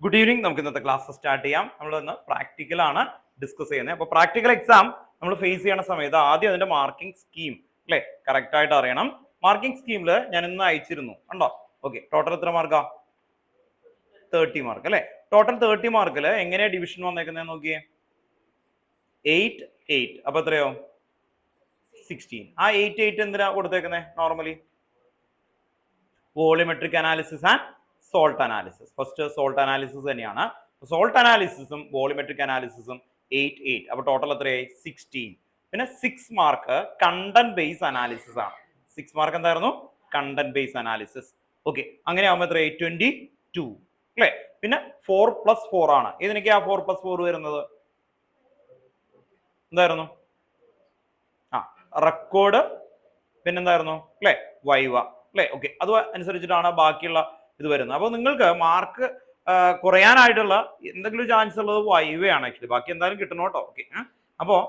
Good evening. നമുക്ക് ഇന്നത്തെ class start ചെയ്യാം. നമ്മൾ ഇന്ന് പ്രാക്ടിക്കൽ ആണ് ഡിസ്കസ് ചെയ്യുന്നത്. അപ്പോൾ പ്രാക്ടിക്കൽ എക്സാം നമ്മൾ ഫേസ് ചെയ്യുന്ന സമയത്ത് ആദ്യം അതിന്റെ മാർക്കിംഗ് സ്കീം അല്ലെ കറക്റ്റ് ആയിട്ട് അറിയണം. മാർക്കിംഗ് സ്കീമിൽ ഞാൻ ഇന്ന് അയച്ചിരുന്നു ഉണ്ടോ? ഓക്കെ, ടോട്ടൽ എത്ര മാർക്കാ? 30 മാർക്ക് അല്ലെ. ടോട്ടൽ 30 മാർക്കിൽ എങ്ങനെയാ ഡിവിഷൻ വന്നേക്കുന്നത് നോക്കിയേ. 8 8 അപ്പൊ എത്രയോ 16. ആ 8 8 എന്തിനാ കൊടുത്തേക്കുന്നത്? Normally volumetric analysis and salt analysis. First salt analysis തന്നെയാണ്. സോൾട്ട് അനാലിസിസും വോളിയോമെട്രിക് അനാലിസിസും 8 8. അപ്പൊ ടോട്ടൽ എത്രയായി? 16. പിന്നെ 6 മാർക്ക് കണ്ടന്റ് ബേസ് അനാലിസിസ് ആണ്. 6 മാർക്ക് എന്തായിരുന്നു? Content base analysis. ഓക്കെ, അങ്ങനെ ആവുമ്പോൾ എത്രയായി? 22 അല്ലേ. പിന്നെ 4+4 ആണ്. ഇതിനൊക്കെയാ 4+4 വരുന്നത്? എന്തായിരുന്നു? റെക്കോർഡ് പിന്നെന്തായിരുന്നു അല്ലെ? വൈവ അല്ലെ. ഓക്കെ, അത് അനുസരിച്ചിട്ടാണ് ബാക്കിയുള്ള ഇത് വരുന്നത്. അപ്പോൾ നിങ്ങൾക്ക് മാർക്ക് കുറയാനായിട്ടുള്ള എന്തെങ്കിലും ചാൻസ് ഉള്ളത് വൈവയാണ് ആക്ച്വലി. ബാക്കി എന്തായാലും കിട്ടണം കേട്ടോ. ഓക്കെ, അപ്പോൾ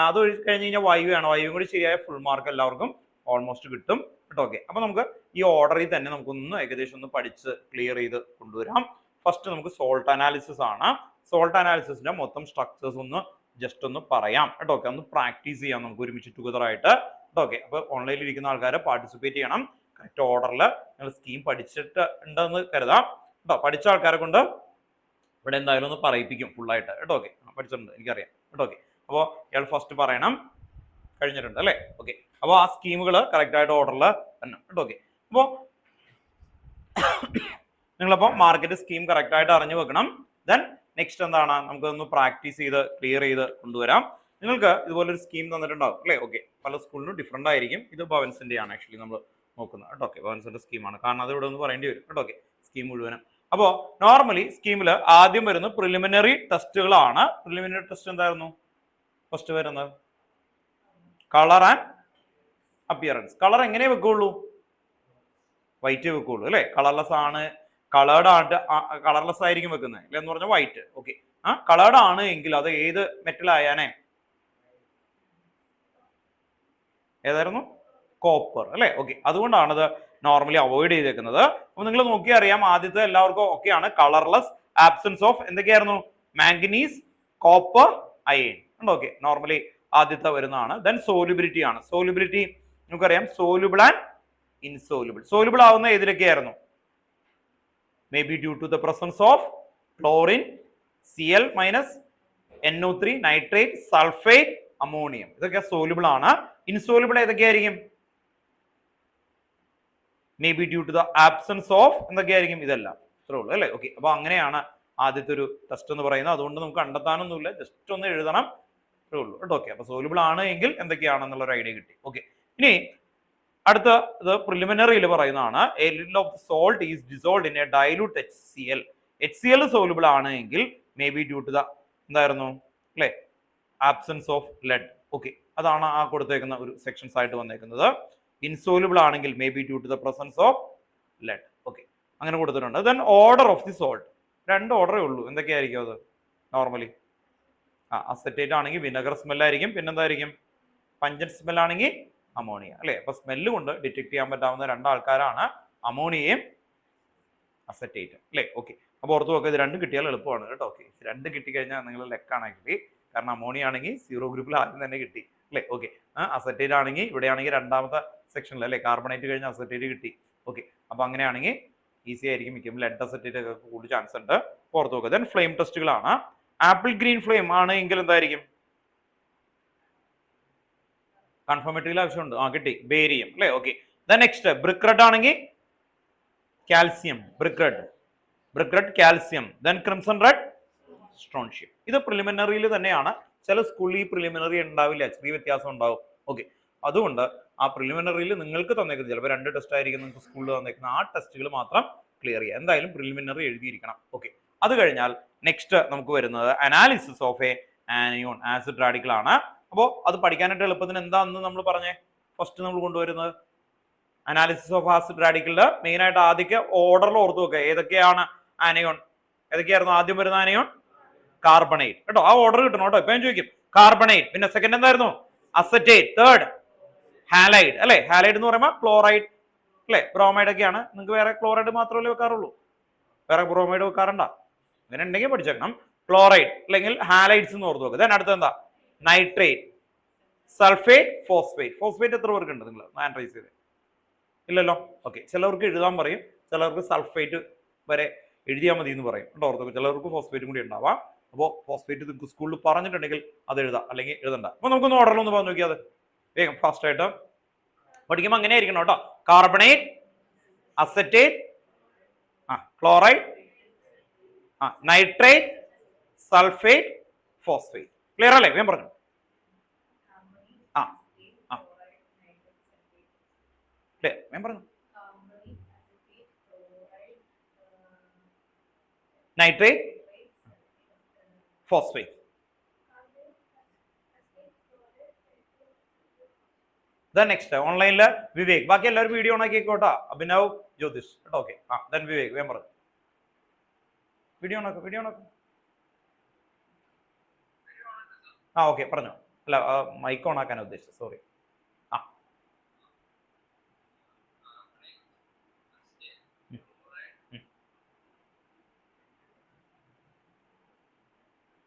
അത് കഴിഞ്ഞ് കഴിഞ്ഞാൽ വൈവയാണ്. വൈവും കൂടി ശരിയായ ഫുൾ മാർക്ക് എല്ലാവർക്കും ഓൾമോസ്റ്റ് കിട്ടും കേട്ടോ. ഓക്കെ, അപ്പോൾ നമുക്ക് ഈ ഓർഡറിൽ തന്നെ നമുക്കൊന്ന് ഏകദേശം ഒന്ന് പഠിച്ച് ക്ലിയർ ചെയ്ത് കൊണ്ടുവരാം. ഫസ്റ്റ് നമുക്ക് സോൾട്ട് അനാലിസിസ് ആണ്. സോൾട്ട് അനാലിസിസിന്റെ മൊത്തം സ്ട്രക്ചേഴ്സ് ഒന്ന് ജസ്റ്റ് ഒന്ന് പറയാം കേട്ടോ. ഓക്കെ, ഒന്ന് പ്രാക്ടീസ് ചെയ്യാം നമുക്ക് ഒരുമിച്ച് ടുഗദർ ആയിട്ട്. ഓക്കെ, അപ്പോൾ ഓൺലൈനിൽ ഇരിക്കുന്ന ആൾക്കാർ പാർട്ടിസിപ്പേറ്റ് ചെയ്യണം. കറക്റ്റ് ഓർഡറിൽ നിങ്ങൾ സ്കീം പഠിച്ചിട്ട് ഉണ്ടെന്ന് കരുതാം കേട്ടോ. പഠിച്ച ആൾക്കാരെ കൊണ്ട് ഇവിടെ എന്തായാലും ഒന്ന് പറയിപ്പിക്കും ഫുള്ളായിട്ട് കേട്ടോ. ഓക്കെ, പഠിച്ചിട്ടുണ്ട് എനിക്കറിയാം കേട്ടോ. ഓക്കെ, അപ്പോൾ ഇയാൾ ഫസ്റ്റ് പറയണം. കഴിഞ്ഞിട്ടുണ്ട് അല്ലേ. ഓക്കെ, അപ്പോൾ ആ സ്കീമുകൾ കറക്റ്റ് ആയിട്ട് ഓർഡറിൽ തന്നെ കേട്ടോ. ഓക്കെ, അപ്പോൾ നിങ്ങളപ്പോൾ മാർക്കറ്റ് സ്കീം കറക്റ്റ് ആയിട്ട് അറിഞ്ഞു വെക്കണം. ദെൻ നെക്സ്റ്റ് എന്താണ്, നമുക്കൊന്ന് പ്രാക്ടീസ് ചെയ്ത് ക്ലിയർ ചെയ്ത് കൊണ്ടുവരാം. നിങ്ങൾക്ക് ഇതുപോലൊരു സ്കീം തന്നിട്ടുണ്ടാവും അല്ലേ. ഓക്കെ, പല സ്കൂളിനും ഡിഫറെൻ്റ് ആയിരിക്കും. ഇത് ഭവൻസിന്റെ ആണ് ആക്ച്വലി നമ്മൾ നോക്കുന്നത് കേട്ടോ. ഓക്കെ, ഭവൻസിന്റെ സ്കീമാണ്, കാരണം അത് ഇവിടെ ഒന്ന് പറയേണ്ടി വരും കേട്ടോ. ഓക്കെ, സ്കീം മുഴുവനും. അപ്പോൾ നോർമലി സ്കീമിൽ ആദ്യം വരുന്ന പ്രിലിമിനറി ടെസ്റ്റുകളാണ്. പ്രിലിമിനറി ടെസ്റ്റ് എന്തായിരുന്നു ഫസ്റ്റ് വരുന്നത്? Colour and appearance. കളർ എങ്ങനെ വെക്കുള്ളൂ? വൈറ്റ് വെക്കുള്ളൂ അല്ലേ. കളർലെസ് ആണ്, കളേർഡ് ആണ്, കളർലെസ് ആയിരിക്കും വെക്കുന്നത് അല്ലെ എന്ന് പറഞ്ഞാൽ വൈറ്റ്. ഓക്കെ, കളേർഡ് ആണ് എങ്കിൽ അത് ഏത് മെറ്റൽ ആയാനേ? ഏതായിരുന്നു? കോപ്പർ അല്ലെ. ഓക്കെ, അതുകൊണ്ടാണ് അത് നോർമലി അവോയ്ഡ് ചെയ്തേക്കുന്നത്. അപ്പൊ നിങ്ങൾ നോക്കി അറിയാം, ആദ്യത്തെ എല്ലാവർക്കും ഓക്കെയാണ്. കളർലെസ്, ആബ്സെൻസ് ഓഫ് എന്തൊക്കെയായിരുന്നു? Manganese, copper, iron. Okay, normally ആദ്യത്തെ വരുന്നതാണ്. ദെൻ സോലുബിലിറ്റി ആണ്. സോലുബിലിറ്റി നമുക്കറിയാം, സോലുബിൾ ആൻഡ് ഇൻസോലുബിൾ. സോലുബിൾ ആവുന്ന ഏതിലൊക്കെയായിരുന്നു? May be due to the presence of chlorine, Cl minus, NO3, nitrate, sulphate, ammonium. ഇതൊക്കെ സോലുബിൾ ആണ്. ഇൻസോലുബിൾ ഏതൊക്കെയായിരിക്കും? May be due to the absence of എന്തൊക്കെയായിരിക്കും? ഇതെല്ലാം ഇത്രേ ഉള്ളൂ അല്ലേ. ഓക്കെ, അപ്പൊ അങ്ങനെയാണ് ആദ്യത്തെ ഒരു ടെസ്റ്റ് എന്ന് പറയുന്നത്. അതുകൊണ്ട് നമുക്ക് കണ്ടെത്താനൊന്നുമില്ല, ജസ്റ്റ് ഒന്ന് എഴുതണം ഇത്രേ ഉള്ളൂ കേട്ടോ. ഓക്കെ, അപ്പൊ സോലുബിൾ ആണ് എങ്കിൽ എന്തൊക്കെയാണെന്നുള്ള ഒരു ഐഡിയ കിട്ടി. ഓക്കെ, ഇനി അടുത്ത ഇത് പ്രിലിമിനറിയിൽ പറയുന്നതാണ്. A little of salt is dissolved in a dilute HCl. HCl soluble ആണ് എങ്കിൽ may be due to the എന്തായിരുന്നു അല്ലെ? Absence of lead. ഓക്കെ, അതാണ് ആ കൊടുത്തേക്കുന്ന ഒരു സെക്ഷൻസ് ആയിട്ട് വന്നേക്കുന്നത്. ഇൻസോലുബിൾ ആണെങ്കിൽ may be due to the presence of lead. Okay, അങ്ങനെ കൊടുത്തിട്ടുണ്ട്. Then order of the salt, രണ്ട് ഓർഡറേ ഉള്ളൂ. എന്തൊക്കെയായിരിക്കും അത് നോർമലി? അസറ്റേറ്റ് ആണെങ്കിൽ വിനെഗർ സ്മെല്ലായിരിക്കും. പിന്നെന്തായിരിക്കും? പഞ്ചൻ സ്മെല്ലാണെങ്കിൽ അമോണിയ അല്ലെ. അപ്പൊ സ്മെല്ല് കൊണ്ട് ഡിറ്റക്ട് ചെയ്യാൻ പറ്റാവുന്ന രണ്ടാൾക്കാരാണ് അമോണിയയും അസറ്റേറ്റും അല്ലെ. ഓക്കെ, അപ്പൊ ഓർത്ത് നോക്കുക, ഇത് രണ്ടും കിട്ടിയാൽ എളുപ്പമാണ് കേട്ടോ. ഓക്കെ, രണ്ട് കിട്ടിക്കഴിഞ്ഞാൽ നിങ്ങൾ ലെക്കാണ് ആക്ച്വലി. കാരണം അമോണിയ ആണെങ്കിൽ 0 ഗ്രൂപ്പിൽ ആദ്യം തന്നെ കിട്ടി അല്ലെ. ഓക്കെ, അസറ്റേറ്റ് ആണെങ്കിൽ ഇവിടെയാണെങ്കിൽ രണ്ടാമത്തെ സെക്ഷനിൽ അല്ലെ, കാർബണേറ്റ് കഴിഞ്ഞ അസറ്റേറ്റ് കിട്ടി. ഓക്കെ, അപ്പൊ അങ്ങനെയാണെങ്കിൽ ഈസി ആയിരിക്കും മിക്കും. ലെഡ് അസറ്റേറ്റ് ഒക്കെ കൂടുതൽ ചാൻസ് ഉണ്ട്. ഓർത്ത് നോക്കുക. ദെൻ ഫ്ലെയിം ടെസ്റ്റുകളാണ്. ആപ്പിൾ ഗ്രീൻ ഫ്ലെയിം ആണ് എങ്കിൽ എന്തായിരിക്കും? കൺഫർമേറ്റീവ് ആവശ്യമുണ്ട്. കിട്ടി, ബേരിയം അല്ലെ. Okay, then next brick red ആണെങ്കിൽ calcium, brick red calcium. Then crimson red strontium. ഇത് പ്രിലിമിനറിയിൽ തന്നെയാണ്. ചില സ്കൂളിൽ പ്രിലിമിനറി ഉണ്ടാവില്ല, ചെറിയ വ്യത്യാസം ഉണ്ടാവും. ഓക്കെ, അതുകൊണ്ട് ആ പ്രിലിമിനറിയിൽ നിങ്ങൾക്ക് തന്നേക്കുന്നത് ചിലപ്പോൾ 2 ടെസ്റ്റ് ആയിരിക്കും നിങ്ങൾക്ക് സ്കൂളിൽ തന്നേക്കുന്നത്. ആ ടെസ്റ്റുകൾ മാത്രം ക്ലിയർ ചെയ്യുക. എന്തായാലും പ്രിലിമിനറി എഴുതിയിരിക്കണം. ഓക്കെ, അത് കഴിഞ്ഞാൽ നെക്സ്റ്റ് നമുക്ക് വരുന്നത് analysis of A anion, acid radical ആണ്. അപ്പോൾ അത് പഠിക്കാനായിട്ട് എളുപ്പത്തിന് എന്താണെന്ന് നമ്മൾ പറഞ്ഞേ. ഫസ്റ്റ് നമ്മൾ കൊണ്ടുവരുന്നത് അനാലിസിസ് ഓഫ് ആസിഡ് റാഡിക്കലിന്റെ മെയിൻ ആയിട്ട് ആദ്യമൊക്കെ ഓർഡറിൽ ഓർത്ത് വെക്കുക. ഏതൊക്കെയാണ് ആനയോൺ? ഏതൊക്കെയായിരുന്നു ആദ്യം വരുന്ന ആനയോൺ? കാർബണേറ്റ് കേട്ടോ. ആ ഓർഡർ കിട്ടണം കേട്ടോ. ഇപ്പൊ ഞാൻ ചോദിക്കും കാർബണേറ്റ്, പിന്നെ സെക്കൻഡ് എന്തായിരുന്നു? അസറ്റേറ്റ്, തേർഡ് ഹാലൈഡ് അല്ലെ. ഹാലൈഡ് എന്ന് പറയുമ്പോൾ ക്ലോറൈഡ് അല്ലെ, ബ്രോമൈഡ് ഒക്കെയാണ്. നിങ്ങൾക്ക് വേറെ ക്ലോറൈഡ് മാത്രമല്ലേ വെക്കാറുള്ളൂ, വേറെ ബ്രോമൈഡ് വെക്കാറുണ്ടോ? അങ്ങനെ ഉണ്ടെങ്കിൽ പഠിച്ചേക്കണം. ക്ലോറൈഡ് അല്ലെങ്കിൽ ഹാലൈഡ്സ് എന്ന് ഓർത്ത് നോക്കുക. ദെൻ അടുത്ത എന്താ? Nitrate, sulphate, phosphate. ഫോസ്ഫേറ്റ് എത്ര പേർക്ക് ഉണ്ട്? നിങ്ങൾ ആൻഡ്രൈസ് ചെയ്ത് ഇല്ലല്ലോ. ഓക്കെ, ചിലവർക്ക് എഴുതാൻ പറയും, ചിലവർക്ക് സൾഫേറ്റ് വരെ എഴുതിയാൽ മതി എന്ന് പറയും കേട്ടോ. ഓർത്ത് ചിലവർക്ക് ഫോസ്ഫേറ്റും കൂടി ഉണ്ടാവാം. അപ്പോൾ ഫോസ്ഫേറ്റ് നിങ്ങൾക്ക് സ്കൂളിൽ പറഞ്ഞിട്ടുണ്ടെങ്കിൽ അത് എഴുതാം, അല്ലെങ്കിൽ എഴുതണ്ട. അപ്പോൾ നമുക്കൊന്ന് ഓർഡറിലൊന്ന് പറഞ്ഞു നോക്കിയാൽ അത് വേഗം ഫാസ്റ്റ് ആയിട്ട് പഠിക്കുമ്പോൾ അങ്ങനെ ആയിരിക്കണം കേട്ടോ. Carbonate, acetate, chloride, nitrate, sulphate, phosphate. Clear അല്ലേ? വേഗം പറഞ്ഞു. വേഗം പറഞ്ഞു. Nitrate, phosphate. നെക്സ്റ്റ് ഓൺലൈനില് വിവേക്. ബാക്കി എല്ലാവരും വീഡിയോ ഓൺ ആക്കിക്കോട്ടാ. അഭിനവ്, ജ്യോതിഷ് കേട്ടോ. ഓക്കെ, ദെൻ വിവേക് വേഗം പറഞ്ഞു. വീഡിയോ ഓൺ ആക്കും, വീഡിയോ ഓൺ ആക്കും. ഓക്കെ പറഞ്ഞു. അല്ല, മൈക്ക് ഓൺ ആക്കാൻ ഉദ്ദേശിച്ചത്, sorry.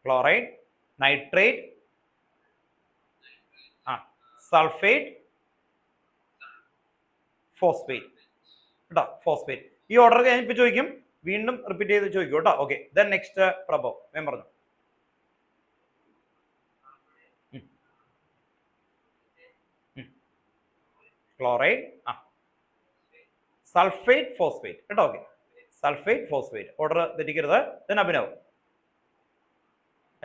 Chloride, nitrate, sulphate, phosphate കേട്ടോ. ഫോസ്ഫേറ്റ് ഈ ഓർഡർ ഞാൻ ഇപ്പൊ ചോദിക്കും, വീണ്ടും റിപ്പീറ്റ് ചെയ്ത് ചോദിക്കും കേട്ടോ. ഓക്കെ, ദെൻ നെക്സ്റ്റ് പ്രഭവ് ഞാൻ പറഞ്ഞു. ക്ലോറൈഡ്, സൾഫേറ്റ്, ഫോസ്ഫേറ്റ് കേട്ടോ. Okay, sulphate, phosphate. ഓർഡർ തെറ്റിക്കരുത്. ദെൻ അഭിനവ്.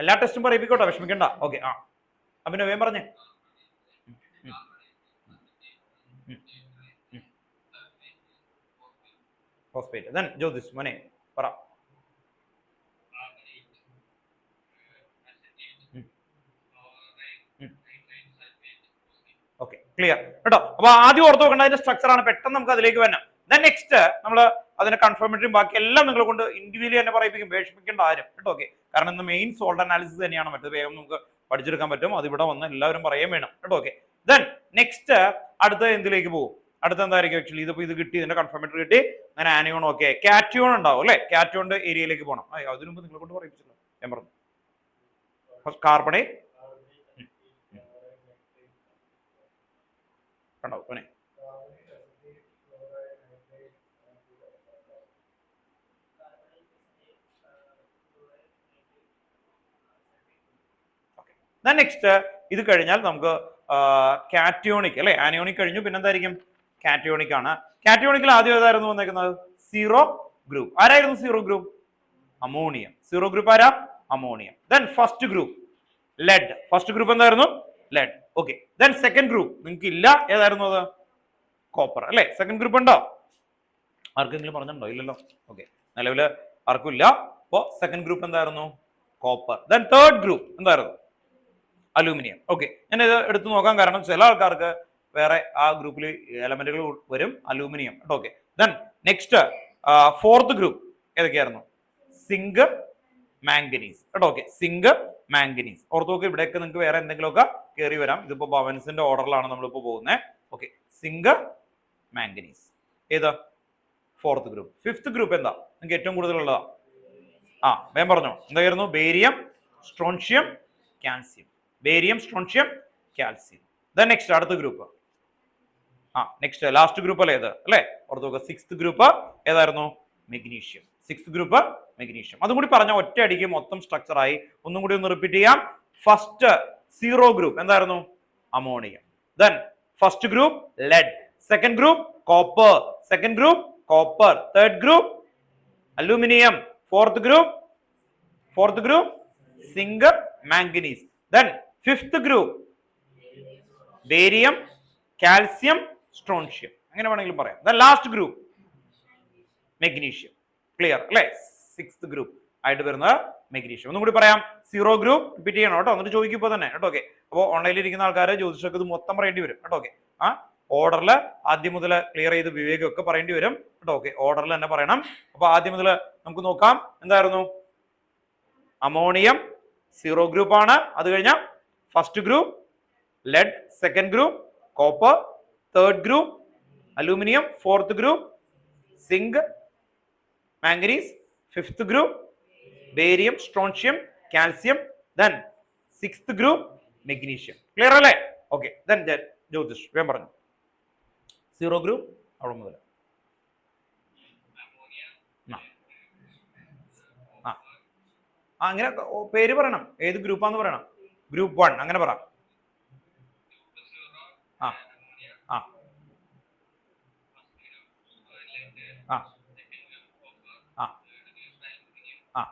എല്ലാ ടെസ്റ്റും പറയിപ്പിക്കോട്ടെ, വിഷമിക്കണ്ട. ഓക്കെ, അഭിനവ് വേഗം പറഞ്ഞേ. ഫോസ്ഫേറ്റ്. ദെൻ ജ്യോതിഷ് മോനെ പറ. ഓക്കെ, ക്ലിയർ കേട്ടോ. അപ്പൊ ആദ്യം ഓർത്ത് നോക്കേണ്ട അതിന്റെ സ്ട്രക്ചർ ആണ്. പെട്ടെന്ന് നമുക്ക് അതിലേക്ക് വരണം. ദെൻ നെക്സ്റ്റ് നമ്മൾ അതിന്റെ കൺഫർമേറ്ററിയും ബാക്കി എല്ലാം നിങ്ങളെ കൊണ്ട് ഇൻഡിവിജ്വലി തന്നെ പറയിപ്പിക്കും, വിഷമിക്കേണ്ട ആരും കേട്ടോ. ഓക്കെ, കാരണം ഇന്ന് മെയിൻ സോൾട്ട് അനാലിസിസ് തന്നെയാണ്. മറ്റത് വേഗം നമുക്ക് പഠിച്ചെടുക്കാൻ പറ്റും. അത് ഇവിടെ വന്ന് എല്ലാവരും പറയാൻ വേണം കേട്ടോ. ഓക്കെ, ദെൻ നെക്സ്റ്റ് അടുത്ത എന്തിലേക്ക് പോകും? അടുത്ത എന്തായിരിക്കും? ആക്ച്വലി ഇതിപ്പോ ഇത് കിട്ടി, ഇതിന്റെ കൺഫർമേറ്ററി കിട്ടി. അങ്ങനെ ആനിയോൺ, ഓക്കെ, കാറ്റിയോൺ ഉണ്ടാവും അല്ലെ? കാറ്റിയോണിന്റെ ഏരിയയിലേക്ക് പോകണം. അതിനു മുമ്പ് നിങ്ങളെ കൊണ്ട് പറയിപ്പിച്ചല്ലോ, ഞാൻ പറഞ്ഞു. കാർബണേറ്റ് കണ്ടോ അവനെ? നെക്സ്റ്റ് ഇത് കഴിഞ്ഞാൽ നമുക്ക് കാറ്റിയോണിക് അല്ലെ? ആനിയോണിക് കഴിഞ്ഞു, പിന്നെന്തായിരിക്കും? കാറ്റിയോണിക് ആണ്. കാറ്റിയോണിക്കിൽ ആദ്യം ഏതായിരുന്നു വന്നേക്കുന്നത്? Zero group. ആരായിരുന്നു zero group? Ammonium. Zero group ആരാ? Ammonium. Then first group lead. First group എന്തായിരുന്നു? Lead. Okay, then second group നിങ്ങൾക്ക് ഇല്ല, ഏതായിരുന്നു അത്? കോപ്പർ അല്ലെ? സെക്കൻഡ് ഗ്രൂപ്പ് ഉണ്ടോ? ആർക്കെങ്കിലും പറഞ്ഞിട്ടുണ്ടോ? ഇല്ലല്ലോ. ഓക്കെ, നിലവില് ആർക്കും ഇല്ല. അപ്പോ സെക്കൻഡ് ഗ്രൂപ്പ് എന്തായിരുന്നു? കോപ്പർ. ദെൻ തേർഡ് ഗ്രൂപ്പ് എന്തായിരുന്നു? അലൂമിനിയം. ഓക്കെ, ഞാൻ ഇത് എടുത്തു നോക്കാൻ കാരണം ചില ആൾക്കാർക്ക് വേറെ ആ ഗ്രൂപ്പിൽ എലമെന്റുകൾ വരും, aluminium. Okay, then next fourth group ഏതൊക്കെയായിരുന്നു? സിങ്ക്, മാംഗനീസ് കേട്ടോ. Okay, zinc, manganese. ഓർത്ത് നോക്ക്, ഇവിടെയൊക്കെ നിങ്ങൾക്ക് വേറെ എന്തെങ്കിലുമൊക്കെ കയറി വരാം. ഇതിപ്പോ ഭവൻസിന്റെ ഓർഡറിലാണ് നമ്മളിപ്പോ പോകുന്നത്. Okay, zinc, manganese. ഏതാ? Fourth group. ഫിഫ്ത്ത് ഗ്രൂപ്പ് എന്താ നിങ്ങൾക്ക് ഏറ്റവും കൂടുതലുള്ളതാ? വേഗം പറഞ്ഞോ. എന്തായിരുന്നു? Barium, strontium, calcium. Barium, strontium, calcium. Then next അടുത്ത ഗ്രൂപ്പ്. നെക്സ്റ്റ് ലാസ്റ്റ് ഗ്രൂപ്പ് അല്ലേ ഇത് അല്ലേ? ഓർത്ത് നോക്കുക. സിക്സ്ത് ഗ്രൂപ്പ് ഏതായിരുന്നു? മെഗ്നീഷ്യം. Sixth group magnesium. അതും കൂടി പറഞ്ഞ ഒറ്റ അടിക്ക് മൊത്തം സ്ട്രക്ചർ ആയി. ഒന്നും കൂടി ഒന്ന് റിപ്പീറ്റ് ചെയ്യാം. ഫസ്റ്റ് സീറോ ഗ്രൂപ്പ് എന്തായിരുന്നു? Ammonium. Then first group lead. Second group copper. Second group copper. Third group aluminium. Fourth group zinc, manganese. Then fifth group barium, calcium, strontium. അങ്ങനെ വേണമെങ്കിലും പറയാം. Then last group magnesium. Clear അല്ലെ? Sixth group ആയിട്ട് വരുന്നത് magnesium. ഒന്നും കൂടി പറയാം. Zero group repeat ചെയ്യണം കേട്ടോ. എന്നിട്ട് ചോദിക്കുമ്പോൾ തന്നെ കേട്ടോ. ഓക്കെ, അപ്പോൾ ഓൺലൈനിൽ ഇരിക്കുന്ന ആൾക്കാരെ ജ്യോതിഷക്ക് ഇത് മൊത്തം പറയേണ്ടി വരും കേട്ടോ. ഓക്കെ, ഓർഡറിൽ ആദ്യം മുതൽ ക്ലിയർ ചെയ്ത് വിവേകൊക്കെ പറയേണ്ടി വരും കേട്ടോ. ഓക്കെ, ഓർഡറിൽ തന്നെ പറയണം. അപ്പൊ ആദ്യം മുതൽ നമുക്ക് നോക്കാം. എന്തായിരുന്നു? അമോണിയം സീറോ ഗ്രൂപ്പ് ആണ്. അത് കഴിഞ്ഞാൽ first group lead, second group copper, third group aluminium, fourth group zinc, manganese, fifth group barium, strontium, calcium, then sixth group magnesium. Clear അല്ലേ? ഓക്കെ, then ജ്യോതിഷ് വേഗം പറഞ്ഞു. സീറോ ഗ്രൂപ്പ് അവിടെ മുതൽ അങ്ങനെ പേര് പറയണം, ഏത് ഗ്രൂപ്പാന്ന് പറയണം. ഗ്രൂപ്പ് 1 അങ്ങനെ പറ. ആ ആ ആ ആ ആ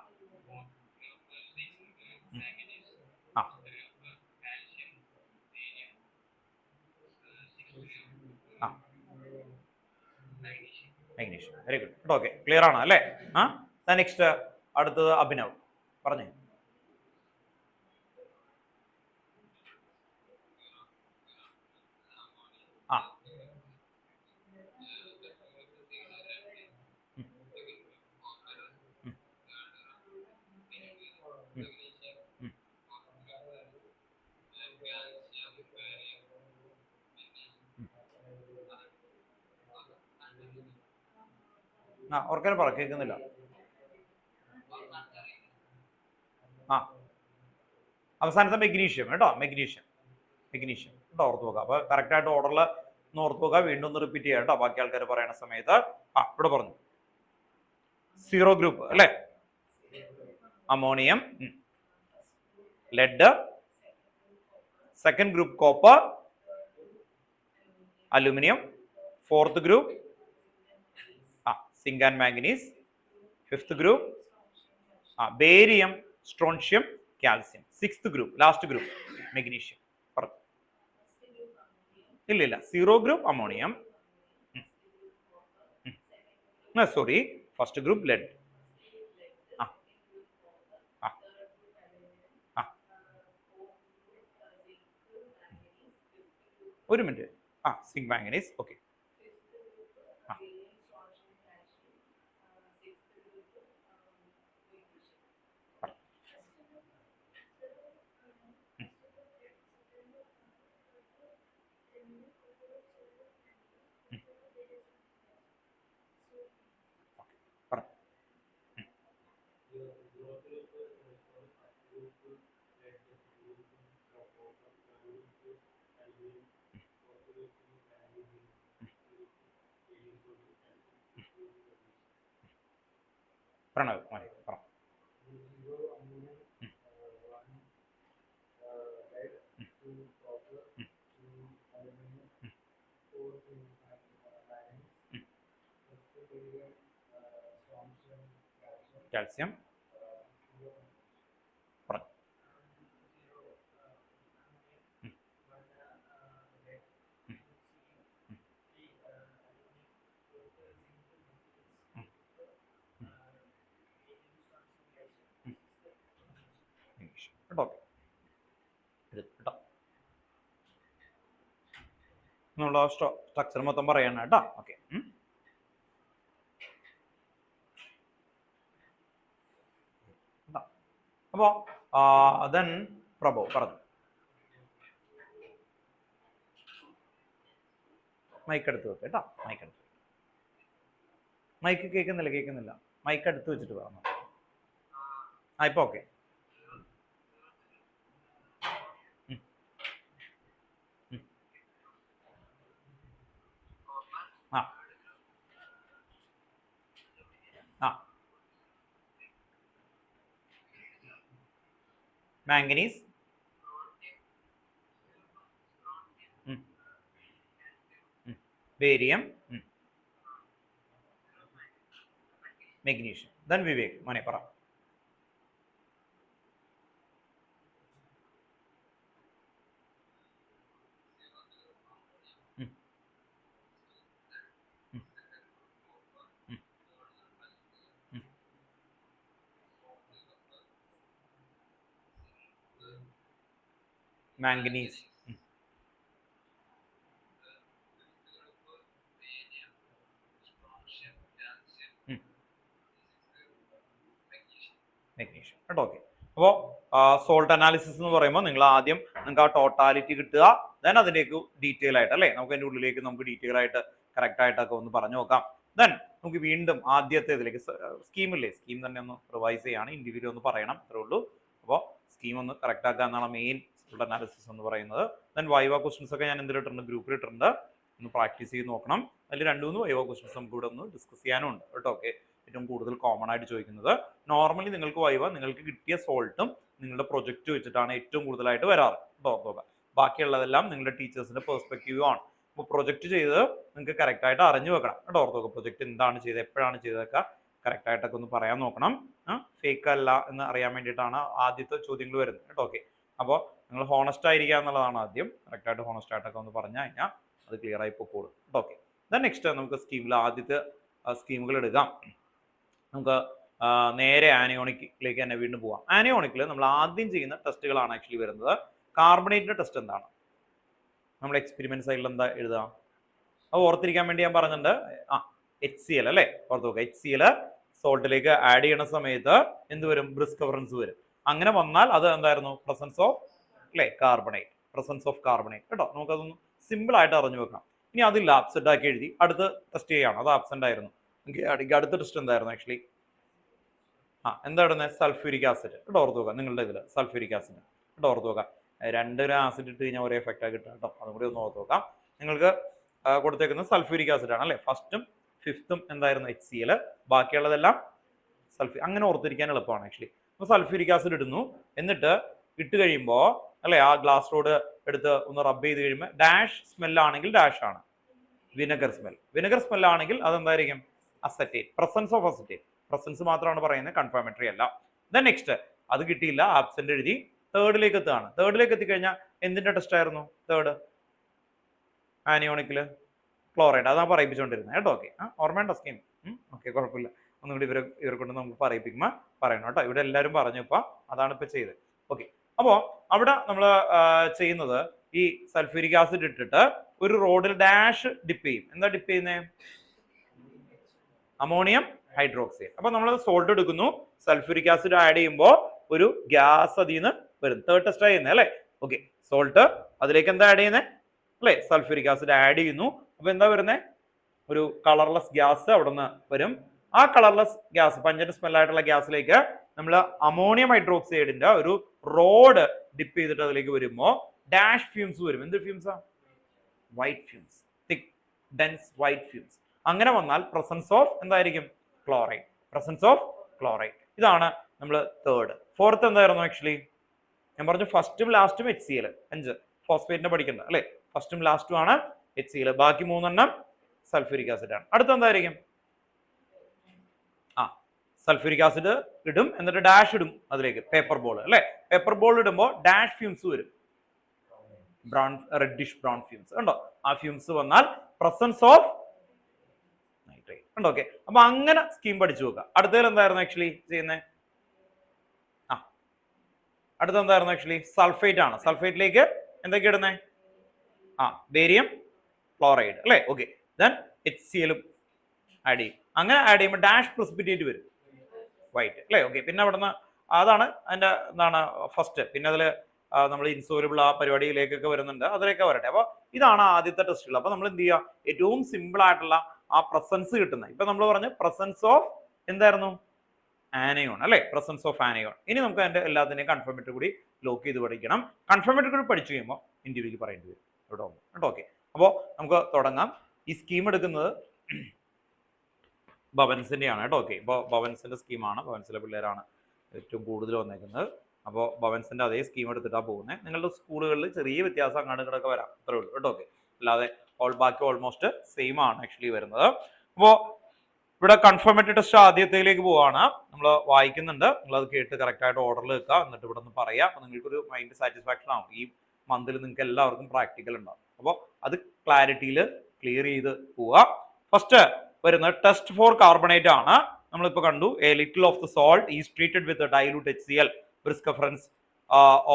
ആ magnesium. Very good. Okay, clear ആണ് അല്ലേ? നെക്സ്റ്റ് അടുത്തത് അഭിനവ് പറഞ്ഞു. ആ ഓർക്കാൻ പറ, കേൾക്കുന്നില്ല. ആ അവസാനത്തെ മെഗ്നീഷ്യം കേട്ടോ, മെഗ്നീഷ്യം കേട്ടോ, ഓർത്ത് നോക്കുക. അപ്പൊ കറക്റ്റ് ആയിട്ട് ഓർഡറിൽ ഒന്ന് ഓർത്ത് നോക്കുക. വീണ്ടും ഒന്ന് റിപ്പീറ്റ് ചെയ്യാം കേട്ടോ, ബാക്കി ആൾക്കാർ പറയുന്ന സമയത്ത്. ഇവിടെ പറഞ്ഞു സീറോ ഗ്രൂപ്പ് അല്ലേ? Ammonium, lead, second group copper, aluminium, fourth group zinc and manganese, fifth group barium, strontium, calcium, sixth group last group magnesium. ഇല്ല, zero group ammonium, sorry, first group lead, ഒരു minute, zinc manganese. Okay, Pranav മതി പറ. Calcium പറഞ്ഞു. കേട്ടോ, കേട്ടോ, എന്നുള്ള structure മൊത്തം പറയണം കേട്ടോ. ഓക്കെ, അപ്പോ then പ്രഭു പറഞ്ഞു. മൈക്ക് എടുത്ത് വെക്ക് കേട്ടോ, മൈക്ക് എടുത്ത്. മൈക്ക് കേൾക്കുന്നില്ല, മൈക്ക് എടുത്ത് വെച്ചിട്ട് പറഞ്ഞു. ഇപ്പൊ okay. Manganese, barium, magnesium. then Vivek മോനെ പറ. മാംഗനീസ്, മെഗ്നീഷ്യം കേട്ടോ. ഓക്കെ, അപ്പോൾ സോൾട്ട് അനാലിസിസ് എന്ന് പറയുമ്പോൾ നിങ്ങൾ ആദ്യം നിങ്ങൾക്ക് ആ ടോട്ടാലിറ്റി കിട്ടുക, ദെൻ അതിലേക്ക് ഡീറ്റെയിൽ ആയിട്ട് അല്ലേ, നമുക്ക് അതിൻ്റെ ഉള്ളിലേക്ക് നമുക്ക് ഡീറ്റെയിൽ ആയിട്ട് കറക്റ്റ് ആയിട്ടൊക്കെ ഒന്ന് പറഞ്ഞു നോക്കാം. ദെൻ നമുക്ക് വീണ്ടും ആദ്യത്തേതിലേക്ക് സ്കീമില്ലേ, സ്കീം തന്നെ ഒന്ന് റിവൈസ് ചെയ്യാണ്, ഇൻഡിവിജ്വൽ ഒന്ന് പറയണം, അത്രേ ഉള്ളൂ. അപ്പോൾ സ്കീം ഒന്ന് കറക്റ്റ് ആക്കുക എന്നാണ് മെയിൻ അനാലിസിസ് എന്ന് പറയുന്നത്. ദെൻ വൈവ ക്വസ്റ്റൻസ് ഒക്കെ ഞാൻ എന്തിലിട്ടുണ്ട്, ഗ്രൂപ്പിൽ ഇട്ടിട്ടുണ്ട്, ഒന്ന് പ്രാക്ടീസ് ചെയ്ത് നോക്കണം. അതിൽ 2-3 വൈവ ക്വസ്റ്റൻസ് നമുക്ക് ഇവിടെ ഒന്ന് ഡിസ്കസ് ചെയ്യാനും ഉണ്ട് കേട്ടോ. ഓക്കെ, ഏറ്റവും കൂടുതൽ കോമൺ ആയിട്ട് ചോദിക്കുന്നത് നോർമലി നിങ്ങൾക്ക് വൈവ നിങ്ങൾക്ക് കിട്ടിയ സോൾട്ടും നിങ്ങളുടെ പ്രൊജക്റ്റ് വെച്ചിട്ടാണ് ഏറ്റവും കൂടുതലായിട്ട് വരാറ് കേട്ടോ. ബാക്കിയുള്ളതെല്ലാം നിങ്ങളുടെ ടീച്ചേഴ്സിന്റെ പെർസ്പെക്റ്റീവ് ആണ്. അപ്പോൾ പ്രൊജക്റ്റ് ചെയ്ത് നിങ്ങൾക്ക് കറക്റ്റ് ആയിട്ട് അറിഞ്ഞു വെക്കണം കേട്ടോ. ഓർത്തോക്കെ പ്രൊജക്റ്റ് എന്താണ് ചെയ്തത്, എപ്പോഴാണ് ചെയ്തതൊക്കെ കറക്റ്റ് ആയിട്ടൊക്കെ ഒന്ന് പറയാൻ നോക്കണം. ഫേക്ക് അല്ല എന്ന് അറിയാൻ വേണ്ടിയിട്ടാണ് ആദ്യത്തെ ചോദ്യങ്ങൾ വരുന്നത് കേട്ടോ. ഓക്കെ, അപ്പോൾ നിങ്ങൾ ഹോണസ്റ്റ് ആയിരിക്കുക എന്നുള്ളതാണ് ആദ്യം. കറക്റ്റ് ആയിട്ട് ഹോണസ്റ്റ് ആയിട്ടൊക്കെ ഒന്ന് പറഞ്ഞു കഴിഞ്ഞാൽ അത് ക്ലിയർ ആയി പോയിക്കോളും കേട്ടോ. ഓക്കെ, ദെൻ നെക്സ്റ്റ് നമുക്ക് സ്കീമിൽ ആദ്യത്തെ സ്കീമുകൾ എടുക്കാം. നമുക്ക് നേരെ ആനയോണിക്കിലേക്ക് തന്നെ വീണ്ടും പോവാം. ആനയോണിക്കിൽ നമ്മൾ ആദ്യം ചെയ്യുന്ന ടെസ്റ്റുകളാണ് ആക്ച്വലി വരുന്നത്. കാർബണേറ്റിന്റെ ടെസ്റ്റ് എന്താണ്, നമ്മൾ എക്സ്പെരിമെന്റ് സൈഡിൽ എന്താ എഴുതുക, അത് ഓർത്തിരിക്കാൻ വേണ്ടി ഞാൻ പറഞ്ഞിട്ടുണ്ട്. HCl അല്ലേ, ഓർത്ത് നോക്കുക. HCl സോൾട്ടിലേക്ക് ആഡ് ചെയ്യുന്ന സമയത്ത് എന്ത് വരും, ബ്രിസ്കഫറൻസ് വരും. അങ്ങനെ വന്നാൽ അത് എന്തായിരുന്നു, പ്രസൻസ് ഓഫ് അല്ലേ കാർബണേറ്റ്, പ്രസൻസ് ഓഫ് കാർബണേറ്റ് കേട്ടോ. നമുക്കതൊന്ന് സിമ്പിൾ ആയിട്ട് അറിഞ്ഞു വെക്കാം. ഇനി അതില്ല ആബ്സെന്റ് ആക്കി എഴുതി അടുത്ത് ടെസ്റ്റ് ചെയ്യാണ്, അത് ആബ്സെന്റ് ആയിരുന്നു. അടുത്ത ടെസ്റ്റ് എന്തായിരുന്നു ആക്ച്വലി, എന്താ ഇടുന്നത്, സൾഫ്യൂരിക് ആസിഡ് കേട്ടോ. ഓർത്ത് നോക്കുക, നിങ്ങളുടെ ഇതിൽ സൾഫ്യൂരിക് ആസിഡ് കേട്ടോ. ഓർത്ത് നോക്കുക, രണ്ടൊരു ആസിഡ് ഇട്ട് കഴിഞ്ഞാൽ ഒരേ എഫക്റ്റ് ആയി കിട്ടുക കേട്ടോ. അതും കൂടി ഒന്ന് ഓർത്ത് നോക്കാം. നിങ്ങൾക്ക് കൊടുത്തേക്കുന്നത് സൾഫ്യൂരിക് ആസിഡ് ആണ് അല്ലേ. 1st ഉം 5th ഉം എന്തായിരുന്നു, HCl, ബാക്കിയുള്ളതെല്ലാം അങ്ങനെ ഓർത്തിരിക്കാൻ എളുപ്പമാണ് ആക്ച്വലി. അപ്പോൾ സൾഫ്യൂരിക് ആസിഡ് ഇടുന്നു, എന്നിട്ട് ഇട്ട് കഴിയുമ്പോൾ അല്ലെ ആ ഗ്ലാസ് റോഡ് എടുത്ത് ഒന്ന് റബ്ബ് ചെയ്ത് കഴിയുമ്പോൾ ഡാഷ് സ്മെല്ലാണെങ്കിൽ ഡാഷ് ആണ് വിനെഗർ സ്മെൽ. വിനെഗർ സ്മെല്ലാണെങ്കിൽ അതെന്തായിരിക്കും, acetate, presence of acetate. Presence മാത്രമാണ് പറയുന്നത്, കൺഫർമേറ്ററി അല്ല. ദെൻ നെക്സ്റ്റ് അത് കിട്ടിയില്ല, ആബ്സെന്റ് എഴുതി. തേർഡിലേക്ക് എത്തുകയാണ്. തേർഡിലേക്ക് എത്തിക്കഴിഞ്ഞാൽ എന്തിന്റെ ടെസ്റ്റ് ആയിരുന്നു തേർഡ്, ആനിയോണിക്കില് ക്ലോറൈഡ്. അതാണ് പറയിപ്പിച്ചുകൊണ്ടിരുന്നത് കേട്ടോ. ഓക്കെ, ഓർമ്മയുണ്ടോ സ്കീം? ഓക്കെ, കുഴപ്പമില്ല. ഒന്നുകൂടി ഇവരെ കൊണ്ട് നമുക്ക് പറയിപ്പിക്കുമ്പോൾ പറയണം കേട്ടോ. ഇവിടെ എല്ലാവരും പറഞ്ഞു, ഇപ്പൊ അതാണ് ഇപ്പൊ ചെയ്തത്. ഓക്കെ, അപ്പോൾ അവിടെ നമ്മൾ ചെയ്യുന്നത് ഈ സൾഫ്യൂരിക് ആസിഡ് ഇട്ടിട്ട് ഒരു റോഡിൽ ഡാഷ് ഡിപ്പ് ചെയ്യും. എന്താ ഡിപ്പ് ചെയ്യുന്നത്, അമോണിയം ഹൈഡ്രോക്സൈഡ്. അപ്പൊ നമ്മൾ സോൾട്ട് എടുക്കുന്നു, സൾഫ്യൂരിക് ആസിഡ് ആഡ് ചെയ്യുമ്പോൾ ഒരു ഗ്യാസ് അതിൽ നിന്ന് വരും. തേർഡ് ടെസ്റ്റ് ചെയ്യുന്നത് അല്ലേ. ഓക്കെ, സോൾട്ട് അതിലേക്ക് എന്താ ആഡ് ചെയ്യുന്നത് അല്ലേ, സൾഫ്യൂരിക് ആസിഡ് ആഡ് ചെയ്യുന്നു. അപ്പൊ എന്താ വരുന്നത്, ഒരു കളർലെസ് ഗ്യാസ് അവിടെ നിന്ന് വരും. ആ കളർലെസ് ഗ്യാസ്, പഞ്ചന്റ് സ്മെല്ലായിട്ടുള്ള ഗ്യാസിലേക്ക് നമ്മൾ അമോണിയം ഹൈഡ്രോക്സൈഡിന്റെ ഒരു റോഡ് ഡിപ്പ് ചെയ്തിട്ട് അതിലേക്ക് വരുമ്പോൾ ഡാഷ് ഫ്യൂംസ് വരും. എന്ത് ഫ്യൂംസാ, white fumes, thick dense white fumes. അങ്ങനെ വന്നാൽ പ്രസൻസ് ഓഫ് എന്തായിരിക്കും, ക്ലോറൈഡ്, പ്രസൻസ് ഓഫ് ക്ലോറൈഡ്. ഇതാണ് നമ്മൾ തേർഡ്. ഫോർത്ത് എന്തായിരുന്നു ആക്ച്വലി, ഞാൻ പറഞ്ഞു ഫസ്റ്റും ലാസ്റ്റും HCl, 5 ഫോസ്ഫേറ്റിനെ പഠിക്കണ്ട അല്ലെ. ഫസ്റ്റും ലാസ്റ്റും ആണ് HCl, ബാക്കി 3 സൾഫ്യൂരിക് ആസിഡ് ആണ്. അടുത്ത എന്തായിരിക്കും, സൾഫ്യൂരിക് ആസിഡ് ഇടും, എന്നിട്ട് ഡാഷ് ഇടും അതിലേക്ക്, പേപ്പർ ബോൾ അല്ലെ. പേപ്പർ ബോൾ ഇടുമ്പോൾ ഡാഷ് ഫ്യൂംസ് വരും, ബ്രൗൺ, റെഡിഷ് ബ്രൗൺ ഫ്യൂംസ് ഉണ്ടോ. ആ ഫ്യൂംസ് വന്നാൽ പ്രസൻസ് ഓഫ് നൈട്രേറ്റ് ഉണ്ടോ. ഓക്കെ, അപ്പൊ അങ്ങനെ സ്കീം പഠിച്ചു നോക്കുക. അടുത്തതിൽ എന്തായിരുന്നു ആക്ച്വലി ചെയ്യുന്നത്, അടുത്ത എന്തായിരുന്നു ആക്ച്വലി, സൾഫേറ്റ് ആണ്. സൾഫേറ്റിലേക്ക് എന്തൊക്കെ ഇടുന്നത്, ബേരിയം ക്ലോറൈഡ് അല്ലേ. ഓക്കെ, ദെൻ HCl ആഡ് ചെയ്യും. അങ്ങനെ ആഡ് ചെയ്യുമ്പോൾ ഡാഷ് പ്രസിപ്പിറ്റേറ്റ് വരും, വൈറ്റ് അല്ലേ. ഓക്കെ, പിന്നെ അവിടുന്ന് അതാണ് അതിന്റെ എന്താണ് ഫസ്റ്റ്. പിന്നെ അതിൽ നമ്മൾ ഇൻസോലബിൾ ആ പരിപാടിയിലേക്കൊക്കെ വരുന്നുണ്ട്, അതിലേക്ക് വരട്ടെ. അപ്പോൾ ഇതാണ് ആദ്യത്തെ ടെസ്റ്റുകൾ. അപ്പോൾ നമ്മൾ എന്ത് ചെയ്യുക, ഏറ്റവും സിമ്പിൾ ആയിട്ടുള്ള ആ പ്രസൻസ് കിട്ടുന്നത്. ഇപ്പൊ നമ്മൾ പറഞ്ഞ പ്രസൻസ് ഓഫ് എന്തായിരുന്നു, ആനയോൺ അല്ലെ, പ്രസൻസ് ഓഫ് ആനയോൺ. ഇനി നമുക്ക് അതിന്റെ എല്ലാത്തിനെയും കൺഫർമേറ്ററി കൂടി ലോക്ക് ചെയ്ത് പഠിക്കണം. കൺഫർമേറ്ററി കൂടി പഠിച്ചു കഴിയുമ്പോൾ ഇൻഡിവിജ്വൽ പറയേണ്ടി വരും ഇവിടെ വന്നു കേട്ടോ. ഓക്കെ, അപ്പോൾ നമുക്ക് തുടങ്ങാം. ഈ സ്കീം എടുക്കുന്നത് ഭവൻസിന്റെ ആണ് കേട്ടോ. ഓക്കെ, ഇപ്പോൾ ഭവൻസിന്റെ സ്കീമാണ്, ഭവൻസിലെ പിള്ളേരാണ് ഏറ്റവും കൂടുതൽ വന്നേക്കുന്നത്. അപ്പോൾ ഭവൻസിന്റെ അതേ സ്കീം എടുത്തിട്ടാണ് പോകുന്നത്. നിങ്ങളുടെ സ്കൂളുകളിൽ ചെറിയ വ്യത്യാസം അങ്ങോട്ടൊക്കെ വരാം, അത്രേ ഉള്ളൂ കേട്ടോ. ഓക്കെ, അല്ലാതെ ബാക്കി ഓൾമോസ്റ്റ് സെയിം ആണ് ആക്ച്വലി വരുന്നത്. അപ്പോൾ ഇവിടെ കൺഫർമേറ്ററി ടെസ്റ്റ് ആദ്യത്തേക്ക് പോവാണ്. നമ്മൾ വായിക്കുന്നുണ്ട്, നിങ്ങൾ അത് കേട്ട് കറക്റ്റ് ആയിട്ട് ഓർഡറിൽ വെക്കുക, എന്നിട്ട് ഇവിടെ നിന്ന് പറയാം. അപ്പോൾ നിങ്ങൾക്കൊരു മൈൻഡ് സാറ്റിസ്ഫാക്ഷൻ ആവും. ഈ മന്തിൽ നിങ്ങൾക്ക് എല്ലാവർക്കും പ്രാക്ടിക്കൽ ഉണ്ടാവും. അപ്പോൾ അത് ക്ലാരിറ്റിയിൽ ക്ലിയർ ചെയ്ത് പോവുക. ഫസ്റ്റ് വരുന്നത് ടെസ്റ്റ് ഫോർ കാർബണേറ്റ് ആണ്. നമ്മളിപ്പോൾ കണ്ടു, a little of the salt is treated with dilute HCl, brisk effervescence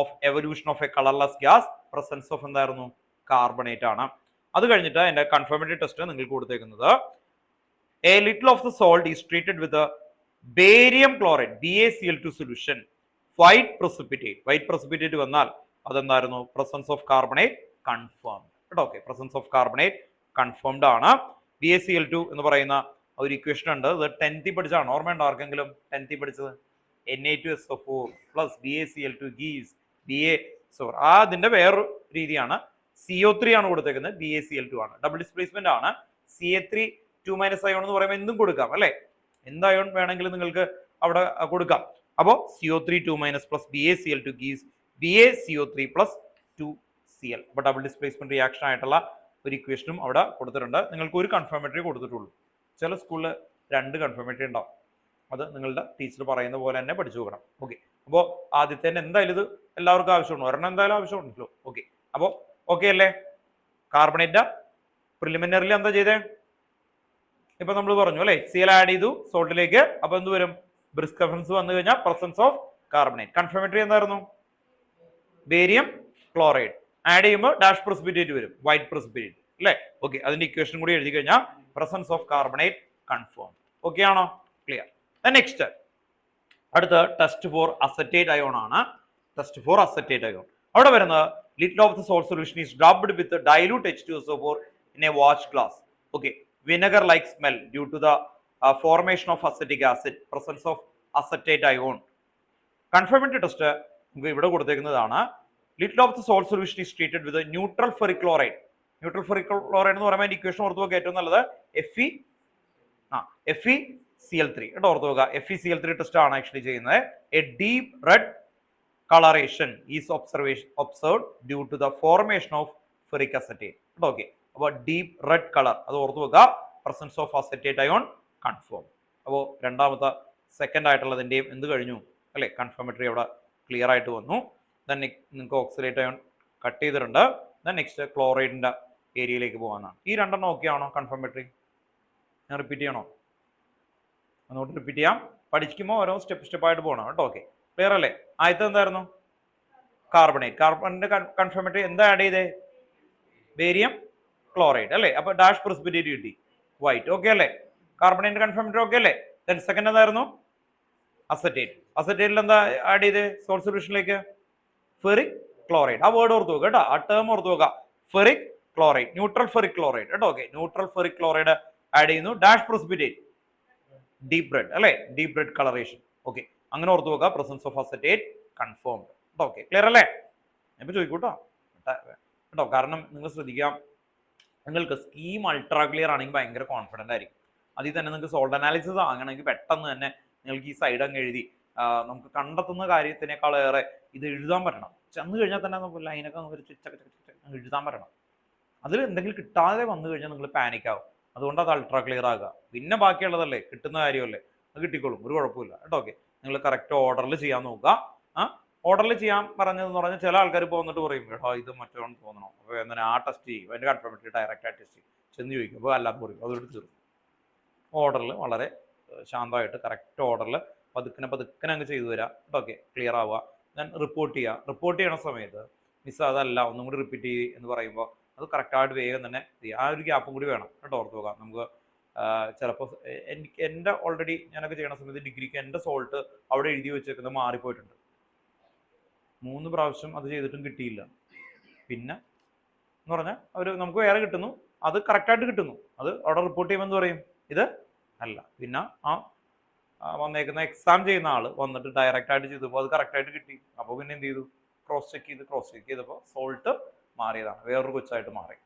of evolution of a colourless gas, presence of എന്തായിരുന്നു, കാർബണേറ്റ് ആണ്. അത് കഴിഞ്ഞിട്ട് എൻ്റെ കൺഫർമേറ്ററി ടെസ്റ്റ് നിങ്ങൾക്ക് കൊടുത്തേക്കുന്നത് a little of the salt is treated with a barium chloride BaCl2 solution, white precipitate. White precipitate വന്നാൽ അതെന്തായിരുന്നു, presence of carbonate confirmed കേട്ടോ. Okay, presence of carbonate confirmed ആണ്. BaCl2 എന്ന് പറയുന്ന ഒരു ഇക്വേഷൻ ഉണ്ട്. ഇത് 10th പഠിച്ചാണ്, ഓർമ്മയുണ്ടോ ആർക്കെങ്കിലും 10th പഠിച്ചത്? Na2SO4 plus BaCl2 gives BaSO4. അതിന്റെ വേറൊരു രീതിയാണ്. CO3 ആണ് കൊടുത്തേക്കുന്നത്, BaCl2 ആണ്. ഡബിൾ ഡിസ്പ്ലേസ്മെന്റ് ആണ്. Ca3 2- അയോൺ എന്ന് പറയുമ്പോൾ എന്തും കൊടുക്കാം അല്ലെ, എന്ത് അയോൺ വേണമെങ്കിലും നിങ്ങൾക്ക് അവിടെ കൊടുക്കാം. അപ്പോൾ CO3 2- plus BaCl2 gives BaCO3 plus 2Cl. അപ്പോൾ ഡബിൾ ഡിസ്പ്ലേസ്മെന്റ് റിയാക്ഷൻ ആയിട്ടുള്ള ഒരു ഇക്വേഷനും അവിടെ കൊടുത്തിട്ടുണ്ട്. നിങ്ങൾക്ക് ഒരു കൺഫർമേറ്ററി കൊടുത്തിട്ടുള്ളൂ. ചില സ്കൂളിൽ 2 കൺഫർമേറ്ററി ഉണ്ടാവും. അത് നിങ്ങളുടെ ടീച്ചർ പറയുന്ന പോലെ തന്നെ പഠിച്ചു നോക്കണം. ഓക്കെ, അപ്പോൾ ആദ്യത്തെ എന്തായാലും ഇത് എല്ലാവർക്കും ആവശ്യമുണ്ട്, ഒരെണ്ണം എന്തായാലും ആവശ്യമുണ്ടല്ലോ. ഓക്കെ, അപ്പോൾ ഓക്കെ അല്ലേ? കാർബണേറ്റ് പ്രിലിമിനറിയിൽ എന്താ ചെയ്തേ? ഇപ്പൊ നമ്മൾ പറഞ്ഞു അല്ലെ, Cl ആഡ് ചെയ്തു സോൾട്ടിലേക്ക്. അപ്പൊ എന്ത് വരും? ബ്രിസ്ക് റെഫറൻസ് വന്നു കഴിഞ്ഞാൽ പ്രസൻസ് ഓഫ് കാർബണേറ്റ്. കൺഫർമേറ്ററി എന്തായിരുന്നു? Barium chloride. ആഡ് ചെയ്യുമ്പോൾ ഡാഷ് പ്രസിപ്പിറ്റേറ്റ് വരും, വൈറ്റ് പ്രസിപ്പിറ്റേറ്റ് അല്ലെ. ഓക്കെ, അതിന്റെ ഇക്വേഷൻ കൂടി എഴുതി കഴിഞ്ഞാൽ presence of carbonate confirm. Okay ആണോ? ക്ലിയർ. നെക്സ്റ്റ് അടുത്ത ടെസ്റ്റ് ഫോർ അസറ്റേറ്റ് അയോൺ ആണ്. ടെസ്റ്റ് ഫോർ അസറ്റേറ്റ് അയോൺ അവിടെ വരുന്നത് little of the salt solution is dubbed with dilute H2SO4 in a watch glass. Okay, vinegar like smell due to the formation of acetic acid, presence of acetate ion. Confirmatory test ഇവിടെ കൊടുത്തേക്കുന്നതാണ്. Little of the salt solution is treated with a neutral ferric chloride. Neutral ferric chloride എന്ന് പറയുമ്പോൾ equation ഓർത്ത് വെക്കുക. ഏറ്റവും നല്ലത് FeCl3 കേട്ടോ, ഓർത്ത് വെക്കുക. FeCl3 ടെസ്റ്റ് ആണ് ആക്ച്വലി ചെയ്യുന്നത്. A deep red coloration is observed due to the formation of ferric acetate. Okay, അപ്പോൾ ഡീപ് റെഡ് കളർ അത് ഓർത്ത് വെക്കുക. Presence of acetate ion confirm. അപ്പോൾ രണ്ടാമത്തെ സെക്കൻഡ് ആയിട്ടുള്ളതിൻ്റെയും എന്ത് കഴിഞ്ഞു അല്ലെ, കൺഫർമേറ്ററി അവിടെ ക്ലിയർ ആയിട്ട് വന്നു. ദെൻ നിങ്ങൾക്ക് ഓക്സിഡേറ്റ് അയോൺ കട്ട് ചെയ്തിട്ടുണ്ട്. ദെൻ നെക്സ്റ്റ് ക്ലോറൈഡിന്റെ ഏരിയയിലേക്ക് പോകാനാണ്. ഈ രണ്ടെണ്ണം ഓക്കെ ആണോ കൺഫർമേറ്ററി? ഞാൻ റിപ്പീറ്റ് ചെയ്യണോ? ഒന്നുകൂടി റിപ്പീറ്റ് ചെയ്യാം. പഠിക്കുമ്പോൾ ഓരോ സ്റ്റെപ്പായിട്ട് പോകണം കേട്ടോ. ഓക്കെ, ക്ലിയർ അല്ലേ? ആദ്യത്തെ എന്തായിരുന്നു? കാർബണേറ്റ്. കാർബണിന്റെ കൺഫർമേറ്ററി എന്താ ആഡ് ചെയ്തേ? ബേരിയം ക്ലോറൈഡ് അല്ലേ. അപ്പൊ ഡാഷ് പ്രസിപ്പിറ്റേറ്റ് കിട്ടി, വൈറ്റ്. ഓക്കെ അല്ലേ? കാർബണേറ്റ് കൺഫർമേറ്ററി ഓക്കെ അല്ലേ? ദെൻ സെക്കൻഡ് എന്തായിരുന്നു? അസറ്റേറ്റ്. അസറ്റേറ്റിൽ എന്താ ആഡ് ചെയ്തേ സോൾട്ട് സൊല്യൂഷനിലേക്ക്? Ferric chloride. ആ വേർഡ് ഓർത്ത് വെക്കുക കേട്ടോ, ആ ടേം ഓർത്ത് വെക്കുക. Ferric chloride, neutral ferric chloride കേട്ടോ. Okay, neutral ferric chloride add ചെയ്യുന്നു. ഡാഷ് പ്രസിപ്പിറ്റേറ്റ് ഡീപ് റെഡ് അല്ലേ, ഡീപ് റെഡ് കളറേഷൻ. ഓക്കെ, അങ്ങനെ ഓർത്ത് വെക്കുക. Presence of acetate confirmed. Okay, clear അല്ലേ? ഇപ്പൊ ചോദിക്കൂട്ടോ കേട്ടോ, കാരണം നിങ്ങൾ ശ്രദ്ധിക്കാം, നിങ്ങൾക്ക് സ്കീം അൾട്രാ ക്ലിയർ ആണെങ്കിൽ ഭയങ്കര കോൺഫിഡന്റ് ആയിരിക്കും. അതിൽ തന്നെ നിങ്ങൾക്ക് സോൾട്ട് അനാലിസിസ് ആകണമെങ്കിൽ പെട്ടെന്ന് തന്നെ നിങ്ങൾക്ക് ഈ സൈഡ് അങ്ങ് എഴുതി നമുക്ക് കണ്ടെത്തുന്ന കാര്യത്തിനേക്കാളേറെ ഇത് എഴുതാൻ പറ്റണം. ചെന്ന് കഴിഞ്ഞാൽ തന്നെ ലൈനൊക്കെ എഴുതാൻ പറ്റണം. അതിൽ എന്തെങ്കിലും കിട്ടാതെ വന്നു കഴിഞ്ഞാൽ നിങ്ങൾ പാനിക് ആവും. അതുകൊണ്ട് അത് അൾട്രാ ക്ലിയർ ആകുക. പിന്നെ ബാക്കിയുള്ളതല്ലേ, കിട്ടുന്ന കാര്യമല്ലേ, അത് കിട്ടിക്കോളും, ഒരു കുഴപ്പമില്ല കേട്ടോ. ഓക്കെ, നിങ്ങൾ കറക്റ്റ് ഓർഡറിൽ ചെയ്യാൻ നോക്കുക. ഓർഡറിൽ ചെയ്യാൻ പറഞ്ഞതെന്ന് പറഞ്ഞാൽ ചില ആൾക്കാർ ഇപ്പോൾ വന്നിട്ട് പറയും കേട്ടോ ഇത് മറ്റോന്ന് തോന്നണം, അപ്പോൾ എന്നാൽ ആ ടെസ്റ്റ് ചെയ്യും, അതിൻ്റെ കൺഫർമേറ്ററി ഡയറക്റ്റ് ആയിട്ട് ടെസ്റ്റ് ചെയ്യും, ചെന്ന് ചോദിക്കും. അപ്പോൾ അല്ലാതെ പറയും അതെടുത്ത് തീർക്കും. ഓർഡറിൽ വളരെ ശാന്തമായിട്ട് കറക്റ്റ് ഓർഡറിൽ പതുക്കനെ അങ്ങ് ചെയ്തു തരാം. ഓക്കെ, ക്ലിയർ ആവുക. ദെൻ റിപ്പോർട്ട് ചെയ്യുക. റിപ്പോർട്ട് ചെയ്യണ സമയത്ത് മിസ് അതല്ല ഒന്നും കൂടി റിപ്പീറ്റ് ചെയ്യുക എന്ന് പറയുമ്പോൾ അത് കറക്റ്റായിട്ട് വേഗം തന്നെ ചെയ്യുക. ആ ഒരു ഗ്യാപ്പും കൂടി വേണം കേട്ടോ, ഓർത്ത് നോക്കാം. നമുക്ക് ചിലപ്പോൾ എൻ്റെ ഓൾറെഡി ഞാനൊക്കെ ചെയ്യണ സമയത്ത് ഡിഗ്രിക്ക് എൻ്റെ സോൾട്ട് അവിടെ എഴുതി വെച്ചേക്കുന്നത് മാറിപ്പോയിട്ടുണ്ട്. 3 പ്രാവശ്യം അത് ചെയ്തിട്ടും കിട്ടിയില്ല. പിന്നെ എന്ന് പറഞ്ഞാൽ നമുക്ക് വേറെ കിട്ടുന്നു, അത് കറക്റ്റായിട്ട് കിട്ടുന്നു, അത് അവിടെ റിപ്പോർട്ട് ചെയ്യുമ്പോൾ എന്ത് പറയും ഇത് അല്ല. പിന്നെ ആ വന്നേക്കുന്ന എക്സാം ചെയ്യുന്ന ആൾ വന്നിട്ട് ഡയറക്റ്റ് ആയിട്ട് ചെയ്തപ്പോൾ അത് കറക്റ്റായിട്ട് കിട്ടി. അപ്പോൾ പിന്നെ എന്ത് ചെയ്തു? ക്രോസ് ചെക്ക് ചെയ്തപ്പോൾ സോൾട്ട് മാറിയതാണ്, വേറൊരു കൊച്ചായിട്ട് മാറി.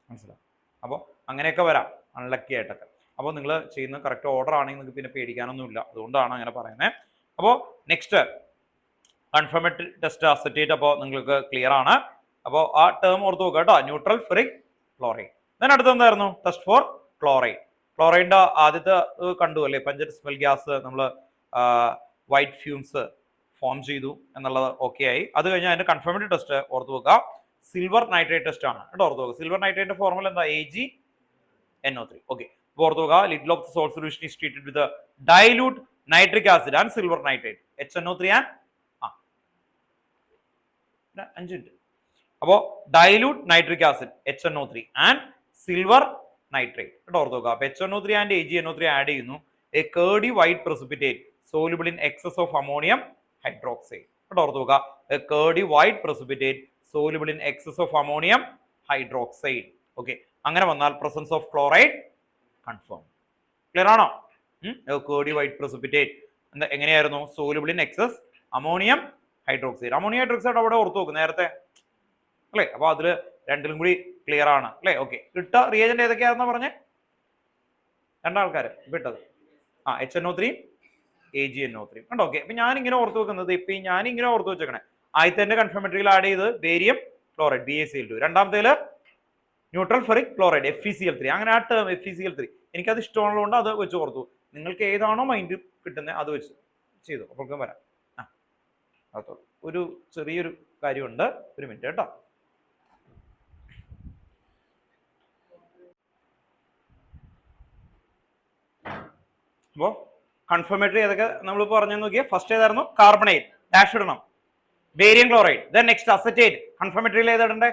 മനസ്സിലാവും? അപ്പോൾ അങ്ങനെയൊക്കെ വരാം അൺലക്കി ആയിട്ടൊക്കെ. അപ്പോൾ നിങ്ങൾ ചെയ്യുന്ന കറക്റ്റ് ഓർഡർ ആണെങ്കിൽ നിങ്ങൾക്ക് പിന്നെ പേടിക്കാനൊന്നുമില്ല. അതുകൊണ്ടാണ് അങ്ങനെ പറയുന്നത്. അപ്പോൾ നെക്സ്റ്റ് കൺഫർമേറ്ററി ടെസ്റ്റ് അസറ്റേറ്റ് അപ്പോൾ നിങ്ങൾക്ക് ക്ലിയർ ആണ്. അപ്പോൾ ആ ടേം ഓർത്ത് നോക്കുക കേട്ടോ, ന്യൂട്രൽ ഫെറിക് ക്ലോറൈഡ്. then അടുത്ത എന്തായിരുന്നു? Test for chloride. ക്ലോറൈഡിന്റെ ആദ്യത്തെ കണ്ടു അല്ലേ, പഞ്ചന്റ് സ്മെൽ ഗ്യാസ് നമ്മൾ വൈറ്റ് ഫ്യൂംസ് ഫോം ചെയ്തു എന്നുള്ളത് ഓക്കെ ആയി. അത് കഴിഞ്ഞാൽ അതിന്റെ കൺഫർമേറ്ററി ടെസ്റ്റ് ഓർത്ത് വെക്കുക, സിൽവർ നൈട്രേറ്റ് ടെസ്റ്റ് ആണ് കേട്ടോ, ഓർത്ത് വെക്കുക. സിൽവർ നൈട്രേറ്റിന്റെ ഫോർമുല എന്താ? AgNO3. ഓക്കെ, ഓർത്ത് വെക്കുക. Little of the salt solution is treated with dilute nitric acid and silver nitrate HNO3 and 5 minute. അപ്പോൾ dilute nitric acid HNO3 and silver nitrate കേട്ടോ, ഓർത്ത് വെക്കുക. അപ്പോൾ HNO3 ആൻഡ് AgNO3 ആഡ് ചെയ്യുന്നു. A curdy white precipitate soluble in excess of ammonium hydroxide കേട്ടോ, ഓർത്ത് വെക്കുക. A curdy white precipitate soluble in excess of ammonium hydroxide. Okay, അങ്ങനെ വന്നാൽ presence of chloride confirm. Clear ആണോ? കേർഡി വൈറ്റ് പ്രസിപ്പിറ്റേറ്റ് എങ്ങനെയായിരുന്നു? Soluble in excess ammonium hydroxide. Ammonium hydroxide അവിടെ ഓർത്ത് നോക്കും നേരത്തെ അല്ലേ? അപ്പൊ അതില് രണ്ടിലും കൂടി ക്ലിയർ ആണ് അല്ലേ? ഓക്കെ. ഇട്ട റിയേജന്റ് ഏതൊക്കെയാണെന്ന് പറഞ്ഞേ? രണ്ടാൾക്കാര് വിട്ടത് HNO3 AgNO3 കണ്ടോ? ഓക്കെ. അപ്പൊ ഞാൻ ഇങ്ങനെ ഓർത്ത് വെക്കുന്നത് ഇപ്പൊ ഞാൻ ഇങ്ങനെ ഓർത്ത് വെച്ചേക്കണേ, ആദ്യത്തെ കൺഫർമേറ്ററിയിൽ ആഡ് ചെയ്ത് ബേരിയം ക്ലോറൈഡ് BaCl2, രണ്ടാമത്തേല് ന്യൂട്രൽ ഫെറിക് ക്ലോറൈഡ് FeCl3. അങ്ങനെ ആ ടേം FeCl3 എനിക്കത് ഇഷ്ടമുള്ളതുകൊണ്ട് അത് വെച്ച് ഓർത്തു. നിങ്ങൾക്ക് ഏതാണോ മൈൻഡ് കിട്ടുന്നത് അത് വെച്ച് ചെയ്തു. അപ്പോൾ വരാം. ഒരു ചെറിയൊരു കാര്യമുണ്ട്, ഒരു മിനിറ്റ് കേട്ടോ. അപ്പോ കൺഫർമേറ്ററി ഏതൊക്കെ നമ്മൾ പറഞ്ഞു നോക്കിയാൽ ഫസ്റ്റ് ഏതായിരുന്നു? കാർബണേറ്റ് ഡാഷ് ഇടണം, barium chloride, then next acetate. കൺഫർമേറ്ററിയിൽ ഏതാടണ്ടേ?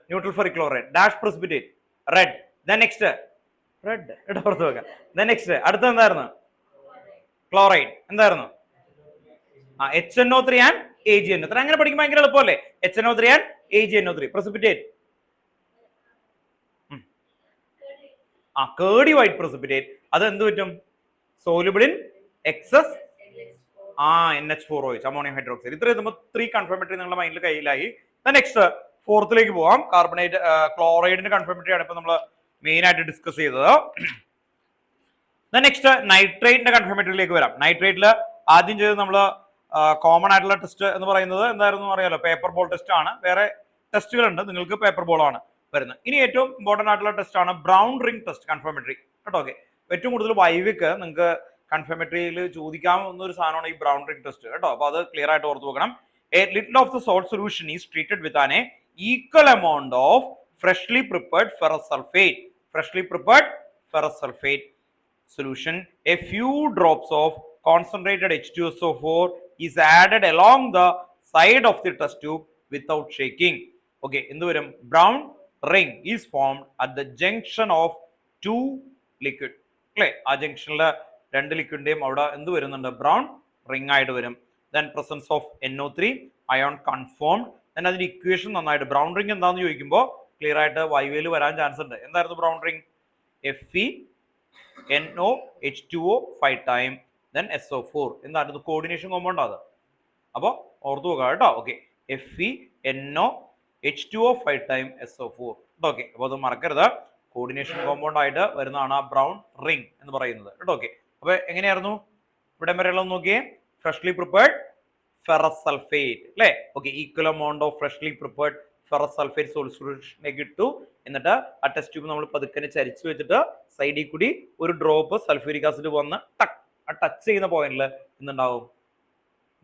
Neutral ferric chloride dash precipitate red, then next red ഇട പുറത്ത് വെക്കാം. ദെൻ നെക്സ്റ്റ് അടുത്ത എന്തായിരുന്നു? ക്ലോറൈഡ് എന്തായിരുന്നു? HNO3 and AgNO3. അങ്ങനെ പഠിക്കുമ്പോൾ ഭയങ്കര എളുപ്പമല്ലേ? HNO3 and AgNO3 precipitate curdy white precipitate. അത് എന്ത് പറ്റും? Soluble in excess NH4OH ammonium hydroxide. ഇത്ര എഴുതുമ്പോൾ 3 കൺഫർമേറ്ററി നിങ്ങളുടെ മൈൻഡിൽ കയ്യിലായി. നെക്സ്റ്റ് ഫോർത്തിലേക്ക് പോവാം. കാർബണേറ്റ് ക്ലോറൈഡിന്റെ കൺഫർമേറ്ററി ആണ് ഇപ്പൊ നമ്മൾ മെയിൻ ആയിട്ട് ഡിസ്കസ് ചെയ്തത്. നെക്സ്റ്റ് നൈട്രേറ്റിന്റെ കൺഫർമേറ്ററിയിലേക്ക് വരാം. നൈട്രേറ്റിൽ ആദ്യം ചെയ്തത് നമ്മൾ കോമൺ ആയിട്ടുള്ള ടെസ്റ്റ് എന്ന് പറയുന്നത് എന്തായിരുന്നു അറിയാലോ? പേപ്പർ ബോൾ ടെസ്റ്റ് ആണ്. വേറെ ടെസ്റ്റുകളുണ്ട്, നിങ്ങൾക്ക് പേപ്പർ ബോൾ ആണ് വരുന്നത്. ഇനി ഏറ്റവും ഇമ്പോർട്ടന്റ് ആയിട്ടുള്ള ടെസ്റ്റ് ആണ് ബ്രൗൺ റിംഗ് ടെസ്റ്റ് കൺഫർമേറ്ററി കേട്ടോ. ഓക്കെ. ഏറ്റവും കൂടുതൽ വൈവിക്ക് നിങ്ങൾക്ക് കൺഫർമേറ്ററിയിൽ ചോദിക്കാവുന്ന ഒരു സാധനമാണ് ഈ ബ്രൗൺ റിംഗ് ടെസ്റ്റ് കേട്ടോ. അപ്പൊ അത് ക്ലിയർ ആയിട്ട് ഓർത്ത് വെക്കണം. A little of the salt solution is treated with an equal amount of freshly prepared ferrous sulfate. Freshly prepared ferrous sulfate solution. A few drops of concentrated H2SO4 is added along the side of the test tube without shaking. Okay, എന്ത് വരും? Brown ring is formed at the junction of two liquid. അല്ലേ? ആ ജംഗ്ഷനിലെ രണ്ട് ലിക്വിഡിന്റെയും അവിടെ എന്ത് വരുന്നുണ്ട്? Brown ring ആയിട്ട് വരും. Then presence of NO3 ion conformed. Then അതിന്റെ ഇക്വേഷൻ നന്നായിട്ട് ബ്രൗൺ റിംഗ് എന്താണെന്ന് ചോദിക്കുമ്പോൾ ക്ലിയർ ആയിട്ട് വൈവേയിൽ വരാൻ ചാൻസ് ഉണ്ട്. എന്തായിരുന്നു brown ring? FeNO H2O 5 time then SO4. എന്തായിരുന്നു? കോർഡിനേഷൻ കോമ്പൗണ്ട് അത്. അപ്പോൾ ഓർത്തു നോക്കുക കേട്ടോ. Okay. FeNO H2O 5 time SO4. Okay. അപ്പോൾ അത് മറക്കരുത്. കോർഡിനേഷൻ കോമ്പൗണ്ട് ആയിട്ട് വരുന്നതാണ് ആ ബ്രൗൺ റിംഗ് എന്ന് പറയുന്നത് കേട്ടോ. ഓക്കെ. അപ്പൊ എങ്ങനെയായിരുന്നു ഇവിടെ വരെയുള്ള നോക്കിയേ? ഫ്രഷ്ലി പ്രിപ്പയർഡ് ഫെറസ് സൾഫേറ്റ് അല്ലേ? Okay. Equal amount of freshly prepared ferrous sulphate സൊല്യൂഷനിലേക്ക് ഇട്ടു. എന്നിട്ട് ആ ടെസ്റ്റ് ട്യൂബ് നമ്മൾ പതുക്കനെ ചരിച്ചു വെച്ചിട്ട് സൈഡിൽ കൂടി ഒരു ഡ്രോപ്പ് സൾഫ്യൂരിക് ആസിഡ് വന്ന് ടച്ച് ചെയ്യുന്ന പോയിന്റിൽ എന്തുണ്ടാവും?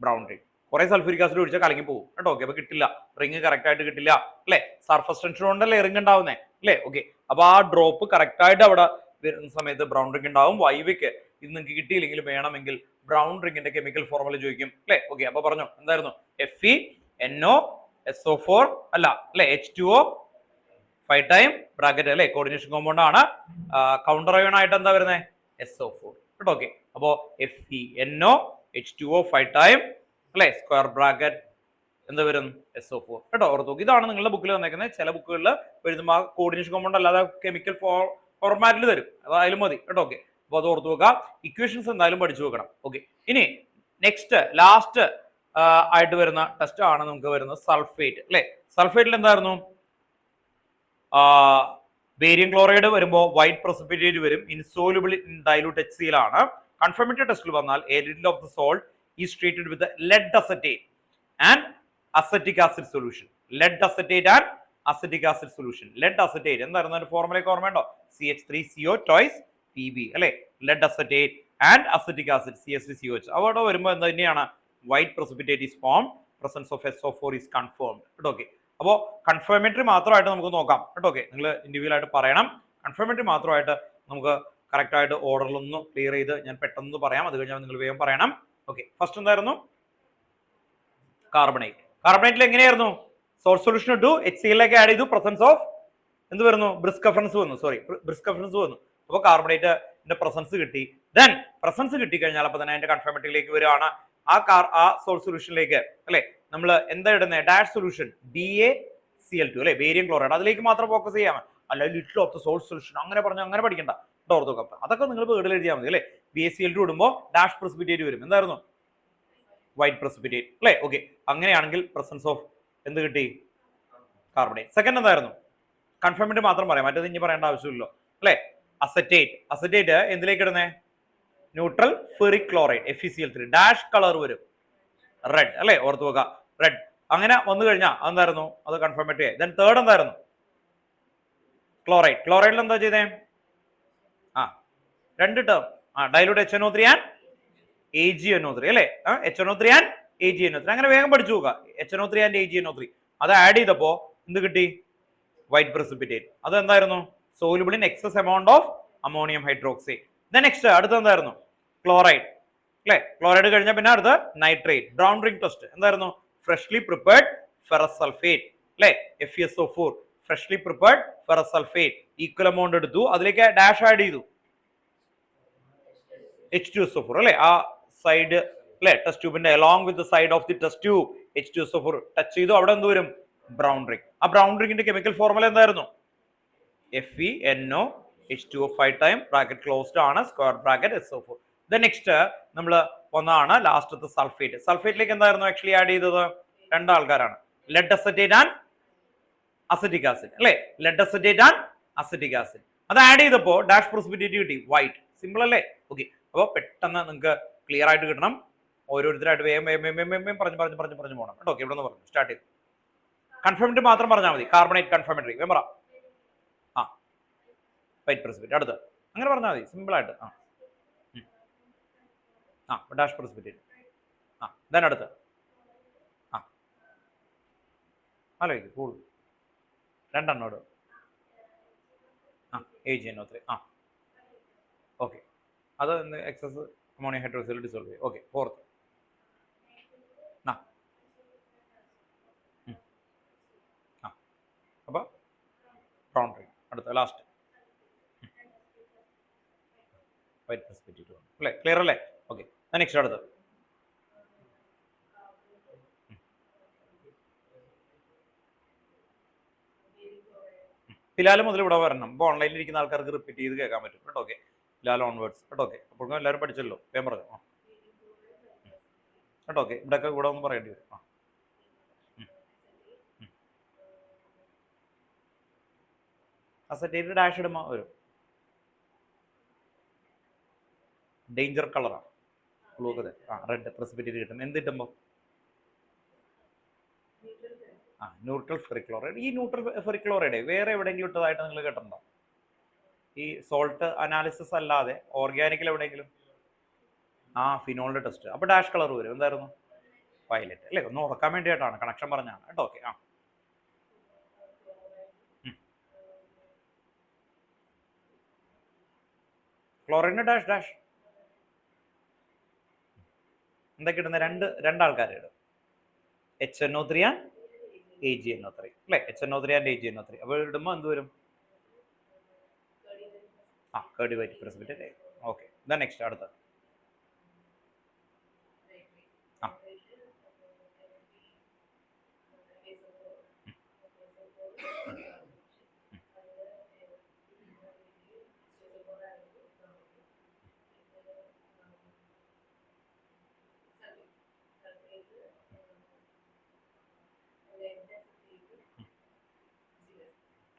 Brown ring. കുറെ സൾഫ്യൂരിക് ആസിഡ് ഒഴിച്ചാൽ കലങ്ങി പോകും കേട്ടോ. ഓക്കെ. അപ്പൊ കിട്ടില്ല, റിംഗ് കറക്റ്റ് ആയിട്ട് കിട്ടില്ല അല്ലെ? സർഫസ് ടെൻഷൻ കൊണ്ടല്ലേ റിംഗ് ഉണ്ടാവുന്നേ അല്ലേ? ഓക്കെ. അപ്പൊ ആ ഡ്രോപ്പ് കറക്റ്റ് ആയിട്ട് അവിടെ വരുന്ന സമയത്ത് ബ്രൗൺ റിംഗ് ഉണ്ടാവും. വൈവിക്ക് ഇത് നിങ്ങൾക്ക് കിട്ടിയില്ലെങ്കിൽ വേണമെങ്കിൽ ബ്രൗൺ റിംഗിന്റെ കെമിക്കൽ ഫോർമുല ചോദിക്കും അല്ലേ? ഓക്കെ. അപ്പൊ പറഞ്ഞു എന്തായിരുന്നു? FeNO അല്ല അല്ലെ? H2O 5 ടൈം ബ്രാക്കറ്റ് അല്ലെ? കോർഡിനേഷൻ കോമ്പൗണ്ട് ആണ്. കൗണ്ടർ അയോൺ ആയിട്ട് എന്താ വരുന്നത്? SO4 കേട്ടോ. ഓക്കെ. അപ്പോ FeNO H2O 5 ടൈം അല്ലെ? സ്ക്വയർ ബ്രാക്കറ്റ് എന്ത് വരും? SO4 കേട്ടോ. ഓർത്ത് നോക്കി. ഇതാണ് നിങ്ങളുടെ ബുക്കിൽ തന്നേക്കുന്നത്. ചില ബുക്കുകളിൽ വരുമ്പോൾ കോർഡിനേഷൻ കോമ്പൗണ്ട് അല്ലാതെ കെമിക്കൽ ഫോർമാറ്റിൽ തരും, അതായാലും മതി കേട്ടോ. ഓക്കെ. അപ്പൊ അത് ഓർത്ത് നോക്കുക. ഇക്വേഷൻസ് എന്തായാലും പഠിച്ചു വെക്കണം. ഓക്കെ. ഇനി നെക്സ്റ്റ് ലാസ്റ്റ് ആയിട്ട് വരുന്ന ടെസ്റ്റ് ആണ് നമുക്ക് വരുന്നത് സൾഫേറ്റ് അല്ലെ? സൾഫേറ്റിൽ എന്തായിരുന്നു? ബേരിയം ക്ലോറൈഡ് വരുമ്പോൾ വൈറ്റ് പ്രസിപ്പിറ്റേറ്റ് വരും. ഇൻസോലുബിൾ ഇൻ ഡൈലൂട്ട് HCl ആണ്. കൺഫർമേറ്ററി ടെസ്റ്റിൽ വന്നാൽ a little of the salt is treated with the lead acetate and acetic acid solution. Lead acetate and acetic acid solution. Lead acetate എന്തായിരുന്നു അതിന്റെ ഫോർമുലയൊക്കെ ഓർമ്മയുണ്ടോ? CH3CO twice Pb അല്ലെ? lead acetate and acetic acid CH3COH. അവിടെ വരുമ്പോൾ എന്താ തന്നെയാണ്? White precipitate is formed. Presence of SO4 is confirmed. Okay. അപ്പോൾ confirmatory മാത്രമായിട്ട് നമുക്ക് നോക്കാം കേട്ടോ. ഓക്കെ. നിങ്ങൾ ഇൻഡിവിജ്വൽ ആയിട്ട് പറയണം. കൺഫർമേറ്ററി മാത്രമായിട്ട് നമുക്ക് കറക്റ്റ് ആയിട്ട് ഓർഡറിലൊന്ന് ക്ലിയർ ചെയ്ത് ഞാൻ പെട്ടെന്ന് പറയാം. അത് കഴിഞ്ഞാൽ നിങ്ങൾ വേഗം പറയണം. ഓക്കെ. ഫസ്റ്റ് എന്തായിരുന്നു? കാർബണേറ്റ്. കാർബണേറ്റിൽ എങ്ങനെയായിരുന്നു? സോൾട്ട് സൊല്യൂഷൻ ഇട്ടു, HCl ആഡ് ചെയ്തു, പ്രസൻസ് ഓഫ് എന്ത് വരുന്നു? ബ്രിസ്കഫറൻസ് വന്നു. സോറി, ബ്രിസ്കഫറൻസ് വന്നു. അപ്പോൾ കാർബണേറ്റിന്റെ പ്രസൻസ് കിട്ടി. ദെൻ പ്രസൻസ് കിട്ടി കഴിഞ്ഞാൽ അപ്പൊ തന്നെ അതിന്റെ കൺഫർമേറ്ററിയിലേക്ക് വരികയാണ്. ആ സോൾട്ട് സൊല്യൂഷനിലേക്ക് അല്ലെ നമ്മൾ എന്താ ഇടുന്നത്? ഡാഷ് സൊല്യൂഷൻ BaCl2 അല്ലെ? Barium chloride. അതിലേക്ക് മാത്രം ഫോക്കസ് ചെയ്യാം. അല്ലെങ്കിൽ little of the salt solution അങ്ങനെ പറഞ്ഞ് അങ്ങനെ പഠിക്കണ്ട. ഓർത്തോ കപ്പ് അതൊക്കെ നിങ്ങൾ വേർഡിൽ എഴുതിയാൽ മതി അല്ലേ. BaCl2 ഇടുമ്പോൾ ഡാഷ് പ്രസിപ്പിറ്റേറ്റ് വരും. എന്തായിരുന്നു? വൈറ്റ് പ്രസിപ്പിറ്റേറ്റ് അല്ലേ. ഓക്കെ, അങ്ങനെയാണെങ്കിൽ പ്രസൻസ് ഓഫ് എന്ത് കിട്ടി? കാർബണേറ്റ്. സെക്കൻഡ് എന്തായിരുന്നു? കൺഫർമേറ്റ് മാത്രം പറയാം, മറ്റേത് ഇനി പറയേണ്ട ആവശ്യമില്ലല്ലോ അല്ലേ. അസറ്റേറ്റ്. അസറ്റേറ്റ് എന്തിലേക്ക് ഇടുന്നേ? Neutral ferric chloride FeCl3 dash colour വരും റെഡ് അല്ലേ. ഓർത്ത് വെക്കുക റെഡ്. അങ്ങനെ വന്നു കഴിഞ്ഞാൽ എന്തായിരുന്നു? അത് കൺഫർമേറ്റ് ആയി. ദെൻ തേർഡ് എന്തായിരുന്നു? ക്ലോറൈഡ്. ക്ലോറൈഡിൽ എന്താ ചെയ്തേ? രണ്ട് term dilute HNO3 and AgNO3 അല്ലേ. HNO3 ആൻഡ് AgNO3 അങ്ങനെ വേഗം പഠിച്ചു നോക്കുക. HNO3 ആൻഡ് AgNO3 അത് ആഡ് ചെയ്തപ്പോ എന്ത് കിട്ടി? White precipitate. അത് എന്തായിരുന്നു? Soluble in excess amount of ammonium hydroxide. Then next അടുത്ത എന്തായിരുന്നു? ക്ലോറൈഡ് അല്ലേ. ക്ലോറൈഡ് കഴിഞ്ഞാൽ പിന്നെ അടുത്ത നൈട്രേറ്റ്. ബ്രൗൺ റിംഗ് ടെസ്റ്റ് എന്തായിരുന്നു? ഫ്രഷ്ലി പ്രിപ്പയർഡ് ഫെറസ് സൾഫേറ്റ് അല്ലേ. FeSO4 freshly prepared ferrous sulphate equal amount എടുത്തു, അതിലേക്ക് ഡാഷ് ആഡ് ചെയ്തു H2SO4 അല്ലേ. ആ സൈഡ് അല്ലെ ടെസ്റ്റ് ട്യൂബിന്റെ along with the side of the test tube H2SO4 touch ചെയ്തു, അവിടെ എന്ത് വരും? Brown ring. ആ ബ്രൗൺ റിംഗിന്റെ കെമിക്കൽ ഫോർമുല എന്തായിരുന്നു? FeNO H2O 5 time bracket closed ആണ് square bracket SO4. Then next നമ്മൾ ഒന്നാണ് ലാസ്റ്റത്തെ സൾഫേറ്റ്. സൾഫേറ്റിലേക്ക് എന്തായിരുന്നു ആക്ച്വലി ആഡ് ചെയ്തത്? രണ്ടാൾക്കാരാണ്, lead acetate and acetic acid അല്ലേ. Lead acetate and acetic acid അത് ആഡ് ചെയ്തപ്പോ ഡാഷ് പ്രസിപ്പിറ്റേറ്റ് കിട്ടി വൈറ്റ്. സിമ്പിൾ അല്ലേ. ഓക്കെ, അപ്പോൾ പെട്ടെന്ന് നിങ്ങൾക്ക് ക്ലിയർ ആയിട്ട് കിട്ടണം. ഓരോരുത്തരായിട്ട് വേഗം പറഞ്ഞു പോകണം കേട്ടോ. ഇവിടെ നിന്ന് പറഞ്ഞു സ്റ്റാർട്ട് ചെയ്തു. കൺഫർമേറ്ററി മാത്രം പറഞ്ഞാൽ മതി. കാർബണേറ്റ് കൺഫർമേറ്ററി വേം പറ. വൈറ്റ് പ്രസിപ്പിറ്റേറ്റ് അടുത്ത് അങ്ങനെ പറഞ്ഞാൽ മതി സിമ്പിൾ ആയിട്ട്. Dash precipitate. ദെൻ അടുത്ത് ആലോചിക്കും കൂടുതൽ രണ്ടെണ്ണോട് AgNO3 ഓക്കെ. അത് എക്സസ് അമോണിയം ഹൈഡ്രോക്സൈഡ് ഡിസോൾവ് ചെയ്യും. ഓക്കെ, ഫോർത്ത് അപ്പൊ ബ്രൗൺ റിംഗ്. അടുത്ത ലാസ്റ്റ് വൈറ്റ് പ്രസിപ്പിറ്റേറ്റ് അല്ലേ. ക്ലിയർ അല്ലേ. ഓക്കെ, നെക്സ്റ്റ് അടുത്ത് ഫിലാൽ മുതൽ ഇവിടെ വരണം. ഇപ്പോൾ ഓൺലൈനിൽ ഇരിക്കുന്ന ആൾക്കാർക്ക് റിപ്പീറ്റ് ചെയ്ത് കേൾക്കാൻ പറ്റും കേട്ടോ. ഓക്കെ, ഫിലാൽ ഓൺവേർഡ്സ് കേട്ടോ. ഓക്കെ, അപ്പോൾ എല്ലാവരും പഠിച്ചല്ലോ. വേഗം പറഞ്ഞു കേട്ടോ. ഓക്കെ, ഇവിടെയൊക്കെ കൂടെ ഒന്ന് പറയേണ്ടി വരും. അസറ്റേറ്റ് ഡാഷ് ഇടുമ്പോൾ വരും. ഡേഞ്ചർ കളറാണ് റെഡ് പ്രസിപ്പിറ്റേറ്റ് കിട്ടും. എന്ത് കിട്ടുമ്പോൾ? Neutral ferric chloride. ഈ ന്യൂട്രൽ ഫെറിക് ക്ലോറൈഡ് വേറെ എവിടെയെങ്കിലും ഇട്ടതായിട്ട് നിങ്ങൾ കേട്ടിട്ടുണ്ടോ? ഈ സോൾട്ട് അനാലിസിസ് അല്ലാതെ ഓർഗാനിക്കിൽ എവിടെയെങ്കിലും? ഫിനോളിന്റെ ടെസ്റ്റ്. അപ്പൊ ഡാഷ് കളർ വരും. എന്തായിരുന്നു? വയലറ്റ് അല്ലേ. ഒന്ന് ഉറക്കാൻ വേണ്ടിയിട്ടാണ്, കണക്ഷൻ പറഞ്ഞാണ് കേട്ടോ. ഓക്കെ, ക്ലോറൈഡിന്റെ ഡാഷ് ഡാഷ് എന്തൊക്കെ ഇടുന്നത്? രണ്ടാൾക്കാർ ഇടും. HNO3 ആൻഡ് AgNO3 അല്ലേ. HNO3 ആൻഡ് AgNO3 അപ്പോൾ ഇടുമ്പോൾ എന്ത് വരും? Curdy white precipitate. Okay, then next അടുത്ത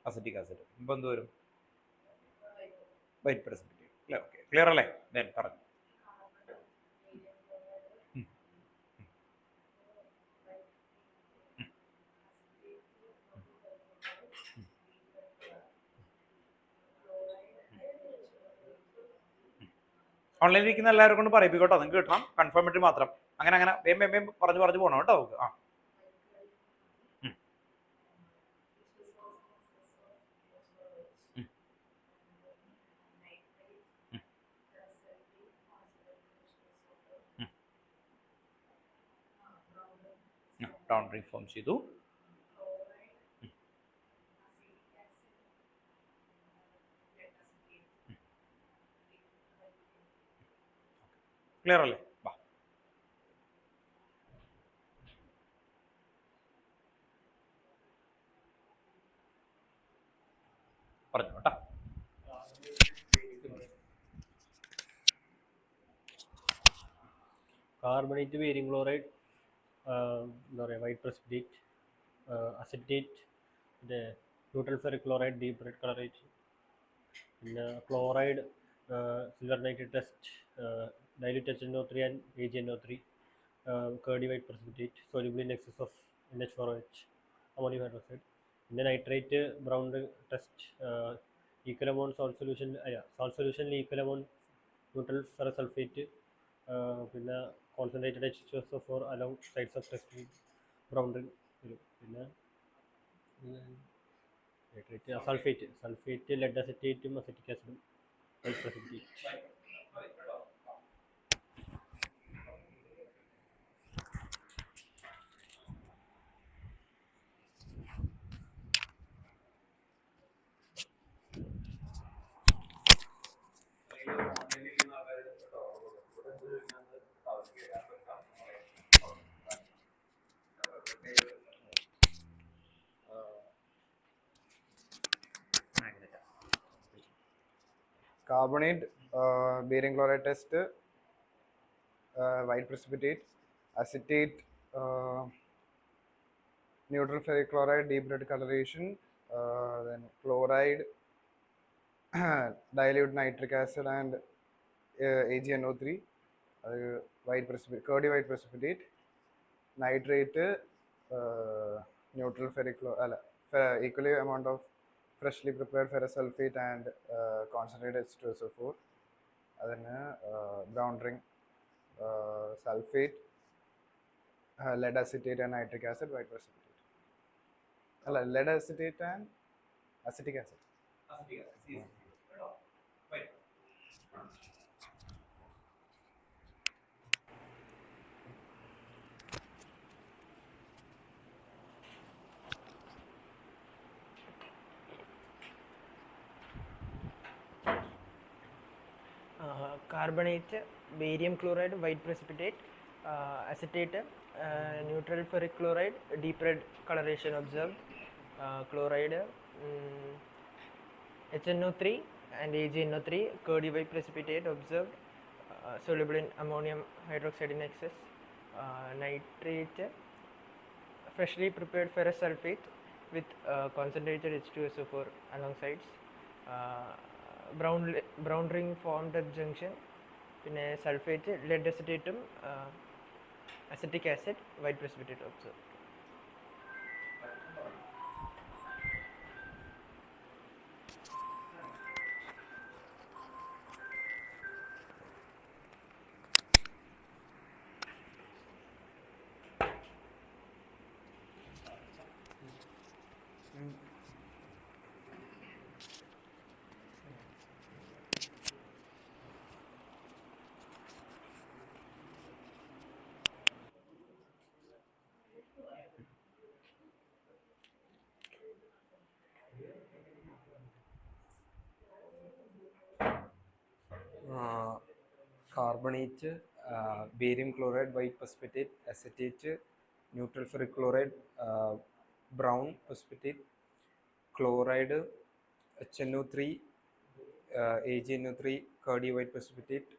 അസറ്റിക് ആസിഡ്. ഇപ്പൊ എന്ത് വരും? വൈറ്റ് പ്രസിപ്പിറ്റേറ്റ് അല്ലേ. ഓക്കെ, ക്ലിയർ അല്ലേ. ദെൻ പറഞ്ഞു ഓൺലൈനിൽ ഇരിക്കുന്ന എല്ലാവരും കൊണ്ട് പറയിപ്പിക്കോട്ടോ. നിങ്ങൾക്ക് കിട്ടണം കൺഫർമേറ്ററി മാത്രം. അങ്ങനെ വേം പറഞ്ഞു പോകണം കേട്ടോ. ബ്രൗൺ റിംഗ് ഫോം ചെയ്തു. ക്ലിയർ അല്ലേ. കാർബണേറ്റ്, ബേരിയം ക്ലോറൈഡ്, എന്താ പറയുക, വൈറ്റ് പ്രസിപ്പിറ്റേറ്റ്, അസറ്റേറ്റ്, പിന്നെ neutral ferric chloride, deep red colouration, പിന്നെ chloride, silver nitrate test, dilute HNO3 and AgNO3, curdy white precipitate, soluble in excess of NH4OH, ammonium hydroxide. പിന്നെ nitrate, brown test, equal amount salt solution equal amount neutral ferrous sulphate, പിന്നെ concentrated H2SO4 along sides of test brown ring വരും. പിന്നെ sulphate lead അസറ്റേറ്റും acetic ആസിഡും white precipitate. Carbonate, barium chloride test, white precipitate, acetate, neutral ferric chloride, deep red coloration, then chloride, dilute nitric acid and AgNO3, white precipitate, curdy white precipitate, nitrate, neutral ferric chloride, equally amount of freshly prepared ferrous sulfate and concentrated H2SO4, then brown ring, sulfate, lead acetate and nitric acid, white precipitate. Lead acetate and acetic acid. Carbonate, barium chloride, white precipitate, acetate, neutral ferric chloride, deep red coloration observed, chloride, HNO3 and AgNO3, curdy white precipitate observed, soluble in ammonium hydroxide in excess, nitrate, freshly prepared ferrous sulfate with concentrated H2SO4 along sides, brown ring formed at junction, പിന്നെ sulphate, lead അസറ്റേറ്റും acetic acid, white precipitate observe. Carbonate, barium chloride, white precipitate, acetate, neutral ferric chloride, brown precipitate, chloride, HNO3, AgNO3, curdy white precipitate,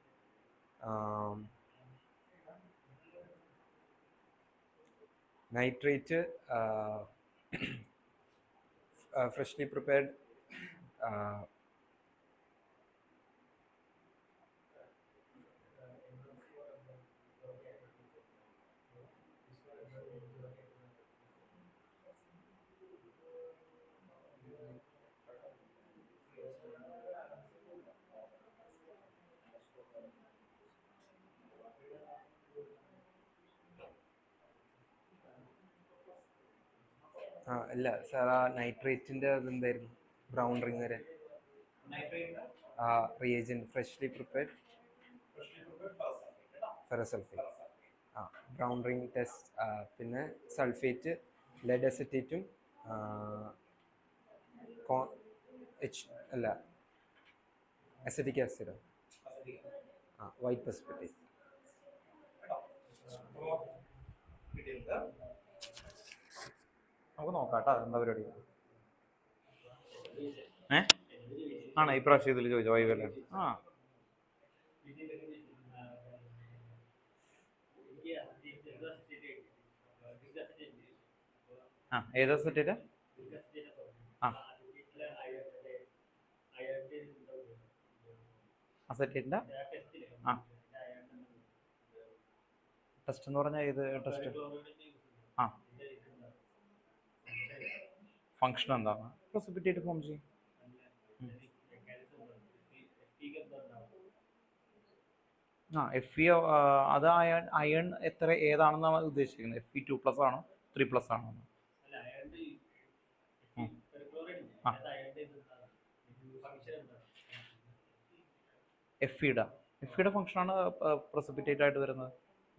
nitrate, freshly prepared അല്ല sir, ആ നൈട്രേറ്റിൻ്റെ അതെന്തായിരുന്നു brown ring വരെ? Reagent freshly prepared ferrous sulphate, brown ring test, പിന്നെ sulphate, lead അസറ്റേറ്റും acetic ആസിഡോ, white precipitate. നമുക്ക് നോക്കാട്ടോ എന്താ പരിപാടി. ആണോ ഈ പ്രാവശ്യം ഇതിൽ ചോദിച്ചോ വൈവല്ലേ? ആ ഏത് അസറ്റേറ്റ്? ആ അസറ്റേറ്റിന്റെ ആ ടെസ്റ്റ് എന്ന് പറഞ്ഞാൽ ഏത് ടെസ്റ്റ്? ആ ഫങ്ഷൻ എന്താണ്? പ്രസിപ്പിറ്റേറ്റ് ഫോം ചെയ്യും. ആ FE അത് അയൺ എത്ര ഏതാണെന്നാണ് ഉദ്ദേശിക്കുന്നത്? FE2+ ആണോ 3+ ആണോ? ആ FEയുടെ ഫംഗ്ഷനാണ് പ്രസിപ്പിറ്റേറ്റ് ആയിട്ട് വരുന്നത്.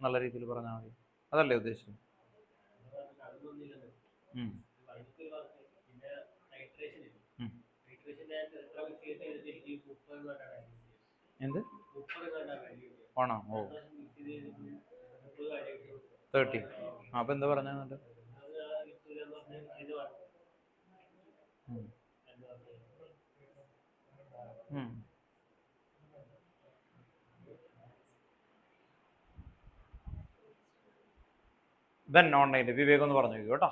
നല്ല രീതിയിൽ പറഞ്ഞാൽ മതി. അതല്ലേ ഉദ്ദേശിച്ചത്? എന്ത് ആണോ? ഓ 30. അപ്പൊ എന്താ പറഞ്ഞ? ദെൻ ഓൺലൈനിൽ വിവേകം എന്ന് പറഞ്ഞു കേട്ടോ.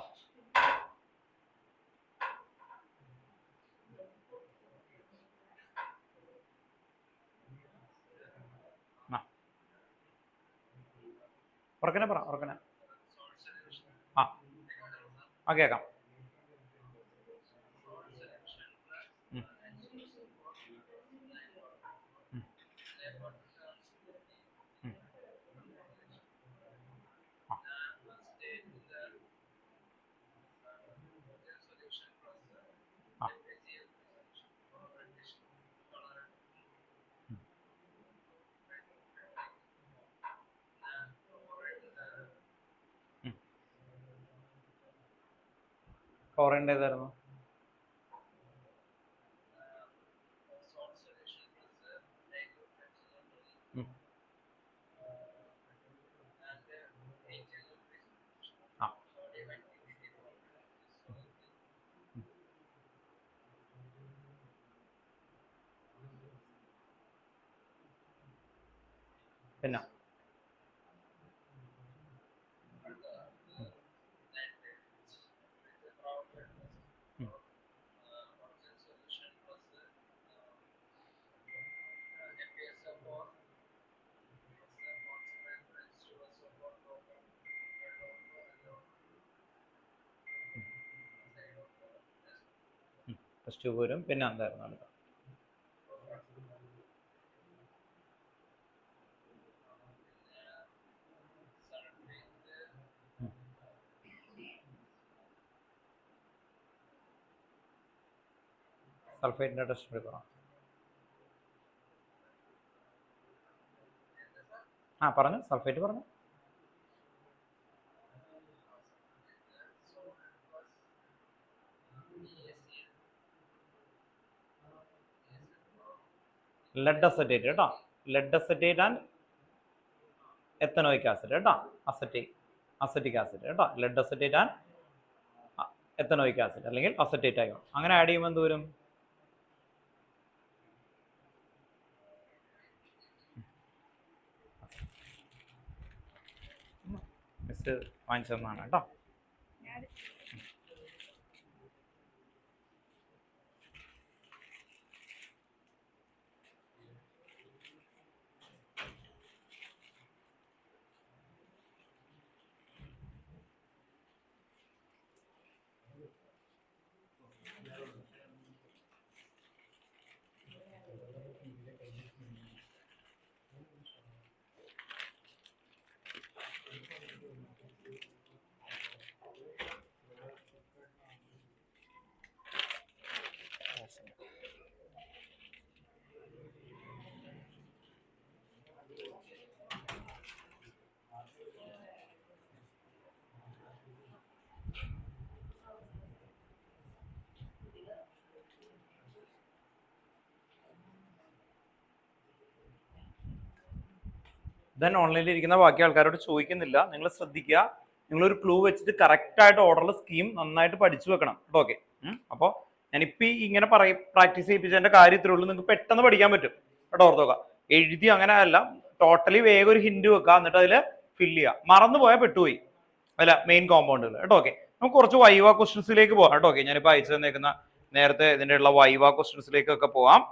ഉറക്കനെ പറ, ഉറക്കനെ. ആ കേക്കാം. ക്ലോറിൻ്റെ ഏതായിരുന്നു? പിന്നെ ടെസ്റ്റ് വരും. പിന്നെ എന്തായിരുന്നു അടുത്ത? സൾഫേറ്റിന്റെ ടെസ്റ്റ് എടുക്കണം. ആ പറഞ്ഞു, സൾഫേറ്റ് പറഞ്ഞു. ലെഡ് അസറ്റേറ്റ് കേട്ടോ. Lead acetate and ethanoic acid കേട്ടോ. അസറ്റിക് ആസിഡ് കേട്ടോ. Lead acetate and ethanoic acid അല്ലെങ്കിൽ അസറ്റേറ്റ് അയോൺ. അങ്ങനെ ആഡ് ചെയ്യുമ്പോൾ എന്ത് വരും? മിസ് വാങ്ങിച്ചതാണ് കേട്ടോ. ദെൻ ഓൺലൈനിൽ ഇരിക്കുന്ന ബാക്കി ആൾക്കാരോട് ചോദിക്കുന്നില്ല, നിങ്ങൾ ശ്രദ്ധിക്കുക. നിങ്ങളൊരു ക്ലൂ വെച്ചിട്ട് കറക്റ്റായിട്ട് ഓർഡറിൽ സ്കീം നന്നായിട്ട് പഠിച്ചു വെക്കണം കേട്ടോ. ഓക്കെ, അപ്പോൾ ഞാനിപ്പോൾ ഇങ്ങനെ പ്രാക്ടീസ് ചെയ്യിപ്പിച്ചതിൻ്റെ കാര്യത്തിലേ ഉള്ളൂ. നിങ്ങൾക്ക് പെട്ടെന്ന് പഠിക്കാൻ പറ്റും കേട്ടോ. ഓർത്തോക്കുക, എഴുതി അങ്ങനെ അല്ല, ടോട്ടലി വേഗം ഒരു ഹിന്റ് വെക്കുക, എന്നിട്ട് അതിൽ ഫില്ല് ചെയ്യുക. മറന്നു പോയാൽ പെട്ടുപോയി അല്ല മെയിൻ കോമ്പൗണ്ടുകൾ കേട്ടോ. ഓക്കെ, നമുക്ക് കുറച്ച് വൈവ ക്വസ്റ്റ്യൻസിലേക്ക് പോകാം കേട്ടോ. ഓക്കെ, ഞാനിപ്പോൾ അയച്ചു തന്നേക്കുന്ന നേരത്തെ ഇതിൻ്റെ ഉള്ള വൈവ ക്വസ്റ്റ്യൻസിലേക്കൊക്കെ പോവാം.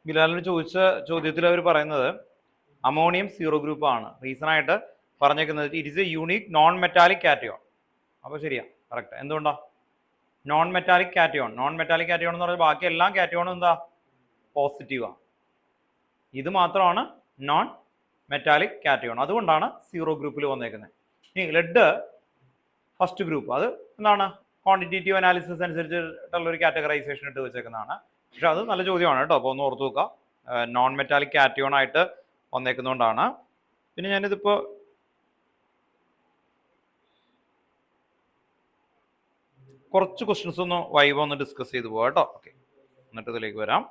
ബിലാലിന് ചോദിച്ച ചോദ്യത്തിൽ അവർ പറയുന്നത് അമോണിയം സീറോ ഗ്രൂപ്പ് ആണ്. റീസൺ ആയിട്ട് പറഞ്ഞേക്കുന്നത് it is A unique non metallic cation. അപ്പോൾ ശരിയാ, കറക്റ്റ്. എന്തുകൊണ്ടാ? Non metallic cation. Non metallic cation എന്ന് പറഞ്ഞാൽ ബാക്കി എല്ലാ കാറ്റയോണും എന്താ? പോസിറ്റീവാണ്. ഇത് മാത്രമാണ് നോൺ മെറ്റാലിക് കാറ്റയോൺ. അതുകൊണ്ടാണ് സീറോ ഗ്രൂപ്പിൽ വന്നേക്കുന്നത്. ഇനി ലെഡ് ഫസ്റ്റ് ഗ്രൂപ്പ്, അത് എന്താണ്? ക്വാണ്ടിറ്റേറ്റീവ് അനാലിസിസ് അനുസരിച്ചിട്ടുള്ള ഒരു കാറ്റഗറൈസേഷൻ ഇട്ട് വെച്ചേക്കുന്നതാണ്. പക്ഷെ അത് നല്ല ചോദ്യമാണ് കേട്ടോ. അപ്പോൾ ഒന്ന് ഓർത്ത് നോക്കുക, നോൺ മെറ്റാലിക് കാറ്റയോൺ ആയിട്ട് വന്നേക്കുന്നതുകൊണ്ടാണ്. പിന്നെ ഞാനിതിപ്പോൾ കുറച്ച് ക്വസ്റ്റ്യൻസ് ഒന്ന് വൈവ ഒന്ന് ഡിസ്കസ് ചെയ്ത് പോകാം കേട്ടോ. ഓക്കെ, എന്നിട്ട് ഇതിലേക്ക് വരാം.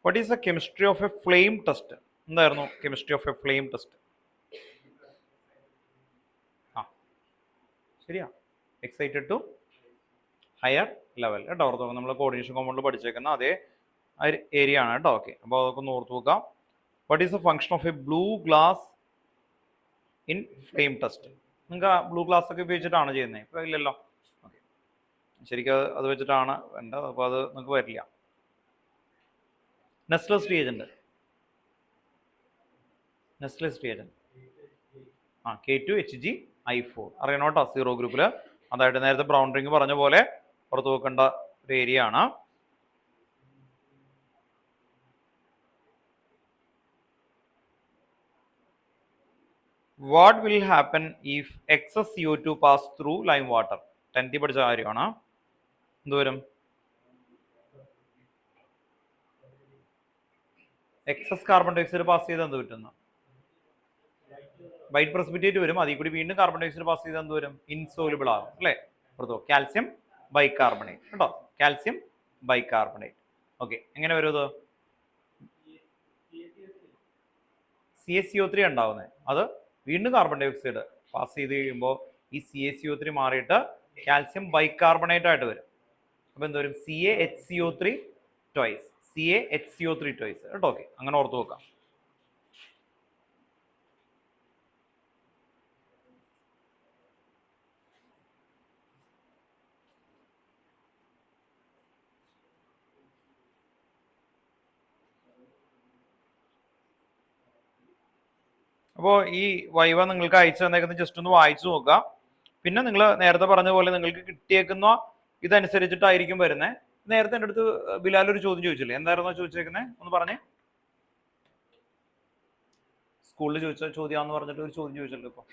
What is the chemistry of a flame test? എന്തായിരുന്നു chemistry of a flame test? ആ ശരിയാ, എക്സൈറ്റഡ് ടു ഹയർ ലെവൽ കേട്ടോ. ഓർത്ത് നോക്കാം, നമ്മൾ കോർഡിനേഷൻ കോമ്പൗണ്ടിൽ പഠിച്ചേക്കുന്ന അതേ ഏരിയ ആണ് കേട്ടോ. ഓക്കെ, അപ്പോൾ അതൊക്കെ ഒന്ന് ഓർത്ത് നോക്കാം. What is the function of A blue glass in flame test? നിങ്ങൾക്ക് ബ്ലൂ ഗ്ലാസ് ഒക്കെ ഉപയോഗിച്ചിട്ടാണ് ചെയ്യുന്നത്? ഇപ്പോൾ ഇല്ലല്ലോ. ഓക്കെ, ശരിക്കും അത് വെച്ചിട്ടാണ് വേണ്ടത്, അപ്പോൾ അത് നിങ്ങൾക്ക് വരില്ല. നെസ്ലസ് റിയേജന്റ്, നെസ്ലസ് റിയേജന്റ് K2HgI4 അറിയണം കേട്ടോ. സീറോ ഗ്രൂപ്പിൽ അതായിട്ട് നേരത്തെ ബ്രൗൺ റിംഗ് പറഞ്ഞ പോലെ പുറത്ത് വെക്കേണ്ട ഒരു ഏരിയ ആണ്. What will happen if excess CO2 pass through lime water? 10th പഠിച്ച കാര്യമാണ്. എന്തുവരും? എക്സസ് കാർബൺ ഡയോക്സൈഡ് പാസ് ചെയ്ത് എന്ത് പറ്റുന്നു? വൈറ്റ് പ്രസിപ്പിറ്റേറ്റ് വരും. അതിൽ കൂടി വീണ്ടും കാർബൺ ഡയോക്സൈഡ് പാസ് ചെയ്ത് എന്ത് വരും? ഇൻസോലുബിൾ ആകും അല്ലേ? പുറത്തോ കാൽസ്യം ബൈകാർബണേറ്റ് കേട്ടോ, കാൽസ്യം ബൈകാർബണേറ്റ്. ഓക്കെ, എങ്ങനെ വരും ഇത്? CaCO3 ഉണ്ടാവുന്നത്, അത് വീണ്ടും കാർബൺ ഡയോക്സൈഡ് പാസ് ചെയ്ത് കഴിയുമ്പോൾ ഈ CaCO3 മാറിയിട്ട് കാൽസ്യം ബൈകാർബണേറ്റ് ആയിട്ട് വരും. അപ്പോൾ എന്ത് വരും? CaHCO3 ട്വൈസ്, CaHCO3 ട്വൈസ് കേട്ടോ. ഓക്കെ, അങ്ങനെ ഓർത്ത് നോക്കാം. അപ്പോൾ ഈ വൈവ നിങ്ങൾക്ക് അയച്ചു തന്നേക്കുന്നത് ജസ്റ്റ് ഒന്ന് വായിച്ചു നോക്കുക. പിന്നെ നിങ്ങൾ നേരത്തെ പറഞ്ഞ പോലെ നിങ്ങൾക്ക് കിട്ടിയേക്കുന്ന ഇതനുസരിച്ചിട്ടായിരിക്കും വരുന്നത്. നേരത്തെ എൻ്റെ അടുത്ത് ബിലാൽ ഒരു ചോദ്യം ചോദിച്ചില്ലേ, എന്തായിരുന്നോ ചോദിച്ചേക്കുന്നത്, ഒന്ന് പറഞ്ഞേ. സ്കൂളിൽ ചോദിച്ച ചോദ്യമാന്ന് പറഞ്ഞിട്ട് ഒരു ചോദ്യം ചോദിച്ചല്ലോ ഇപ്പൊ.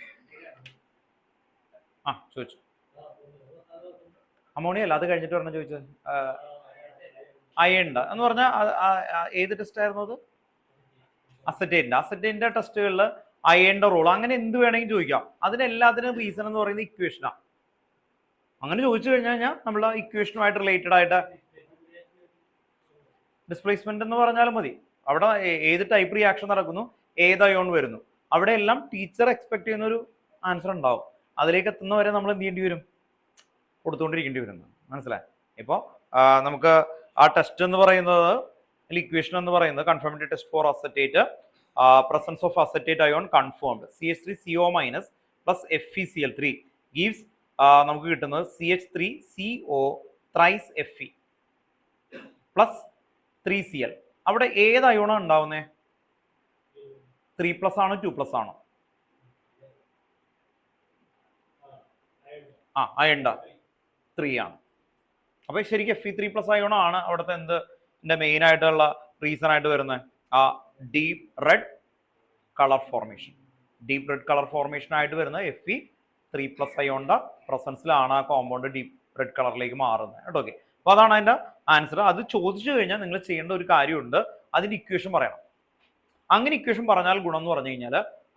ആ ചോദിച്ചു. അമോണിയ അല്ല, അത് കഴിഞ്ഞിട്ട് പറഞ്ഞ ചോദിച്ചത് അയണ്ട എന്ന് പറഞ്ഞാൽ ഏത് ടെസ്റ്റ് ആയിരുന്നു അത്? അസറ്റേറ്റിന്റെ ടെസ്റ്റുകളിൽ അയണിന്റെ റോൾ അങ്ങനെ എന്ത് വേണമെങ്കിലും ചോദിക്കാം. അതിനെല്ലാത്തിനും റീസൺ എന്ന് പറയുന്നത് ഇക്വേഷനാണ്. അങ്ങനെ ചോദിച്ചു കഴിഞ്ഞാൽ നമ്മൾ ഇക്വേഷനുമായിട്ട് റിലേറ്റഡ് ആയിട്ട് ഡിസ്പ്ലേസ്മെന്റ് എന്ന് പറഞ്ഞാലും മതി. അവിടെ ഏത് ടൈപ്പ് റിയാക്ഷൻ നടക്കുന്നു, ഏത് അയോൺ വരുന്നു, അവിടെ എല്ലാം ടീച്ചർ എക്സ്പെക്ട് ചെയ്യുന്ന ഒരു ആൻസർ ഉണ്ടാവും. അതിലേക്ക് എത്തുന്നവരെ നമ്മൾ എന്ത് ചെയ്യേണ്ടി വരും, കൊടുത്തുകൊണ്ടിരിക്കേണ്ടി വരും. മനസ്സിലായി? ഇപ്പോൾ നമുക്ക് ആ ടെസ്റ്റ് എന്ന് പറയുന്നത്, ഇക്വേഷൻ എന്ന് പറയുന്നത് confirmatory test for acetate, presence of acetate ion confirmed CH3CO minus plus FeCl3 gives നമുക്ക് കിട്ടുന്നത് CH3CO thrice Fe plus 3Cl. അവിടെ ഏത് അയോണാണ് ഉണ്ടാവുന്നത്? 3+ ആണോ 2+ ആണോ? അയണ്ട 3 ആണ്. അപ്പൊ ശരിക്കും Fe3+ അയോണാണ് അവിടുത്തെ എന്തിന്റെ മെയിൻ ആയിട്ടുള്ള റീസൺ ആയിട്ട് വരുന്നത്, ആ ഡീപ് റെഡ് കളർ ഫോർമേഷൻ ആയിട്ട് വരുന്ന Fe3+ അയോണിന്റെ പ്രസൻസിലാണ് ആ കോമ്പൗണ്ട് ഡീപ് റെഡ് കളറിലേക്ക് മാറുന്നത് കേട്ടോ. ഓക്കെ, അപ്പൊ അതാണ് അതിന്റെ ആൻസർ. അത് ചോദിച്ചു കഴിഞ്ഞാൽ നിങ്ങൾ ചെയ്യേണ്ട ഒരു കാര്യമുണ്ട്, അതിന്റെ ഇക്വേഷൻ പറയണം. അങ്ങനെ ഇക്വേഷൻ പറഞ്ഞാൽ ഗുണം എന്ന് പറഞ്ഞു കഴിഞ്ഞാൽ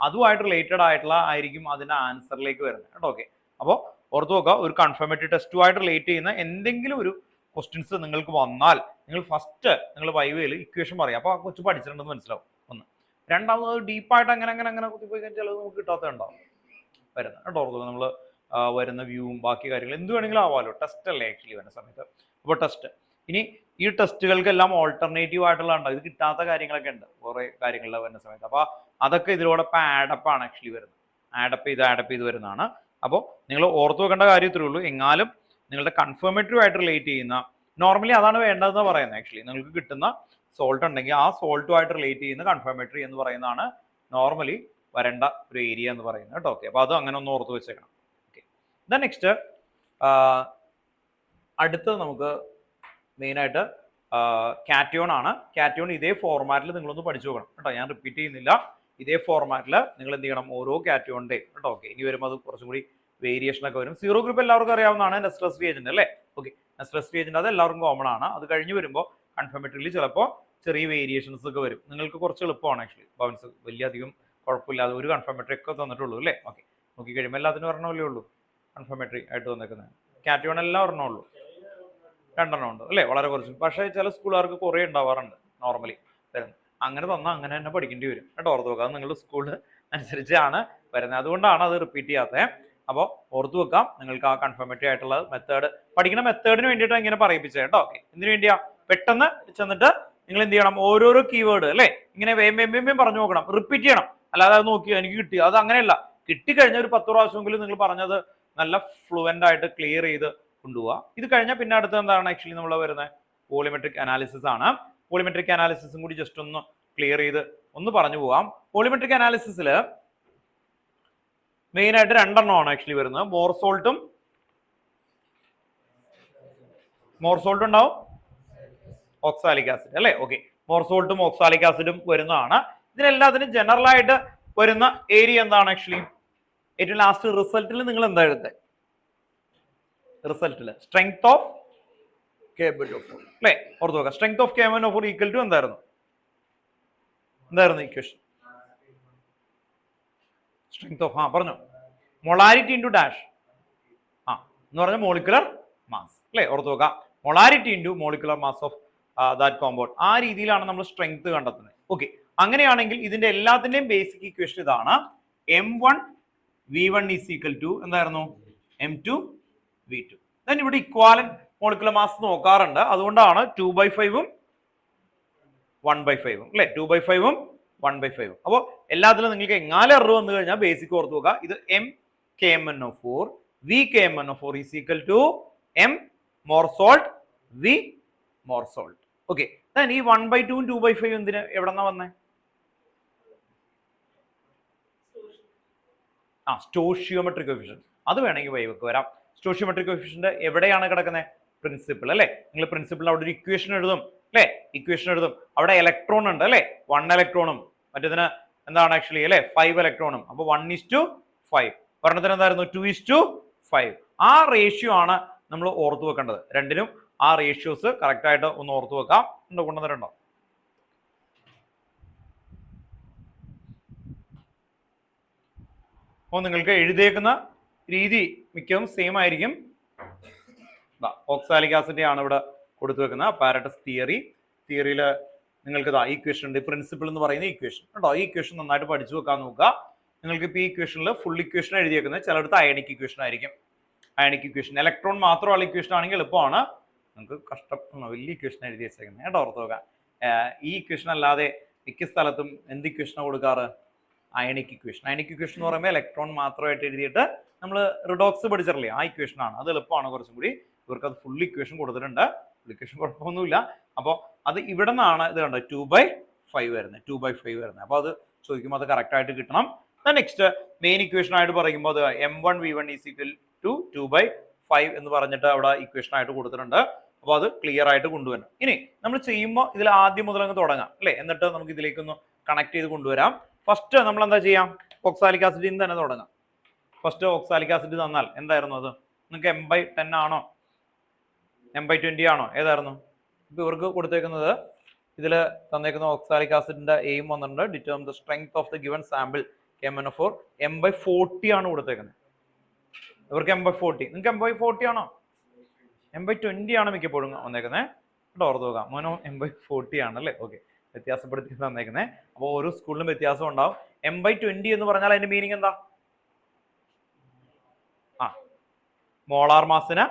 അതുമായിട്ട് റിലേറ്റഡ് ആയിട്ടുള്ള ആയിരിക്കും അതിന്റെ ആൻസറിലേക്ക് വരുന്നത് കേട്ടോ. ഓക്കെ, അപ്പോൾ ഓർത്ത് നോക്കുക, ഒരു കൺഫർമേറ്ററി ടെസ്റ്റുമായിട്ട് റിലേറ്റ് ചെയ്യുന്ന എന്തെങ്കിലും ഒരു ക്വസ്റ്റ്യൻസ് നിങ്ങൾക്ക് വന്നാൽ നിങ്ങൾ ഫസ്റ്റ് നിങ്ങൾ വൈവയിൽ ഇക്വേഷൻ പറയാം. അപ്പോൾ ആ കൊച്ചു പഠിച്ചിട്ടുണ്ടെന്ന് മനസ്സിലാവും. ഒന്ന്. രണ്ടാമത് ഡീപ്പായിട്ട് അങ്ങനെ കുത്തിപ്പോയി കഴിഞ്ഞാൽ ചിലത് നമുക്ക് കിട്ടാത്തതുണ്ടാവും വരുന്നത് കേട്ടോ. ഓർക്കുക, നമ്മൾ വരുന്ന വ്യൂവും ബാക്കി കാര്യങ്ങൾ എന്ത് വേണമെങ്കിലും ആവാമല്ലോ, ടെസ്റ്റ് അല്ലേ ആക്ച്വലി വരുന്ന സമയത്ത്. അപ്പോൾ ടെസ്റ്റ്, ഇനി ഈ ടെസ്റ്റുകൾക്കെല്ലാം ഓൾട്ടർനേറ്റീവ് ആയിട്ടുള്ള ഉണ്ടാവും, ഇത് കിട്ടാത്ത കാര്യങ്ങളൊക്കെ ഉണ്ട് കുറേ കാര്യങ്ങളിൽ വരുന്ന സമയത്ത്. അപ്പോൾ അതൊക്കെ ഇതിലൂടെ ആഡപ്പ് ആണ് ആക്ച്വലി വരുന്നത്, ആഡപ്പ് ചെയ്ത് വരുന്നതാണ്. അപ്പോൾ നിങ്ങൾ ഓർത്ത് വെക്കേണ്ട കാര്യം ഇത്രയേ ഉള്ളൂ. എങ്ങാലും നിങ്ങളുടെ കൺഫർമേറ്ററി ആയിട്ട് റിലേറ്റ് ചെയ്യുന്ന, നോർമലി അതാണ് വേണ്ടതെന്ന് പറയുന്നത് ആക്ച്വലി, നിങ്ങൾക്ക് കിട്ടുന്ന സോൾട്ട് ഉണ്ടെങ്കിൽ ആ സോൾട്ടുമായിട്ട് റിലേറ്റ് ചെയ്യുന്ന കൺഫർമേറ്ററി എന്ന് പറയുന്നതാണ് നോർമലി വരേണ്ട ഒരു ഏരിയ എന്ന് പറയുന്നത് കേട്ടോ. ഓക്കെ, അപ്പോൾ അത് അങ്ങനെ ഒന്ന് ഓർത്ത് വെച്ചേക്കണം. ഓക്കെ, ദെൻ നെക്സ്റ്റ് അടുത്തത് നമുക്ക് മെയിനായിട്ട് കാറ്റയോൺ ആണ്. കാറ്റയോൺ ഇതേ ഫോർമാറ്റിൽ നിങ്ങളൊന്ന് പഠിച്ചു നോക്കണം കേട്ടോ. ഞാൻ റിപ്പീറ്റ് ചെയ്യുന്നില്ല, ഇതേ ഫോർമാറ്റിൽ നിങ്ങൾ എന്ത് ചെയ്യണം, ഓരോ കാറ്റയോണിന്റെയും കേട്ടോ. ഓക്കെ, ഇനി വരുമ്പോൾ അത് കുറച്ചും കൂടി വേരിയേഷൻ ഒക്കെ വരും. സീറോ ഗ്രൂപ്പ് എല്ലാവർക്കും അറിയാവുന്നതാണ്, നെസ്ലസ് റിയേജന്റ് അല്ലേ. ഓക്കെ, നെസ്ലസ് റിയേജന്റ് അത് എല്ലാവർക്കും കോമൺ ആണ്. അത് കഴിഞ്ഞ് വരുമ്പോൾ കൺഫർമേറ്ററിയിൽ ചിലപ്പോൾ ചെറിയ വേരിയേഷൻസ് ഒക്കെ വരും. നിങ്ങൾക്ക് കുറച്ച് എളുപ്പമാണ് ആക്ച്വലി, ബൗൺസ് വലിയ അധികം കുഴപ്പമില്ലാതെ ഒരു കൺഫർമേറ്ററി ഒക്കെ തന്നിട്ടുള്ളൂ അല്ലേ. ഓക്കെ, നോക്കി കഴിയുമ്പോൾ എല്ലാത്തിനും ഒരെണ്ണമല്ലേ ഉള്ളൂ കൺഫർമേറ്ററി ആയിട്ട് വന്നേക്കുന്നത്. കാറ്റയോൺ എല്ലാം ഒരെണ്ണമുള്ളൂ, രണ്ടെണ്ണം ഉണ്ട് അല്ലേ, വളരെ കുറച്ച്. പക്ഷേ ചില സ്കൂളുകാർക്ക് കുറേ ഉണ്ടാവാറുണ്ട് നോർമലി വരുന്നത്. അങ്ങനെ തന്നാൽ അങ്ങനെ തന്നെ പഠിക്കേണ്ടി വരും കേട്ടോ. ഓർത്ത് വെക്കുക, അത് നിങ്ങളുടെ സ്കൂളിൽ അനുസരിച്ചാണ് വരുന്നത്, അതുകൊണ്ടാണ് അത് റിപ്പീറ്റ് ചെയ്യാത്തത്. അപ്പോൾ ഓർത്ത് വെക്കാം, നിങ്ങൾക്ക് ആ കൺഫർമേറ്ററി ആയിട്ടുള്ള മെത്തേഡ് പഠിക്കുന്ന മെത്തേഡിന് വേണ്ടിയിട്ട് ഇങ്ങനെ പറയിപ്പിച്ചത് കേട്ടോ. ഓക്കെ, എന്തിനു വേണ്ടിയാ? പെട്ടെന്ന് ചെന്നിട്ട് നിങ്ങൾ എന്ത് ചെയ്യണം, ഓരോരോ കീവേഡ് അല്ലേ ഇങ്ങനെ വേം പറഞ്ഞു നോക്കണം, റിപ്പീറ്റ് ചെയ്യണം. അല്ലാതെ അത് നോക്കിയോ എനിക്ക് കിട്ടി, അത് അങ്ങനെയല്ല. കിട്ടിക്കഴിഞ്ഞ ഒരു 10 പ്രാവശ്യമെങ്കിലും നിങ്ങൾ പറഞ്ഞത് നല്ല ഫ്ലുവൻ്റ് ആയിട്ട് ക്ലിയർ ചെയ്ത് കൊണ്ടുപോവുക. ഇത് കഴിഞ്ഞാൽ പിന്നെ അടുത്ത് എന്താണ് ആക്ച്വലി നമ്മൾ വരുന്നത്, പോളിമെട്രിക് അനാലിസിസ് ആണ്. പോളിമെട്രിക് അനാലിസിസും കൂടി ജസ്റ്റ് ഒന്ന് ക്ലിയർ ചെയ്ത് ഒന്ന് പറഞ്ഞു പോവാം. പോളിമെട്രിക് അനാലിസിസിൽ മെയിൻ ആയിട്ട് രണ്ടെണ്ണമാണ് ആക്ച്വലി വരുന്നത്, മോർസോൾട്ടും ഉണ്ടാവും, ഓക്സാലിക് ആസിഡ് അല്ലേ. ഓക്കെ, മോർസോൾട്ടും ഓക്സാലിക് ആസിഡും വരുന്നതാണ്. ഇതിനെല്ലാത്തിനും ജനറൽ ആയിട്ട് വരുന്ന ഏരിയ എന്താണ് ആക്ച്വലി? ഏറ്റവും ലാസ്റ്റ് റിസൾട്ടിൽ നിങ്ങൾ എന്താ എഴുതുന്നത്? റിസൾട്ടിൽ സ്ട്രെങ്ത് ഓഫ് K/4 അല്ലേ. ഓർത്ത് നോക്കാം, strength of K/4 equal to എന്തായിരുന്നു ഇക്വേഷൻ? സ്ട്രെങ്ത് ഓഫ് പറഞ്ഞു, മൊളാരിറ്റി ഇൻറ്റു ഡാഷ് എന്ന് പറഞ്ഞ മോളിക്കുലർ മാസ് അല്ലേ. ഓർത്ത് നോക്കാം, molarity into molecular mass of that compound. ആ രീതിയിലാണ് നമ്മൾ സ്ട്രെങ്ത് കണ്ടെത്തുന്നത്. ഓക്കെ, അങ്ങനെയാണെങ്കിൽ ഇതിന്റെ എല്ലാത്തിന്റെയും ബേസിക് ഇക്വേഷൻ ഇതാണ്. M1V1 ഈസ് ഈക്വൽ ടു എന്തായിരുന്നു? M2V2. ദെൻ ഇവിടെ ഇക്വാലന്റ് മോളിക്കുലർ മാസ് നോക്കാറുണ്ട്, അതുകൊണ്ടാണ് 2/5ഉം 1/5ഉം അല്ലെ. 2/5ഉം 1/5ഉം. അപ്പോൾ എല്ലാത്തിലും നിങ്ങൾക്ക് എങ്ങാലും എറർ വന്നു കഴിഞ്ഞാൽ ബേസിക് ഓർത്ത് നോക്കുക, ഇത് MKMnO4 VKMnO4 is equal to M more salt V more salt. Okay, then ഈ 1/2ഉം 2/5ഉം എന്തിന് എവിടെന്നാ വന്നേ? Stoichiometric coefficient. അത് വേണമെങ്കിൽ വൈവൊക്കെ വരാം. സ്റ്റോഷിയോമെട്രിക് കോഫിഷ്യന്റ് എവിടെയാണ് കിടക്കുന്നത്? പ്രിൻസിപ്പിൾ അല്ലേ? നിങ്ങൾ പ്രിൻസിപ്പിൾ അവിടെ ഒരു ഇക്വേഷൻ എഴുതും അല്ലേ? ഇക്വേഷൻ എഴുതും. അവിടെ ഇലക്ട്രോൺ ഉണ്ട് അല്ലേ? 1 ഇലക്ട്രോണും മറ്റേതിന് എന്താണ് ആക്ച്വലി അല്ലേ 5 ഇലക്ട്രോണും. അപ്പോൾ 1:5. ഒരെണ്ണത്തിന് എന്തായിരുന്നു 2:5. ആ റേഷ്യോ ആണ് നമ്മൾ ഓർത്തു വെക്കേണ്ടത്. രണ്ടിനും ആ റേഷ്യോസ് കറക്റ്റ് ആയിട്ട് ഒന്ന് ഓർത്തു വെക്കാം. കൊണ്ടുവന്നിട്ടുണ്ടോ? അപ്പോൾ നിങ്ങൾക്ക് എഴുതിയേക്കുന്ന രീതി മിക്കതും സെയിം ആയിരിക്കും. ഓക്സാലിക് ആസിഡ് ആണ് ഇവിടെ കൊടുത്തു വെക്കുന്നത്. അപ്പാരറ്റസ് തിയറിയിൽ നിങ്ങൾക്ക് ഇക്വേഷൻ ഉണ്ട്. പ്രിൻസിപ്പിൾ എന്ന് പറയുന്ന ഇക്വേഷൻ കേട്ടോ. ഈ ഇക്വേഷൻ നന്നായിട്ട് പഠിച്ചു വെക്കാൻ നോക്കുക. നിങ്ങൾക്ക് ഇപ്പോൾ ഈ ഇക്വേഷനിൽ ഫുൾ ഇക്വേഷൻ എഴുതിയേക്കുന്നത്, ചിലടത്ത് അയണിക് ഇക്വേഷൻ ആയിരിക്കും. അയണിക് ഇക്വേഷൻ ഇലക്ട്രോൺ മാത്രമുള്ള ഇക്വേഷൻ ആണെങ്കിൽ എളുപ്പമാണ്. നിങ്ങൾക്ക് കഷ്ടപ്പെടണം വലിയ ഇക്വേഷൻ എഴുതി വെച്ചേക്കുന്നത് കേട്ടോ. ഓർത്ത് നോക്കാം. ഈ ഇക്വേഷൻ അല്ലാതെ മിക്ക സ്ഥലത്തും എന്ത് ഇക്വേഷനാണ് കൊടുക്കാറ്? Ionic equation. അയണിക് ഇക്വേഷൻ എന്ന് പറയുമ്പോൾ ഇലക്ട്രോൺ മാത്രമായിട്ട് എഴുതിയിട്ട് നമ്മൾ റിഡോക്സ് പഠിച്ചിട്ടില്ലേ, ആ ഇക്വേഷൻ ആണ്. അത് എളുപ്പമാണ് കുറച്ചും കൂടി. ഇവർക്ക് അത് ഫുൾ ഇക്വേഷൻ കൊടുത്തിട്ടുണ്ട്. ഫുൾ ഇക്വേഷൻ കുഴപ്പമൊന്നുമില്ല. അപ്പോൾ അത് ഇവിടെ നിന്നാണ് ഇത് കണ്ടത് 2/5 വരുന്നത്. 2/5 വരുന്നത്. അപ്പോൾ അത് ചോദിക്കുമ്പോൾ അത് കറക്റ്റ് ആയിട്ട് കിട്ടണം. നെക്സ്റ്റ് മെയിൻ ഇക്വേഷൻ ആയിട്ട് പറയുമ്പോൾ അത് m1v1 = 2/5 എന്ന് പറഞ്ഞിട്ട് അവിടെ ഇക്വേഷൻ ആയിട്ട് കൊടുത്തിട്ടുണ്ട്. അപ്പോൾ അത് ക്ലിയർ ആയിട്ട് കൊണ്ടുവരണം. ഇനി നമ്മൾ ചെയ്യുമ്പോൾ ഇതിൽ ആദ്യം മുതൽ അങ്ങ് തുടങ്ങാം അല്ലേ? എന്നിട്ട് നമുക്ക് ഇതിലേക്കൊന്ന് കണക്ട് ചെയ്ത് കൊണ്ടുവരാം. ഫസ്റ്റ് നമ്മൾ എന്താ ചെയ്യാം? ഓക്സാലിക് ആസിഡിൽ നിന്ന് തന്നെ തുടങ്ങാം. ഫസ്റ്റ് ഓക്സാലിക് ആസിഡ് തന്നാൽ എന്തായിരുന്നു അത്? നിങ്ങൾക്ക് m/10 ആണോ m/20 ആണോ ഏതായിരുന്നു? ഇപ്പോൾ ഇവർക്ക് കൊടുത്തേക്കുന്നത് ഇതിൽ തന്നേക്കുന്ന ഓക്സാലിക് ആസിഡിന്റെ എയിം വന്നിട്ടുണ്ട് determine the strength of the given sample KMnO4 m/40 ആണ് കൊടുത്തേക്കുന്നത്. ഇവർക്ക് m/40. നിങ്ങൾക്ക് m/40 ആണോ? m/20 ആണ് മിക്കപ്പോഴും വന്നേക്കുന്നത് കേട്ടോ. ഓർത്ത് നോക്കാം. മോനോ m/40 ആണ് അല്ലേ? ഓക്കെ, വ്യത്യാസപ്പെടുത്തി തന്നേക്കുന്നത്. അപ്പോൾ ഓരോ സ്കൂളിലും വ്യത്യാസം ഉണ്ടാവും. m/20 എന്ന് പറഞ്ഞാൽ അതിന്റെ മീനിങ് എന്താ? മോളാർ മാസിന്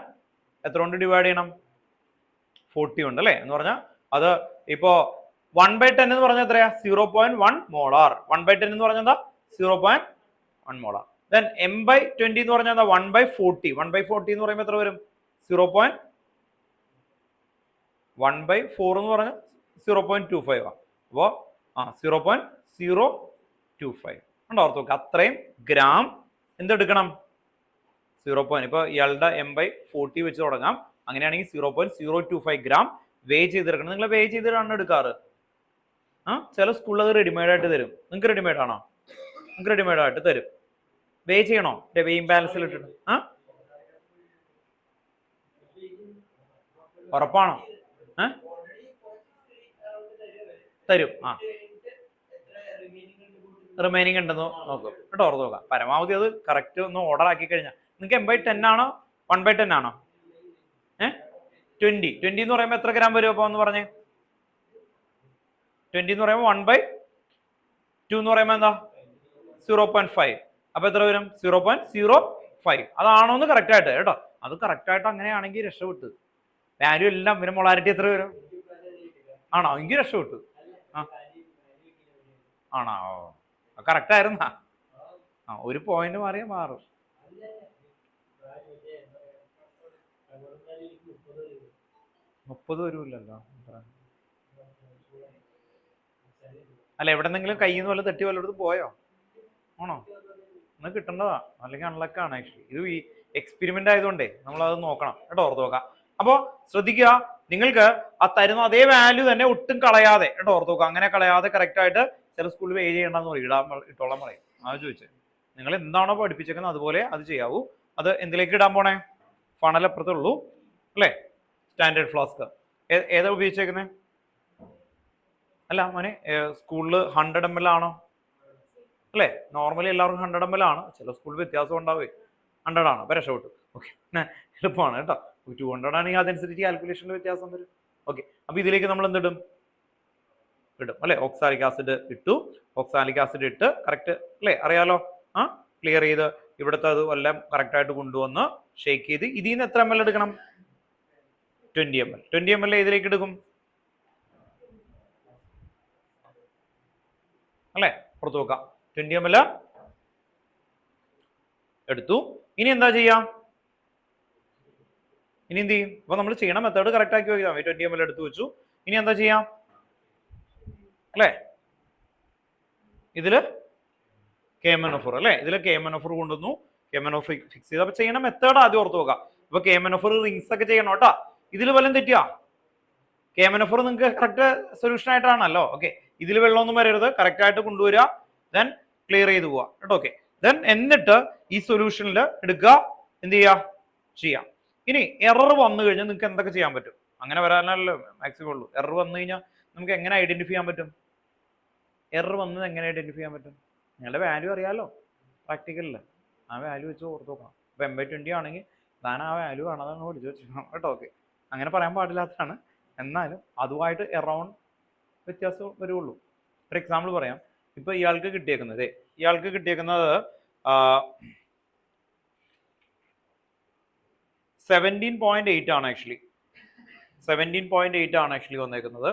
എത്ര കൊണ്ട് ഡിവൈഡ് ചെയ്യണം? 40 ഉണ്ട് അല്ലേ? എന്ന് പറഞ്ഞാൽ അത് ഇപ്പോ 1/10 എന്ന് പറഞ്ഞാൽ എത്രയാ? 0.1 മോളാർ. 1/10 എന്ന് പറഞ്ഞാൽ എന്താ? 0.1 മോളാർ. ദെൻ m/20 എന്ന് പറഞ്ഞാൽ എന്താ? 1/40. 1/40 എന്ന് പറയുമ്പോൾ എത്ര വരും? 1/4 എന്ന് പറഞ്ഞാൽ 0.25 ആണ്. അപ്പോൾ 0.025 ഉണ്ടോ? ഓർത്ത് നോക്കുക. അത്രയും ഗ്രാം എന്തെടുക്കണം? 0. ഇപ്പോൾ ഇയാളുടെ m/40 വെച്ച് തുടങ്ങാം. അങ്ങനെയാണെങ്കിൽ 0.025 ഗ്രാം വേ ചെയ്തെടുക്കണം. നിങ്ങൾ വേ ചെയ്തിട്ടാണ് എടുക്കാറ്. ചില സ്കൂളിൽ അത് റെഡിമെയ്ഡ് ആയിട്ട് തരും. നിങ്ങൾക്ക് റെഡിമെയ്ഡ് ആണോ? നിങ്ങൾക്ക് റെഡിമെയ്ഡ് ആയിട്ട് തരും. വേ ചെയ്യണോ? വെയിങ് ബാലൻസിൽ ഇട്ടിട്ട് ഉറപ്പാണോ? തരും. റിമൈനിങ് ഉണ്ടെന്ന് നോക്കും കേട്ടോ. ഓർത്ത് നോക്കാം. പരമാവധി അത് കറക്റ്റ് ഒന്ന് ഓർഡർ ആക്കി കഴിഞ്ഞാൽ. നിങ്ങൾക്ക് m/10 ആണോ 1/10 ആണോ? 20 എന്ന് പറയുമ്പോൾ എത്ര ഗ്രാം വരും? അപ്പോൾ എന്ന് പറഞ്ഞേ. 20 എന്ന് പറയുമ്പോൾ 1/2 എന്ന് പറയുമ്പോൾ എന്താ? 0.5. അപ്പൊ എത്ര വരും? 0.05. അതാണോ എന്ന് കറക്റ്റ് ആയിട്ട് കേട്ടോ. അത് കറക്റ്റ് ആയിട്ട് അങ്ങനെയാണെങ്കിൽ രക്ഷപ്പെട്ടു. വാല്യൂ എല്ലാം പിന്നെ മൊളാരിറ്റി എത്ര വരും? ആണോ? എങ്കിൽ രക്ഷപ്പെട്ടു. ആണോ? കറക്റ്റ് ആയിരുന്നാ? ഒരു പോയിന്റ് മാറിയാൽ മാറും. മുപ്പത് വരൂല്ലല്ലോ. അല്ല, എവിടെന്നെങ്കിലും കയ്യിൽ നിന്ന് വല്ല തട്ടി വല്ലയിടത്ത് പോയോ? ആണോ? ഒന്ന് കിട്ടേണ്ടതാ, അല്ലെങ്കിൽ അൺലക്കാണ് ആക്ച്വലി. ഇത് ഈ എക്സ്പെരിമെന്റ് ആയതുകൊണ്ടേ നമ്മളത് നോക്കണം കേട്ടോ. ഓർത്ത് നോക്കാം. അപ്പോൾ ശ്രദ്ധിക്കുക, നിങ്ങൾക്ക് ആ തരുന്ന അതേ വാല്യൂ തന്നെ ഒട്ടും കളയാതെ കേട്ടോ. ഓർത്ത് നോക്കുക. അങ്ങനെ കളയാതെ കറക്റ്റ് ആയിട്ട് ചില സ്കൂളിൽ വേ ചെയ്യണ്ടെന്ന് പറയും, ഇട്ടോളം പറയും. അത് ചോദിച്ചത് നിങ്ങൾ എന്താണോ പഠിപ്പിച്ചേക്കുന്നത് അതുപോലെ അത് ചെയ്യാവൂ. അത് എന്തിലേക്ക് ഇടാൻ പോണേ? ഫണലപ്പുറത്തേ ഉള്ളൂ അല്ലേ? സ്റ്റാൻഡേർഡ് ഫ്ലാസ്ക് ഏതാ ഉപയോഗിച്ചേക്കുന്നത്? അല്ല മോനെ, സ്കൂളിൽ 100 ml ആണോ അല്ലേ? നോർമലി എല്ലാവർക്കും 100 ml ആണ്. ചില സ്കൂളിൽ വ്യത്യാസം ഉണ്ടാവേ. 100 ആണ്. അപ്പോൾ രക്ഷപ്പെട്ടു. ഓക്കെ, എളുപ്പമാണ് കേട്ടോ. 200 ആണെങ്കിൽ അതനുസരിച്ച് കാൽക്കുലേഷനിൽ വ്യത്യാസം വരും. ഓക്കെ, അപ്പോൾ ഇതിലേക്ക് നമ്മൾ എന്തിടും? ഇടും അല്ലേ? ഓക്സാലിക് ആസിഡ് ഇട്ടു. ഓക്സാലിക് ആസിഡ് ഇട്ട് കറക്റ്റ് അല്ലേ? അറിയാലോ. ക്ലിയർ ചെയ്ത് ഇവിടുത്തെ അത് എല്ലാം കറക്റ്റായിട്ട് കൊണ്ടുവന്ന് ഷേക്ക് ചെയ്ത് ഇതിൽ നിന്ന് എത്ര ml എടുക്കണം? 20 ml. 20 ml ഇതിലേക്ക് എടുക്കും അല്ലേ? പുറത്ത് നോക്കാം. 20 ml എടുത്തു. ഇനി എന്താ ചെയ്യാം? ഇനി എന്ത് ചെയ്യും? അപ്പൊ നമ്മൾ ചെയ്യണ മെത്തേഡ് കറക്റ്റ് ആക്കി വെക്കാം. 20 ml എടുത്തു വെച്ചു. ഇനി എന്താ ചെയ്യാം അല്ലേ? ഇതില് KMnO4 അല്ലേ? ഇതില് KMnO4 കൊണ്ടുവന്നു. KMNO ഫിക്സ് ചെയ്ത്. അപ്പൊ ചെയ്യണ മെത്തേഡ് ആദ്യം ഓർത്ത് നോക്കാം. അപ്പൊ KMNO റിങ്സ് ഒക്കെ ചെയ്യണം കേട്ടോ. ഇതിൽ വല്ലതും തെറ്റിയാ KMNO നിങ്ങൾക്ക് കറക്റ്റ് സൊല്യൂഷൻ ആയിട്ടാണല്ലോ. ഓക്കെ, ഇതിൽ വെള്ളമൊന്നും വരരുത്, കറക്റ്റ് ആയിട്ട് കൊണ്ടുവരിക, ദെൻ ക്ലിയർ ചെയ്ത് പോവാ കേട്ടോ. ഓക്കെ, ദെൻ എന്നിട്ട് ഈ സൊല്യൂഷനിൽ എടുക്കുക, എന്ത് ചെയ്യുക, ചെയ്യാം. ഇനി എറർ വന്നു കഴിഞ്ഞാൽ നിങ്ങൾക്ക് എന്തൊക്കെ ചെയ്യാൻ പറ്റും? അങ്ങനെ വരാനല്ലോ മാക്സിമം ഉള്ളൂ. എറർ വന്നു കഴിഞ്ഞാൽ നമുക്ക് എങ്ങനെ ഐഡന്റിഫൈ ചെയ്യാൻ പറ്റും? എറർ വന്നത് എങ്ങനെ ഐഡന്റിഫൈ ചെയ്യാൻ പറ്റും? നിങ്ങളുടെ വാല്യൂ അറിയാലോ പ്രാക്ടിക്കലില്, ആ വാല്യൂ വെച്ച് ഓർത്ത് നോക്കണം. ഇപ്പൊ M/20 ആണെങ്കിൽ താൻ ആ വാല്യൂ കാണാതാണ് പഠിച്ചു വെച്ചിരിക്കണം കേട്ടോ. ഓക്കെ, അങ്ങനെ പറയാൻ പാടില്ലാത്തതാണ്, എന്നാലും അതുമായിട്ട് എറൗണ്ട് വ്യത്യാസം വരുള്ളൂ. ഒരു എക്സാമ്പിൾ പറയാം. ഇപ്പൊ ഇയാൾക്ക് കിട്ടിയേക്കുന്നത് 17.8 ആണ് ആക്ച്വലി. 17.8 ആണ് ആക്ച്വലി വന്നേക്കുന്നത്.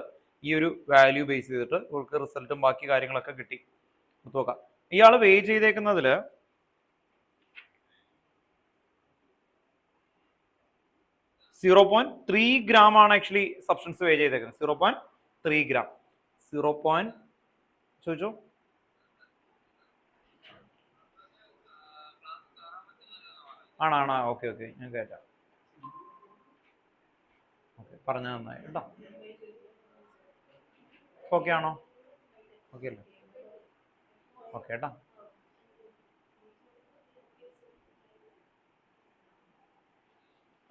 ഈ ഒരു വാല്യൂ ബേസ് ചെയ്തിട്ട് ഇവർക്ക് റിസൾട്ടും ബാക്കി കാര്യങ്ങളൊക്കെ കിട്ടി. നോക്കാം, ഇയാൾ വേ ചെയ്തേക്കുന്നതില് 0.3 gram ആണ് ആക്ച്വലി സബ്സ്റ്റൻസ് വേ ചെയ്തേക്കുന്നത്. 0.3 gram. 0. ചോദിച്ചോ, ആണാ? ഓക്കെ ഓക്കെ, ഞാൻ കേട്ടാ. ഓക്കെ, പറഞ്ഞ നന്നായി കേട്ടോ. ഓക്കെ ആണോ? ഓക്കെ അല്ലേ? ഓക്കെ കേട്ടാ.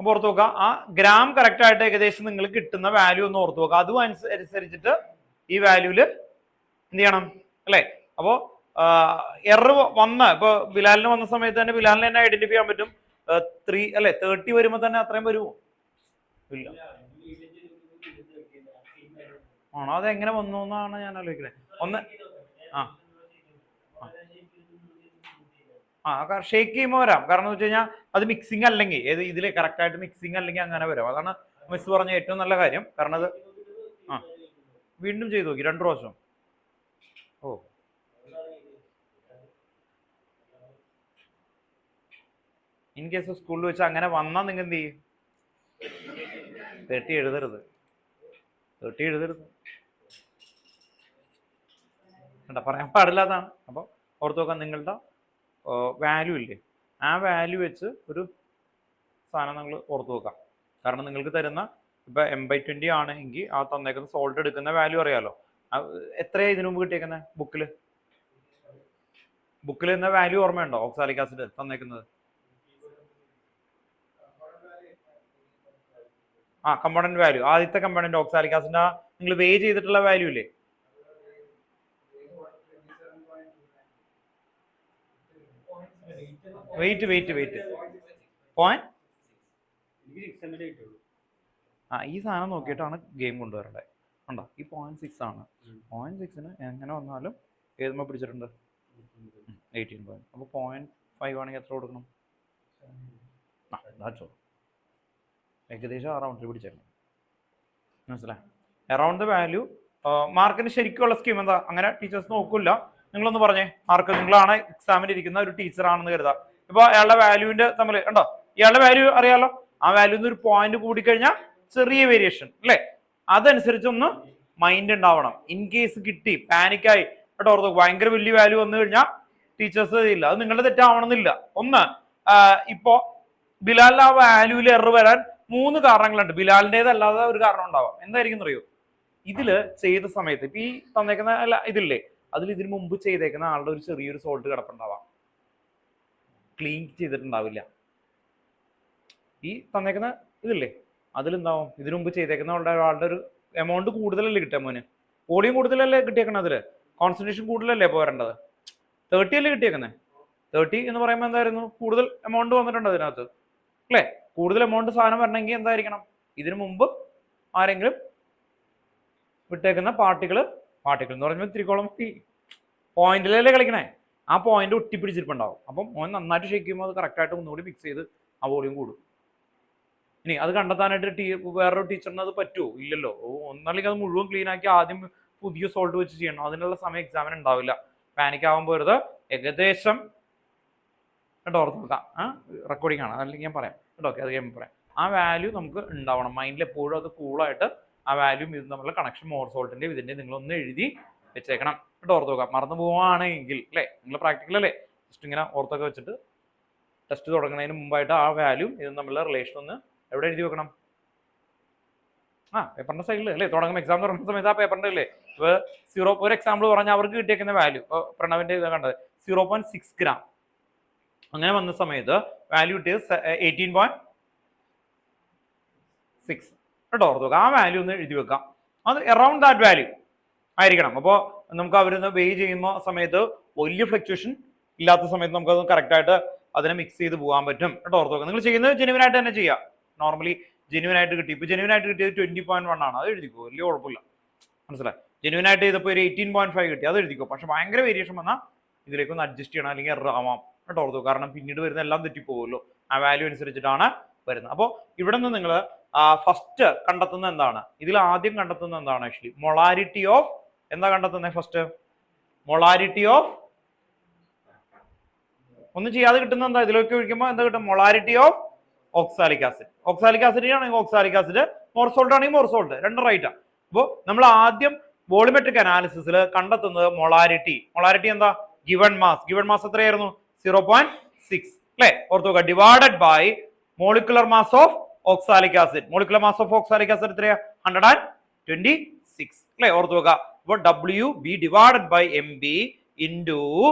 അപ്പൊ ഓർത്ത് നോക്കുക, ആ ഗ്രാം കറക്റ്റ് ആയിട്ട് ഏകദേശം നിങ്ങൾ കിട്ടുന്ന വാല്യൂ ഒന്ന് ഓർത്ത് നോക്കുക. അതും അനുസരിച്ചിട്ട് ഈ വാല്യൂല് എന്ത് ചെയ്യണം അല്ലേ? അപ്പോ എറർ വന്ന ഇപ്പൊ ബിലാലിന് വന്ന സമയത്ത് തന്നെ ബിലാലിനെ തന്നെ ഐഡന്റിഫൈ ചെയ്യാൻ പറ്റും. 3 അല്ലെ 30 വരുമ്പോ തന്നെ അത്രയും വരുമോ? ഇല്ല. ആണോ? അതെങ്ങനെ വന്നു എന്നാണ് ഞാൻ ആലോചിക്കുന്നത്. ഒന്ന് ഷേക്ക് ചെയ്യുമ്പോൾ വരാം. കാരണം എന്ന് വെച്ച് കഴിഞ്ഞാൽ അത് മിക്സിംഗ് അല്ലെങ്കിൽ ഇതിൽ കറക്റ്റ് ആയിട്ട് മിക്സിംഗ് അല്ലെങ്കിൽ അങ്ങനെ വരാം. അതാണ് മിസ് പറഞ്ഞ ഏറ്റവും നല്ല കാര്യം. കാരണം അത് വീണ്ടും ചെയ്തു നോക്കി 2 പ്രാവശ്യം. ഓ, ഇൻ കേസ് സ്കൂളിൽ വെച്ച് അങ്ങനെ വന്നാൽ നിങ്ങൾ എന്ത് ചെയ്യും? 30 എഴുതരുത്. പറയാൻ പാടില്ലാതാണ്. അപ്പോൾ ഓർത്ത് നോക്കാം, നിങ്ങളുടെ വാല്യൂ ഇല്ലേ, ആ വാല്യൂ വെച്ച് ഒരു സാധനം നിങ്ങൾ ഓർത്ത് നോക്കാം. കാരണം നിങ്ങൾക്ക് തരുന്ന ഇപ്പൊ M/20 ആണെങ്കിൽ ആ തന്നേക്കുന്ന സോൾട്ട് എടുക്കുന്ന വാല്യൂ അറിയാലോ. എത്രയാണ് ഇതിനു മുമ്പ് കിട്ടിയേക്കുന്നത്? ബുക്കിൽ എന്ന വാല്യൂ ഓർമ്മയുണ്ടോ? ഓക്സാലിക് ആസിഡ് തന്നേക്കുന്നത് കമ്പോണന്റ് വാല്യൂ, ആദ്യത്തെ കമ്പോണന്റ് ഓക്സാലിക് ആസിഡ് നിങ്ങൾ വേ ചെയ്തിട്ടുള്ള വാല്യൂ ഇല്ലേ? വെയിറ്റ് ഈ സാധനം നോക്കിയിട്ടാണ് ഗെയിം കൊണ്ടുവരേണ്ടത്. ഉണ്ടോ? ഈ 0.6 ആണ്. 0.6ന് എങ്ങനെ വന്നാലും ഏതുമ്പോ പിടിച്ചിട്ടുണ്ട്? 18 പോയിന്റ്. അപ്പൊ 0.5 ആണെങ്കിൽ എത്ര കൊടുക്കണം? ഏകദേശം അറൗണ്ടിൽ പിടിച്ചേക്കണം. മനസ്സിലായി? Around the value. മാർക്കിന് ശരിക്കുള്ള സ്കീം എന്താ? അങ്ങനെ ടീച്ചേഴ്സ് നോക്കില്ല. നിങ്ങളൊന്ന് പറഞ്ഞേ മാർക്ക്. നിങ്ങളാണ് എക്സാമിന് ഇരിക്കുന്ന ഒരു ടീച്ചർ ആണെന്ന് കരുതാം. ഇപ്പൊ അയാളുടെ വാല്യൂവിന്റെ തമ്മിൽ ഉണ്ടോ? ഇയാളുടെ വാല്യൂ അറിയാലോ. ആ വാല്യൂന്ന് ഒരു പോയിന്റ് കൂടിക്കഴിഞ്ഞാൽ ചെറിയ വേരിയേഷൻ അല്ലേ? അതനുസരിച്ചൊന്ന് മൈൻഡ് ഉണ്ടാവണം. ഇൻ കേസ് കിട്ടി പാനിക്കായി കേട്ടോ, ഓർത്ത് ഭയങ്കര വലിയ വാല്യൂ വന്നു കഴിഞ്ഞാൽ ടീച്ചേഴ്സ് ഇല്ല, അത് നിങ്ങളുടെ തെറ്റാവണമെന്നില്ല. ഒന്ന്, ഇപ്പോ ബിലാലിന്റെ ആ വാല്യൂവിൽ എറർ വരാൻ 3 കാരണങ്ങളുണ്ട്. ബിലാലിൻ്റെതല്ലാതെ ഒരു കാരണം ഉണ്ടാവാം. എന്തായിരിക്കും അറിയോ? ഇതില് ചെയ്ത സമയത്ത് ഇപ്പൊ ഈ തന്നേക്കുന്ന അല്ല ഇതില്ലേ, അതിൽ ഇതിനു മുമ്പ് ചെയ്തേക്കുന്ന ആളുടെ ഒരു ചെറിയൊരു സോൾട്ട് കിടപ്പുണ്ടാവാം, ക്ലീൻ ചെയ്തിട്ടുണ്ടാവില്ല. ഈ തന്നേക്കുന്ന ഇതില്ലേ അതിലെന്താവും? ഇതിനു മുമ്പ് ചെയ്തേക്കുന്ന ആളുടെ ഒരു എമൗണ്ട് കൂടുതലല്ലേ കിട്ടിയ മോന്? വോളിയം കൂടുതലല്ലേ കിട്ടിയേക്കണം? അതില് കോൺസെൻട്രേഷൻ കൂടുതലല്ലേ പോരേണ്ടത്? 30 അല്ലേ കിട്ടിയേക്കുന്നത്? 30 എന്ന് പറയുമ്പോൾ എന്തായിരുന്നു? കൂടുതൽ എമൗണ്ട് വന്നിട്ടുണ്ട് അതിനകത്ത് അല്ലേ? കൂടുതൽ എമൗണ്ട് സാധനം വരണമെങ്കിൽ എന്തായിരിക്കണം? ഇതിനു മുമ്പ് ആരെങ്കിലും വിട്ടേക്കുന്ന പാർട്ടികൾ എന്ന് പറയുമ്പോൾ തിരിക്കോളം പോയിന്റിലല്ലേ കളിക്കണേ, ആ പോയിന്റ് ഒട്ടിപ്പിടിച്ചിട്ടുണ്ടാവും. അപ്പം മോൻ നന്നായിട്ട് ഷേക്ക് ചെയ്യുമ്പോൾ അത് കറക്റ്റായിട്ട് ഒന്നുകൂടി മിക്സ് ചെയ്ത് ആ വോളിയം കൂടും. ഇനി അത് കണ്ടെത്താനായിട്ട് വേറൊരു ടീച്ചറിന് അത് പറ്റുമോ? ഇല്ലല്ലോ. ഒന്നല്ലെങ്കിൽ അത് മുഴുവൻ ക്ലീൻ ആക്കി ആദ്യം പുതിയ സോൾട്ട് വെച്ച് ചെയ്യണം. അതിനുള്ള സമയം എക്സാമിന് ഉണ്ടാവില്ല. പാനിക് ആവാൻ പോരുത്. ഏകദേശം കേട്ടോ, ഓർത്ത് നോക്കാം. റെക്കോർഡിംഗ് ആണ്, അല്ലെങ്കിൽ ഞാൻ പറയാം കേട്ടോ. ഓക്കെ, അത് കഴിയുമ്പോൾ പറയാം. ആ വാല്യൂ നമുക്ക് ഉണ്ടാവണം മൈൻഡിൽ എപ്പോഴും. അത് കൂളായിട്ട് ആ വാല്യൂ ഇത് തമ്മിലുള്ള കണക്ഷൻ മോർ സോൾട്ടിന്റെ ഇതിന്റെ നിങ്ങളൊന്ന് എഴുതി വെച്ചേക്കണം കേട്ടോ. ഓർത്ത് നോക്കാം. മറന്നു പോവാണെങ്കിൽ അല്ലേ, നിങ്ങൾ പ്രാക്ടിക്കൽ അല്ലേ, ജസ്റ്റ് ഇങ്ങനെ ഓർത്തൊക്കെ വെച്ചിട്ട് ടെസ്റ്റ് തുടങ്ങുന്നതിന് മുമ്പായിട്ട് ആ വാല്യൂ ഇത് തമ്മിലുള്ള റിലേഷൻ ഒന്ന് എവിടെ എഴുതി വെക്കണം? പേപ്പറിന്റെ സൈഡിൽ അല്ലേ? തുടങ്ങും എക്സാം തുടങ്ങുന്ന സമയത്ത് ആ പേപ്പറിന്റെ അല്ലേ? ഇപ്പോൾ 0 ഒരു എക്സാമ്പിൾ പറഞ്ഞാൽ അവർക്ക് കിട്ടിയേക്കുന്ന വാല്യൂ പ്രണവിന്റെ ഇത് കണ്ടത് 0.6 ഗ്രാം. അങ്ങനെ വന്ന സമയത്ത് വാല്യൂ കിട്ടിയത് 18.6 കേട്ടോ. ഓർത്ത് ആ വാല്യൂ ഒന്ന് എഴുതി വെക്കാം. അത് അറൌണ്ട് ദാറ്റ് വാല്യൂ ആയിരിക്കണം. അപ്പോൾ നമുക്ക് അവരൊന്ന് വെയ് ചെയ്യുന്ന സമയത്ത് വലിയ ഫ്ലക്ച്വേഷൻ ഇല്ലാത്ത സമയത്ത് നമുക്കത് കറക്റ്റായിട്ട് അതിനെ മിക്സ് ചെയ്ത് പോകാൻ പറ്റും കേട്ടോ. ഓർത്ത് വെക്കാം. നിങ്ങൾ ചെയ്യുന്നത് ജെന്യുവൻ ആയിട്ട് തന്നെ ചെയ്യാം. നോർമലി ജെന്യുവൻ ആയിട്ട് കിട്ടി. ഇപ്പോൾ ജെന്യുവൻ ആയിട്ട് കിട്ടിയത് 20.1 ആണ്. അത് എഴുതിക്കോ, വലിയ കുഴപ്പമില്ല. മനസ്സിലായി? ജെന്യുവൻ ആയിട്ട് ചെയ്തപ്പോൾ ഒരു 18.5 കിട്ടി, അത് എഴുതിക്കോ. പക്ഷെ ഭയങ്കര വേരിയേഷൻ വന്നാൽ ഇതിലേക്ക് ഒന്ന് അഡ്ജസ്റ്റ് ചെയ്യണം, അല്ലെങ്കിൽ എറർ ആവാം കേട്ടോ. ഓർത്തു. കാരണം പിന്നീട് വരുന്ന എല്ലാം തെറ്റിപ്പോകുമല്ലോ, ആ വാല്യൂ അനുസരിച്ചിട്ടാണ് വരുന്നത്. അപ്പോൾ ഇവിടെ നിന്ന് നിങ്ങൾ ഫസ്റ്റ് കണ്ടെത്തുന്ന എന്താണ്? ഇതിൽ ആദ്യം കണ്ടെത്തുന്ന എന്താണ്? ആക്ച്വലി മൊളാരിറ്റി ഓഫ് എന്താ കണ്ടെത്തുന്നത്? ഫസ്റ്റ് മൊളാരിറ്റി ഓഫ് ഒന്നും ചെയ്യാതെ കിട്ടുന്ന എന്താ? ഇതിലേക്ക് ഒഴിക്കുമ്പോൾ എന്താ കിട്ടും? Molarity of oxalic acid. Oxalic acid ആണെങ്കിൽ ഓക്സാലിക് ആസിഡ്, മോർസോൾട്ട് ആണെങ്കിൽ മോർസോൾട്ട്, രണ്ടും റൈറ്റാ. അപ്പോൾ നമ്മൾ ആദ്യം വോളിമെട്രിക് അനാലിസിസിൽ കണ്ടെത്തുന്നത് മൊളാരിറ്റി. മൊളാരിറ്റി എന്താ? Given mass. ഗിവൺ മാസ് എത്രയായിരുന്നു? 0.6 അല്ലേ? ഓർത്ത് നോക്കുക. Divided by molecular mass of oxalic acid. Molecular mass of oxalic acid എത്രയാ? 126 അല്ലേ? ഓർത്ത് നോക്കുക. അപ്പോൾ WB divided by MB into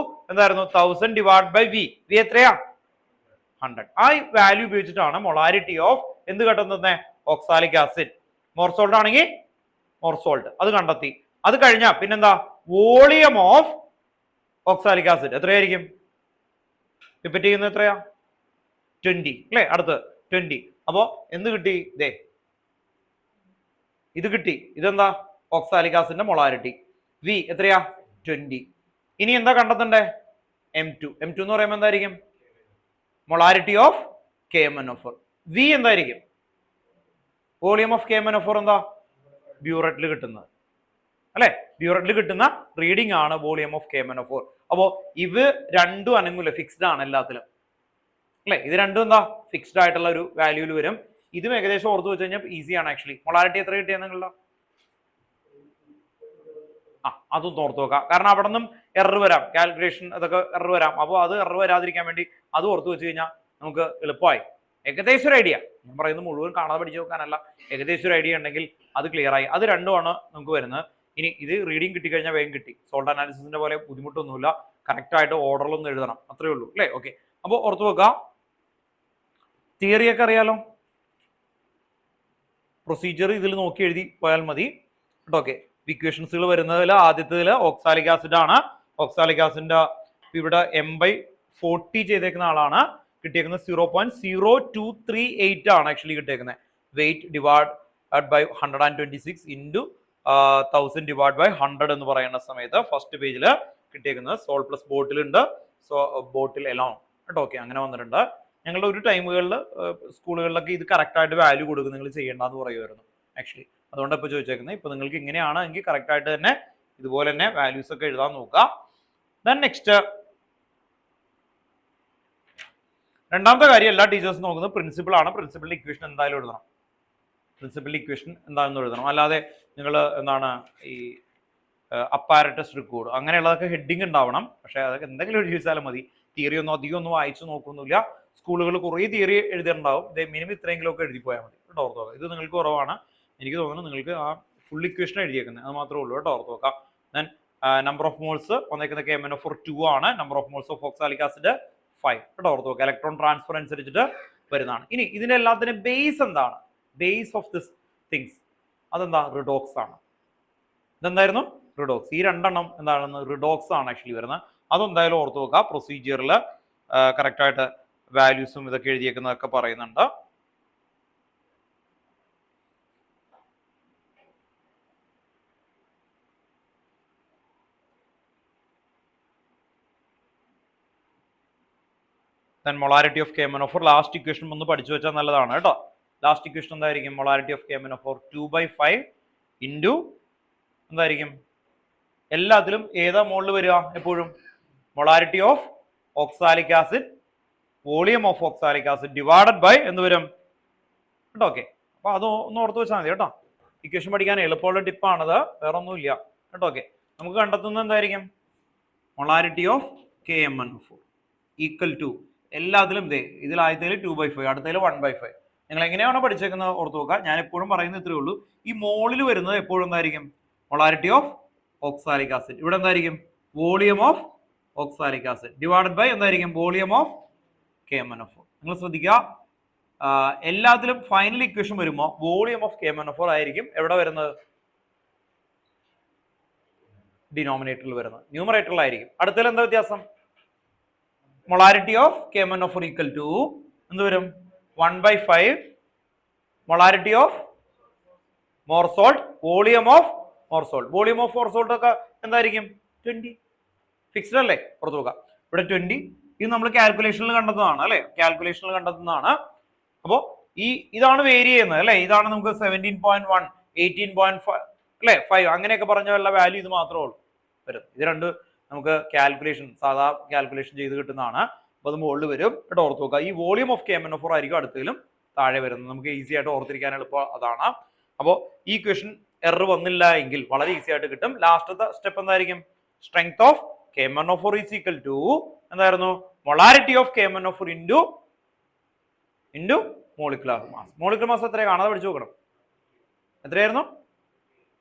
എന്തായിരുന്നു? 1000 ഡിവൈഡ് ബൈ V. V എത്രയാ? 100. ആ വാല്യൂ ഉപയോഗിച്ചിട്ടാണ് മൊളാരിറ്റി ഓഫ് എന്ത് കണ്ടെത്തുന്നത്? Oxalic acid. മോർസോൾട്ട് ആണെങ്കിൽ മോർസോൾട്ട്, അത് കണ്ടെത്തി. അത് കഴിഞ്ഞാൽ പിന്നെന്താ? വോളിയം ഓഫ് ഓക്സാലിക് ആസിഡ് എത്രയായിരിക്കും? റിപ്പീറ്റ് ചെയ്യുന്നത് എത്രയാ? 20 അല്ലേ? അടുത്ത് 20. അപ്പോ എന്ത് കിട്ടി? ഇത് കിട്ടി. ഇതെന്താ? Oxalic ആസിഡിന്റെ molarity. V എത്രയാ? 20. ഇനി എന്താ കണ്ടെത്തണ്ടേ? M2. M2 എന്ന് പറയുമ്പോൾ എന്തായിരിക്കും? Molarity of KMnO4. V എന്തായിരിക്കും? വോളിയം ഓഫ് KMnO4 എന്താ? ബ്യൂററ്റിൽ കിട്ടുന്നത് അല്ലെ? ബ്യൂററ്റിൽ കിട്ടുന്ന റീഡിംഗ് ആണ് വോളിയം ഓഫ് KMnO4. അപ്പോ ഇവ രണ്ടും അനങ്ങൂല, ഫിക്സ്ഡ് ആണ് എല്ലാത്തിലും അല്ലെ? ഇത് രണ്ടും എന്താ? ഫിക്സ്ഡ് ആയിട്ടുള്ള ഒരു വാല്യൂല് വരും. ഇതും ഏകദേശം ഓർത്ത് വെച്ച് കഴിഞ്ഞാൽ ഈസിയാണ് ആക്ച്വലി. മൊളാരിറ്റി എത്ര കിട്ടിയാൽ നിങ്ങളുടെ അതൊന്നും ഓർത്ത് നോക്കാം. കാരണം അവിടെ നിന്നും എറർ വരാം, കാൽക്കുലേഷൻ അതൊക്കെ എറർ വരാം. അപ്പോൾ അത് എറർ വരാതിരിക്കാൻ വേണ്ടി അത് ഓർത്ത് വെച്ച് കഴിഞ്ഞാൽ നമുക്ക് എളുപ്പമായി. ഏകദേശം ഒരു ഐഡിയ, ഞാൻ പറയുന്നത് മുഴുവൻ കാണാതെ പഠിച്ചു നോക്കാനല്ല, ഏകദേശം ഒരു ഐഡിയ ഉണ്ടെങ്കിൽ അത് ക്ലിയർ ആയി. അത് രണ്ടുമാണ് നമുക്ക് വരുന്നത്. ഇനി ഇത് റീഡിങ് കിട്ടിക്കഴിഞ്ഞാൽ വേഗം കിട്ടി. സോൾട്ട് അനാലിസിസിന്റെ പോലെ ബുദ്ധിമുട്ടൊന്നുമില്ല, കറക്റ്റായിട്ട് ഓർഡറിലൊന്നും എഴുതണം, അത്രേ ഉള്ളൂ അല്ലേ? ഓക്കെ. അപ്പോൾ ഓർത്ത് വെക്കാം. തിയറിയൊക്കെ അറിയാലോ, പ്രൊസീജിയർ ഇതിൽ നോക്കി എഴുതി പോയാൽ മതി കേട്ടോ. ഓക്കെ. ഇക്വേഷൻസുകൾ വരുന്നതിൽ ആദ്യത്തേതിൽ ഓക്സാലിക് ആസിഡ് ആണ്. ഓക്സാലിക് ആസിഡിന്റെ ഇവിടെ M/40 ചെയ്തേക്കുന്ന ആളാണ്. കിട്ടിയേക്കുന്നത് 0.0238 ആണ് ആക്ച്വലി കിട്ടിയേക്കുന്നത്. Weight divide by 126 into 1000 divide by 100 എന്ന് പറയുന്ന സമയത്ത് ഫസ്റ്റ് പേജിൽ കിട്ടിയേക്കുന്നത് സോൾ പ്ലസ് ബോട്ടിലുണ്ട്. സോ ബോട്ടിൽ എലോൺ കേട്ടോ. ഓക്കെ, അങ്ങനെ വന്നിട്ടുണ്ട്. ഞങ്ങളുടെ ഒരു ടൈമുകളിൽ സ്കൂളുകളിലൊക്കെ ഇത് കറക്റ്റായിട്ട് വാല്യൂ കൊടുക്കും, നിങ്ങൾ ചെയ്യേണ്ടെന്ന് പറയുമായിരുന്നു ആക്ച്വലി. അതുകൊണ്ടാണ് ഇപ്പോൾ ചോദിച്ചേക്കുന്നത്. ഇപ്പോൾ നിങ്ങൾക്ക് ഇങ്ങനെയാണ് എങ്കിൽ കറക്റ്റായിട്ട് തന്നെ ഇതുപോലെ തന്നെ വാല്യൂസ് ഒക്കെ എഴുതാൻ നോക്കുക. ദെൻ നെക്സ്റ്റ് രണ്ടാമത്തെ കാര്യം എല്ലാ ടീച്ചേഴ്സും നോക്കുന്നത് പ്രിൻസിപ്പിൾ ആണ്. പ്രിൻസിപ്പിളിന്റെ ഇക്വേഷൻ എന്തായാലും എഴുതണം. പ്രിൻസിപ്പിളിന്റെ ഇക്വേഷൻ എന്താണെന്ന് എഴുതണം. അല്ലാതെ നിങ്ങൾ എന്താണ് ഈ അപ്പാരറ്റസ് റിക്കോർഡ് അങ്ങനെയുള്ളതൊക്കെ ഹെഡിങ് ഉണ്ടാവണം. പക്ഷേ അതൊക്കെ എന്തെങ്കിലും എഴുതി വെച്ചാലും മതി. തിയറി ഒന്നും അധികം ഒന്നും വായിച്ചു നോക്കൊന്നുമില്ല. സ്കൂളുകൾ കുറേ തിയറി എഴുതിയിട്ടുണ്ടാവും. മിനിമം ഇത്രയെങ്കിലും ഒക്കെ എഴുതി പോയാൽ മതി കേട്ടോ. ഓർത്ത് നോക്കാം. ഇത് നിങ്ങൾക്ക് കുറവാണ്, എനിക്ക് തോന്നുന്നു. നിങ്ങൾക്ക് ആ ഫുൾ ഇക്വേഷൻ എഴുതിയേക്കുന്നത് അത് മാത്രമേ ഉള്ളൂ കേട്ടോ. ഓർത്ത് നോക്കാം. ദെൻ നമ്പർ ഓഫ് മോൾസ് വന്നേക്കുന്ന KMnO4 2 ആണ്. Number of moles of oxalic acid 5 കേട്ടോ. ഓർത്ത് നോക്കുക. ഇലക്ട്രോൺ ട്രാൻസ്ഫർ അനുസരിച്ചിട്ട് വരുന്നതാണ്. ഇനി ഇതിന്റെ എല്ലാത്തിനും ബേസ് എന്താണ്? ബേസ് ഓഫ് ദിസ് തിങ്സ് അതെന്താ? റിഡോക്സ് ആണ്. ഇതെന്തായിരുന്നു? റിഡോക്സ്. ഈ രണ്ടെണ്ണം എന്താണെന്ന് റിഡോക്സ് ആണ് ആക്ച്വലി വരുന്നത്. അതെന്തായാലും ഓർത്ത് നോക്കുക. പ്രൊസീജിയറിൽ കറക്റ്റായിട്ട് വാല്യൂസും ഇതൊക്കെ എഴുതിയേക്കുന്നതൊക്കെ പറയുന്നുണ്ട്. Molarity of KMnO4 last equation ഒന്ന് പഠിച്ചു വെച്ചാൽ നല്ലതാണ് കേട്ടോ. ലാസ്റ്റ് ഇക്വേഷൻ എന്തായിരിക്കും? മൊളാരിറ്റി ഓഫ് KMnO4 2/5 ഇൻറ്റു എന്തായിരിക്കും? എല്ലാത്തിലും ഏതാ മുകളിൽ വരിക? എപ്പോഴും molarity of oxalic acid volume of oxalic acid divided by എന്ന് വരും കേട്ടോ. ഓക്കെ. അപ്പോൾ അത് ഒന്ന് ഓർത്ത് വെച്ചാൽ മതി കേട്ടോ. ഇക്വേഷൻ പഠിക്കാൻ എളുപ്പമുള്ള ടിപ്പാണത്, വേറെ ഒന്നുമില്ല കേട്ടോ. ഓക്കെ. നമുക്ക് കണ്ടെത്തുന്നത് എന്തായിരിക്കും? Molarity of KMnO4 equal to എല്ലാത്തിലും ഇതേ ഇതിൽ ആദ്യത്തേൽ 2/5 അടുത്തതിൽ 1/5. നിങ്ങൾ എങ്ങനെയാണോ പഠിച്ചേക്കുന്നത് ഓർത്ത് നോക്കുക. ഞാൻ എപ്പോഴും പറയുന്നത് ഇത്രയേ ഉള്ളൂ. ഈ മോളിൽ വരുന്നത് എപ്പോഴും എന്തായിരിക്കും? Molarity of oxalic acid. ഇവിടെ എന്തായിരിക്കും? Volume of oxalic acid divided by എന്തായിരിക്കും? Volume of KMnO4. നിങ്ങൾ ശ്രദ്ധിക്കുക, എല്ലാത്തിലും ഫൈനൽ ഇക്വേഷൻ വരുമ്പോൾ വോളിയം ഓഫ് KMnO4 ആയിരിക്കും എവിടെ വരുന്നത്? ഡിനോമിനേറ്ററിൽ വരുന്നത്. ന്യൂമറേറ്ററിലായിരിക്കും. അടുത്തതിൽ എന്താ വ്യത്യാസം? Molarity of KMnO4 equal to എന്ത് വരും? 1/5 molarity of more salt volume of more salt. Volume of more salt ഒക്കെ എന്തായിരിക്കും? 20. ഫിക്സ്ഡ് അല്ലേ? പുറത്തു നോക്കാം. ഇവിടെ 20. ഇത് നമ്മൾ കാൽക്കുലേഷനിൽ കണ്ടെത്തുന്നതാണ് അല്ലെ? കാൽക്കുലേഷനിൽ കണ്ടെത്തുന്നതാണ്. അപ്പോൾ ഇതാണ് വേരി ചെയ്യുന്നത് അല്ലെ? ഇതാണ് നമുക്ക് 17.1 18.5 അല്ലെ 5 അങ്ങനെയൊക്കെ പറഞ്ഞ വല്ല വാല്യൂ ഇത് മാത്രമേ ഉള്ളൂ വരും. ഇത് രണ്ട് നമുക്ക് കാൽക്കുലേഷൻ സാധാ കാൽക്കുലേഷൻ ചെയ്ത് കിട്ടുന്നതാണ്. അപ്പോൾ അത് മുകളിൽ വരും. ഇവിടെ ഓർത്ത് നോക്കുക. ഈ വോളിയം ഓഫ് KMnO4 ആയിരിക്കും അടുത്തതിലും താഴെ വരുന്നത്. നമുക്ക് ഈസി ആയിട്ട് ഓർത്തിരിക്കാൻ എളുപ്പം അതാണ്. അപ്പോൾ ഈ ക്വസ്റ്റൻ എറർ വന്നില്ല എങ്കിൽ വളരെ ഈസി ആയിട്ട് കിട്ടും. ലാസ്റ്റത്തെ സ്റ്റെപ്പ് എന്തായിരിക്കും? Strength of KMnO4 is equal to എന്തായിരുന്നു? Molarity of KMnO4 into molecular mass. Molecular mass എത്രയാണ്? കാണാതെ പഠിച്ചു നോക്കണം. എത്രയായിരുന്നു?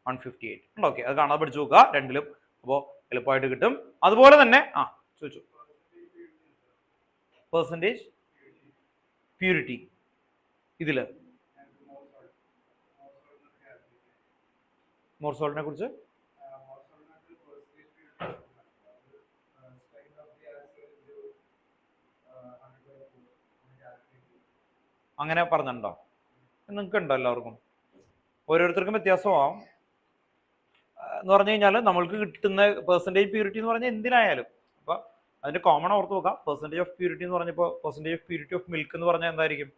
158. ഓക്കെ, അത് കാണാതെ പഠിച്ചു നോക്കുക രണ്ടിലും. അപ്പോൾ എളുപ്പമായിട്ട് കിട്ടും. അതുപോലെ തന്നെ ചോദിച്ചു പെർസെൻറ്റേജ് പ്യൂരിറ്റി ഇതിൽ മോർ സോൾട്ടിനെ കുറിച്ച് അങ്ങനെ പറഞ്ഞിട്ടുണ്ടോ? നിങ്ങൾക്ക് ഉണ്ടോ എല്ലാവർക്കും? ഓരോരുത്തർക്കും വ്യത്യാസമാവും. എന്ന് പറഞ്ഞു കഴിഞ്ഞാൽ നമ്മൾക്ക് കിട്ടുന്ന പെർസെൻറ്റേജ് പ്യൂരിറ്റി എന്ന് പറഞ്ഞാൽ എന്തിനായാലും അപ്പോൾ അതിന്റെ കോമൺ ഓർത്ത് നോക്കാം. പെർസെൻറ്റേജ് ഓഫ് പ്യൂരിറ്റി എന്ന് പറഞ്ഞപ്പോൾ percentage of purity of milk എന്ന് പറഞ്ഞാൽ എന്തായിരിക്കും?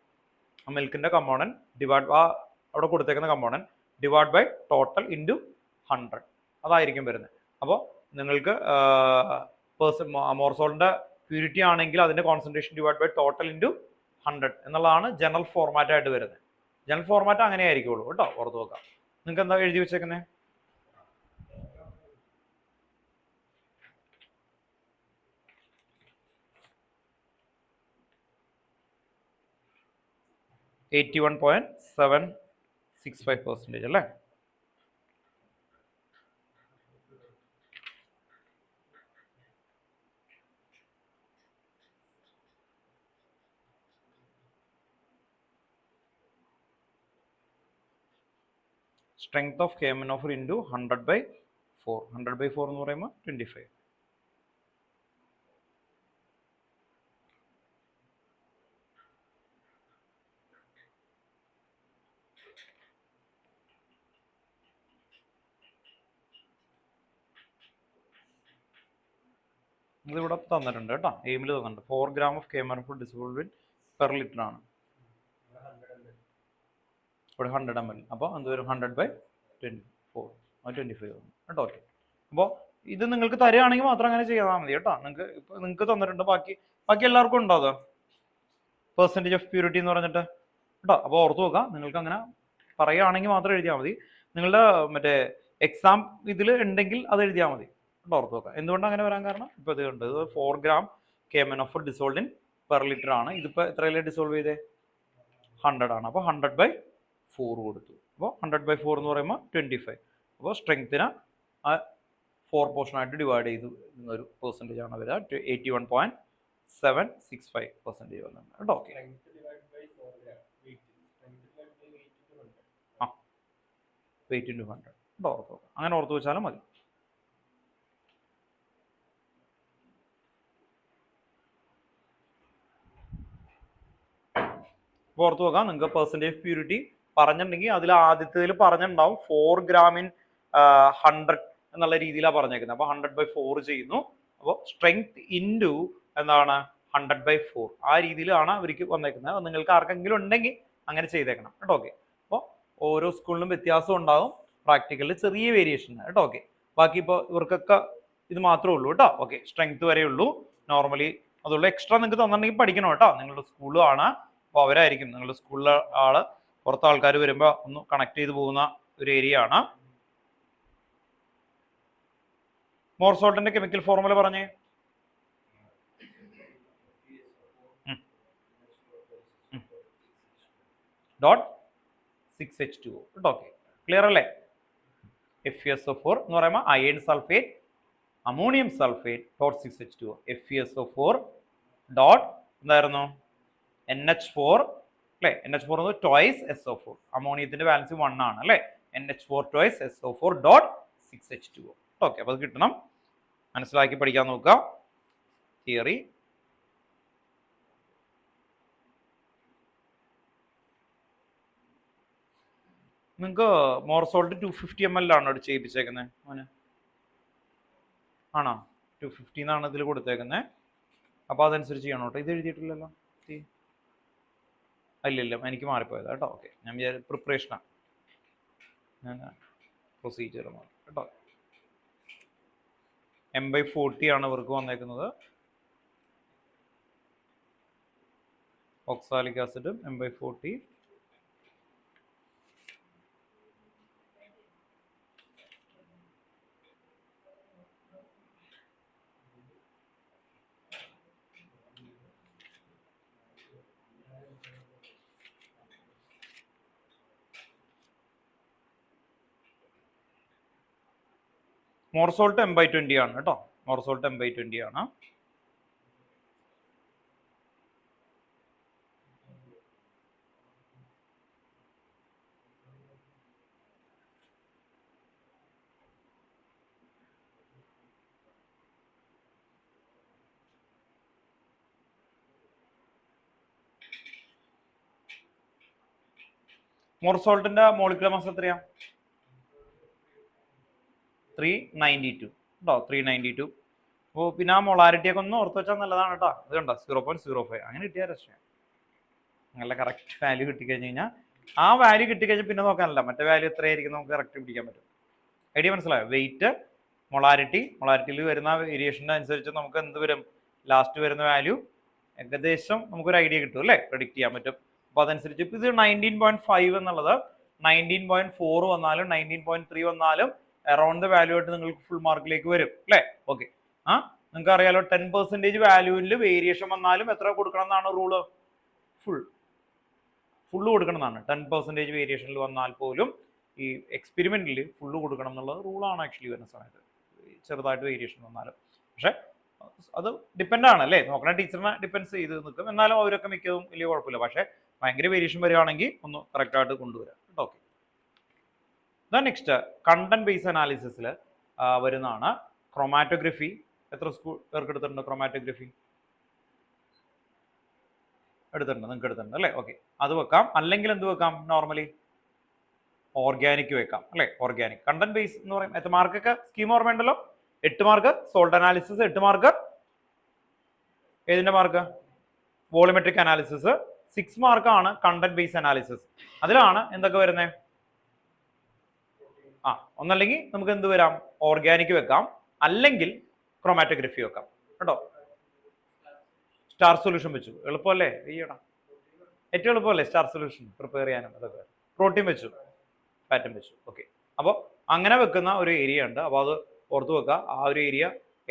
ആ മിൽക്കിന്റെ കമ്പോണന്റ് ഡിവൈഡ് അവിടെ കൊടുത്തേക്കുന്ന component divide by total into 100 അതായിരിക്കും വരുന്നത്. അപ്പോൾ നിങ്ങൾക്ക് മോർസോളിന്റെ പ്യൂരിറ്റി ആണെങ്കിൽ അതിന്റെ concentration divide by total into 100 എന്നുള്ളതാണ് ജനറൽ ഫോർമാറ്റ് ആയിട്ട് വരുന്നത്. ജനറൽ ഫോർമാറ്റ് അങ്ങനെ ആയിരിക്കുള്ളൂ കേട്ടോ, ഓർത്ത് നോക്കാം. നിങ്ങൾക്ക് എന്താ എഴുതി വെച്ചേക്കുന്നത്? (81.765%) അല്ലേ? Strength of KMnO4 into 100/4. 100/4 എന്ന് പറയുമ്പോൾ 25. ഇതിവിടെ തന്നിട്ടുണ്ട് കേട്ടോ, എയിമിൽ തന്നിട്ടുണ്ട്. 4 gram of KMnO4 dissolved in per litre ആണ്. ഇവിടെ 100 ml. അപ്പോൾ എന്ത് വരും? 100/24 25 കേട്ടോ. ഓക്കെ, അപ്പോൾ ഇത് നിങ്ങൾക്ക് തരികയാണെങ്കിൽ മാത്രം അങ്ങനെ ചെയ്താൽ മതി കേട്ടോ. നിങ്ങൾക്ക് തന്നിട്ടുണ്ട്. ബാക്കി എല്ലാവർക്കും ഉണ്ടോ അത്? പെർസെൻറ്റേജ് ഓഫ് പ്യൂരിറ്റി എന്ന് പറഞ്ഞിട്ട് കേട്ടോ. അപ്പോൾ ഓർത്ത് നോക്കാം. നിങ്ങൾക്ക് അങ്ങനെ പറയുകയാണെങ്കിൽ മാത്രം എഴുതിയാൽ മതി. നിങ്ങളുടെ മറ്റേ എക്സാം ഇതിൽ ഉണ്ടെങ്കിൽ അത് എഴുതിയാൽ മതി കേട്ടോ. ഓർത്ത് നോക്കാം. എന്തുകൊണ്ടാണ് അങ്ങനെ വരാൻ കാരണം? ഇപ്പോൾ ഇത് ഉണ്ട്, ഇത് 4 gram KMnO4 dissolved in per litre ആണ്. ഇതിപ്പോൾ എത്രയല്ലേ ഡിസോൾവ് ചെയ്തേ? 100 ആണ്. അപ്പോൾ 100/4 കൊടുത്തു. അപ്പോൾ 100/4 എന്ന് പറയുമ്പോൾ 25. അപ്പോൾ സ്ട്രെങ്ത്തിനെ 4 പോർഷനായിട്ട് ഡിവൈഡ് ചെയ്തു ഒരു പെർസെൻറ്റേജ് ആണ് വരിക. 81.765% വന്നിട്ടുണ്ട് കേട്ടോ. ഓക്കെ, വെയിറ്റ് ഇൻറ്റു 100 കേട്ടോ. ഓർത്ത് നോക്കാം. അങ്ങനെ ഓർത്ത് വെച്ചാലും മതി. ഓർത്ത് നോക്കാം. നിങ്ങൾക്ക് പെർസെൻറ്റേജ് പ്യൂരിറ്റി പറഞ്ഞിട്ടുണ്ടെങ്കിൽ അതിൽ ആദ്യത്തേതിൽ പറഞ്ഞിട്ടുണ്ടാവും 4 gram in 100 എന്നുള്ള രീതിയിലാണ് പറഞ്ഞേക്കുന്നത്. അപ്പോൾ 100/4 ചെയ്യുന്നു. അപ്പോൾ സ്ട്രെങ്ത് ഇൻറ്റു എന്താണ് 100/4 ആ രീതിയിലാണ് അവർക്ക് വന്നേക്കുന്നത്. അത് നിങ്ങൾക്ക് ആർക്കെങ്കിലും ഉണ്ടെങ്കിൽ അങ്ങനെ ചെയ്തേക്കണം കേട്ടോ. ഓക്കെ, അപ്പോൾ ഓരോ സ്കൂളിലും വ്യത്യാസം ഉണ്ടാകും. പ്രാക്ടിക്കലിൽ ചെറിയ വേരിയേഷൻ കേട്ടോ. ഓക്കെ, ബാക്കി ഇപ്പോൾ ഇവർക്കൊക്കെ ഇത് മാത്രമേ ഉള്ളൂ കേട്ടോ. ഓക്കെ, സ്ട്രെങ്ത് വരെ ഉള്ളൂ നോർമലി. അതുള്ള എക്സ്ട്രാ നിങ്ങൾക്ക് തന്നിട്ടുണ്ടെങ്കിൽ പഠിക്കണം കേട്ടോ. നിങ്ങളുടെ സ്കൂളാണ്, അപ്പോൾ അവരായിരിക്കും നിങ്ങളുടെ സ്കൂളിലെ ആള്. പുറത്ത് ആൾക്കാർ വരുമ്പോൾ ഒന്ന് കണക്ട് ചെയ്ത് പോകുന്ന ഒരു ഏരിയ ആണ്. മോർസോൾട്ടിന്റെ കെമിക്കൽ ഫോർമുല പറഞ്ഞേ. ഡോട്ട് 6H2O കേട്ടോ. ഓക്കെ, ക്ലിയർ അല്ലേ? FeSO4 എന്ന് പറയുമ്പോൾ iron sulphate ammonium sulphate dot 6H2O. FeSO4 dot എന്തായിരുന്നു NH4 അല്ലേ? NH4 എന്ന് ട്വൈസ് SO4. അമോണിയത്തിന്റെ ബാലൻസ് 1 ആണ് അല്ലേ? NH4 twice SO4 dot 6H2O. Okay, അപ്പോൾ അത് കിട്ടണം. മനസ്സിലാക്കി പഠിക്കാൻ നോക്കുക തിയറി. നിങ്ങൾക്ക് മോർസോൾട്ട് 250 ml ആണോ ഇവിടെ ചെയ്യിപ്പിച്ചേക്കുന്നത് മോനെ? ആണോ? 250 എന്നാണ് ഇതിൽ കൊടുത്തേക്കുന്നത്. അപ്പോൾ അതനുസരിച്ച് ചെയ്യണം കേട്ടോ. ഇത് എഴുതിയിട്ടില്ലല്ലോ. ഇല്ല, എനിക്ക് മാറിപ്പോയത് കേട്ടോ. ഓക്കെ, ഞാൻ പ്രിപ്പറേഷനാണ്, ഞാൻ പ്രൊസീജിയർ നോക്കി കേട്ടോ. M/40 ആണ് ഇവർക്ക് വന്നേക്കുന്നത്. ഓക്സാലിക് ആസിഡും M/40. മോർസോൾട്ട് M/20 ആണ് കേട്ടോ. മോർസോൾട്ട് M/20 ആണ്. മോർസോൾട്ടിന്റെ മോളിക്കുലർ മാസ് എത്രയാ? 392 കേട്ടോ. 392. അപ്പോൾ പിന്നെ ആ മൊളാരിറ്റി ഒക്കെ ഒന്ന് ഓർത്ത് വെച്ചാൽ നല്ലതാണ് കേട്ടോ. ഇത് കണ്ടോ 0.05 അങ്ങനെ കിട്ടിയാൽ രക്ഷയാണ്. നല്ല കറക്റ്റ് വാല്യൂ കിട്ടിക്കഴിഞ്ഞ് കഴിഞ്ഞാൽ ആ വാല്യൂ കിട്ടിക്കഴിഞ്ഞാൽ പിന്നെ നോക്കാനല്ല, മറ്റേ വാല്യൂ എത്രയായിരിക്കും നമുക്ക് കറക്റ്റ് പിടിക്കാൻ പറ്റും. ഐഡിയ മനസ്സിലായോ? വെയിറ്റ്, മൊളാരിറ്റിയിൽ വരുന്ന വേരിയേഷൻ്റെ അനുസരിച്ച് നമുക്ക് എന്ത് വരും, ലാസ്റ്റ് വരുന്ന വാല്യൂ ഏകദേശം നമുക്കൊരു ഐഡിയ കിട്ടും അല്ലേ, പ്രെഡിക്റ്റ് ചെയ്യാൻ പറ്റും. അപ്പോൾ അതനുസരിച്ച് ഇപ്പോൾ ഇത് 19.5 എന്നുള്ളത് 19.4 വന്നാലും 19.3 വന്നാലും അറൗണ്ട് ദ വാല്യൂ ആയിട്ട് നിങ്ങൾക്ക് ഫുൾ മാർക്കിലേക്ക് വരും അല്ലേ. ഓക്കെ, നിങ്ങൾക്ക് അറിയാലോ 10% വാല്യൂവിൽ വേരിയേഷൻ വന്നാലും എത്ര കൊടുക്കണം എന്നാണ് റൂള്? ഫുള്ള് കൊടുക്കണം എന്നാണ്. 10% വേരിയേഷനിൽ വന്നാൽ പോലും ഈ എക്സ്പെരിമെന്റിൽ ഫുള്ള് കൊടുക്കണം എന്നുള്ള റൂളാണ് ആക്ച്വലി വരുന്ന സമയത്ത്, ചെറുതായിട്ട് വേരിയേഷൻ വന്നാലും. പക്ഷെ അത് ഡിപ്പെൻഡ് ആണ് അല്ലേ, നോക്കണ ടീച്ചറിനെ ഡിപ്പെൻസ് ചെയ്ത് നിൽക്കും. എന്നാലും അവരൊക്കെ മിക്കതും വലിയ കുഴപ്പമില്ല. പക്ഷെ ഭയങ്കര വേരിയേഷൻ വരികയാണെങ്കിൽ ഒന്ന് കറക്റ്റായിട്ട് കൊണ്ടുവരാം. ഓക്കെ, നെക്സ്റ്റ് കണ്ടന്റ് ബേസ് അനാലിസിസിൽ വരുന്നതാണ് ക്രോമാറ്റോഗ്രഫി. എത്ര പേർക്ക് എടുത്തിട്ടുണ്ട് ക്രോമാറ്റോഗ്രഫി? എടുത്തിട്ടുണ്ട്, നിങ്ങൾക്ക് എടുത്തിട്ടുണ്ട് അല്ലേ. ഓക്കെ, അത് വെക്കാം. അല്ലെങ്കിൽ എന്ത് വെക്കാം? നോർമലി ഓർഗാനിക് വെക്കാം അല്ലേ. ഓർഗാനിക് കണ്ടന്റ് ബേസ് എന്ന് പറയും. എത്ര മാർക്കൊക്കെ സ്കീം ഓർമ്മയുണ്ടല്ലോ? 8 മാർക്ക് സോൾട്ട് അനാലിസിസ്, 8 മാർക്ക് ഏതിന്റെ മാർക്ക്? Volumetric analysis. 6 മാർക്കാണ് കണ്ടന്റ് ബേസ് അനാലിസിസ്. അതിലാണ് എന്തൊക്കെ വരുന്നത്? ഒന്നല്ലെങ്കിൽ നമുക്ക് എന്ത് വരാം, ഓർഗാനിക് വെക്കാം, അല്ലെങ്കിൽ ക്രോമാറ്റോഗ്രഫി വെക്കാം കേട്ടോ. സ്റ്റാർ സൊല്യൂഷൻ വെച്ചു, എളുപ്പമല്ലേ? ഈയടാ ഏറ്റവും എളുപ്പമല്ലേ സ്റ്റാർ സൊല്യൂഷൻ പ്രിപ്പയർ ചെയ്യാനും. അതൊക്കെ പ്രോട്ടീൻ വെച്ചു, പാറ്റേൺ വെച്ചു. ഓക്കെ, അപ്പോൾ അങ്ങനെ വെക്കുന്ന ഒരു ഏരിയ ഉണ്ട്. അപ്പോൾ അത് ഓർത്ത് വെക്കുക. ആ ഒരു ഏരിയ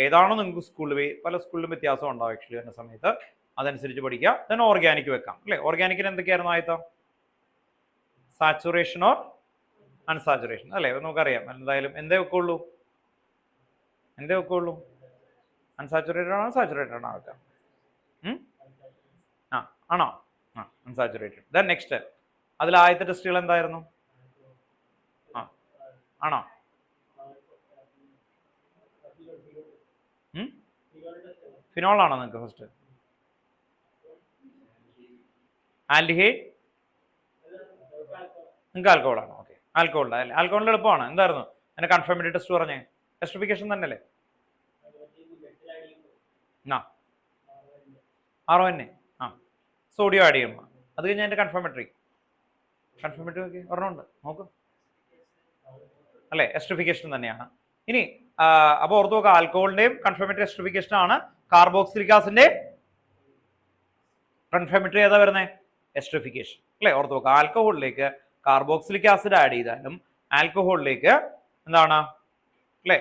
ഏതാണോ നിങ്ങൾക്ക് സ്കൂളിൽ, പല സ്കൂളിലും വ്യത്യാസം ഉണ്ടാവും ആക്ച്വലി വരുന്ന സമയത്ത്, അതനുസരിച്ച് പഠിക്കുക. ദെൻ ഓർഗാനിക് വെക്കാം അല്ലേ. ഓർഗാനിക്കിന് എന്തൊക്കെയായിരുന്നു ആദ്യത്തെ? സാച്ചുറേഷൻ ഓർ അൺസാച്ചുറേഷൻ അല്ലേ, നമുക്കറിയാം. എന്തായാലും എന്തേ വെക്കുള്ളൂ? അൺസാച്ചുറേറ്റഡ് ആണോ സാച്ചുറേറ്റഡ് ആണോ വെക്കാം? ആണോ? അൺസാച്ചുറേറ്റഡ്. ദെൻ നെക്സ്റ്റ് അതിൽ ആദ്യത്തെ ടെസ്റ്റുകൾ എന്തായിരുന്നു? ആണോ? ഫിനോൾ ആണോ നിങ്ങൾക്ക് ഫസ്റ്റ്? ആൽഡിഹൈഡ്? നിങ്ങൾക്ക് ആൽക്കഹോൾ ആണോ? ഓക്കെ, ആൽക്കഹോളിൻ്റെ അല്ലേ. ആൽക്കഹോളിൻ്റെ എളുപ്പമാണ്. എന്തായിരുന്നു അതിന്റെ കൺഫർമേറ്ററി ടെസ്റ്റ് പറഞ്ഞേ? എസ്ട്രിഫിക്കേഷൻ തന്നെ അല്ലേ? RON. സോഡിയം ആഡ് ചെയ്യുമ്പോൾ അത് കഴിഞ്ഞാൽ അതിന്റെ കൺഫർമേറ്ററി നോക്കി ഒരെണ്ണമുണ്ട്, നോക്ക് അല്ലേ. എസ്ട്രിഫിക്കേഷൻ തന്നെയാണ്. ഇനി അപ്പോൾ ഓർത്ത് നോക്കുക, ആൽക്കഹോളിന്റെയും കൺഫർമേറ്ററി എസ്ട്രിഫിക്കേഷൻ ആണ്. കാർബോക്സിലിക് ആസിഡിന്റെ കൺഫർമേറ്ററി ഏതാ വരുന്നത്? എസ്ട്രിഫിക്കേഷൻ അല്ലേ. ഓർത്ത് നോക്കുക, ആൽക്കഹോളിലേക്ക് കാർബോക്സിലിക് ആസിഡ് ആഡ് ചെയ്താലും ആൽക്കഹോളിലേക്ക് എന്താണ് അല്ലേ,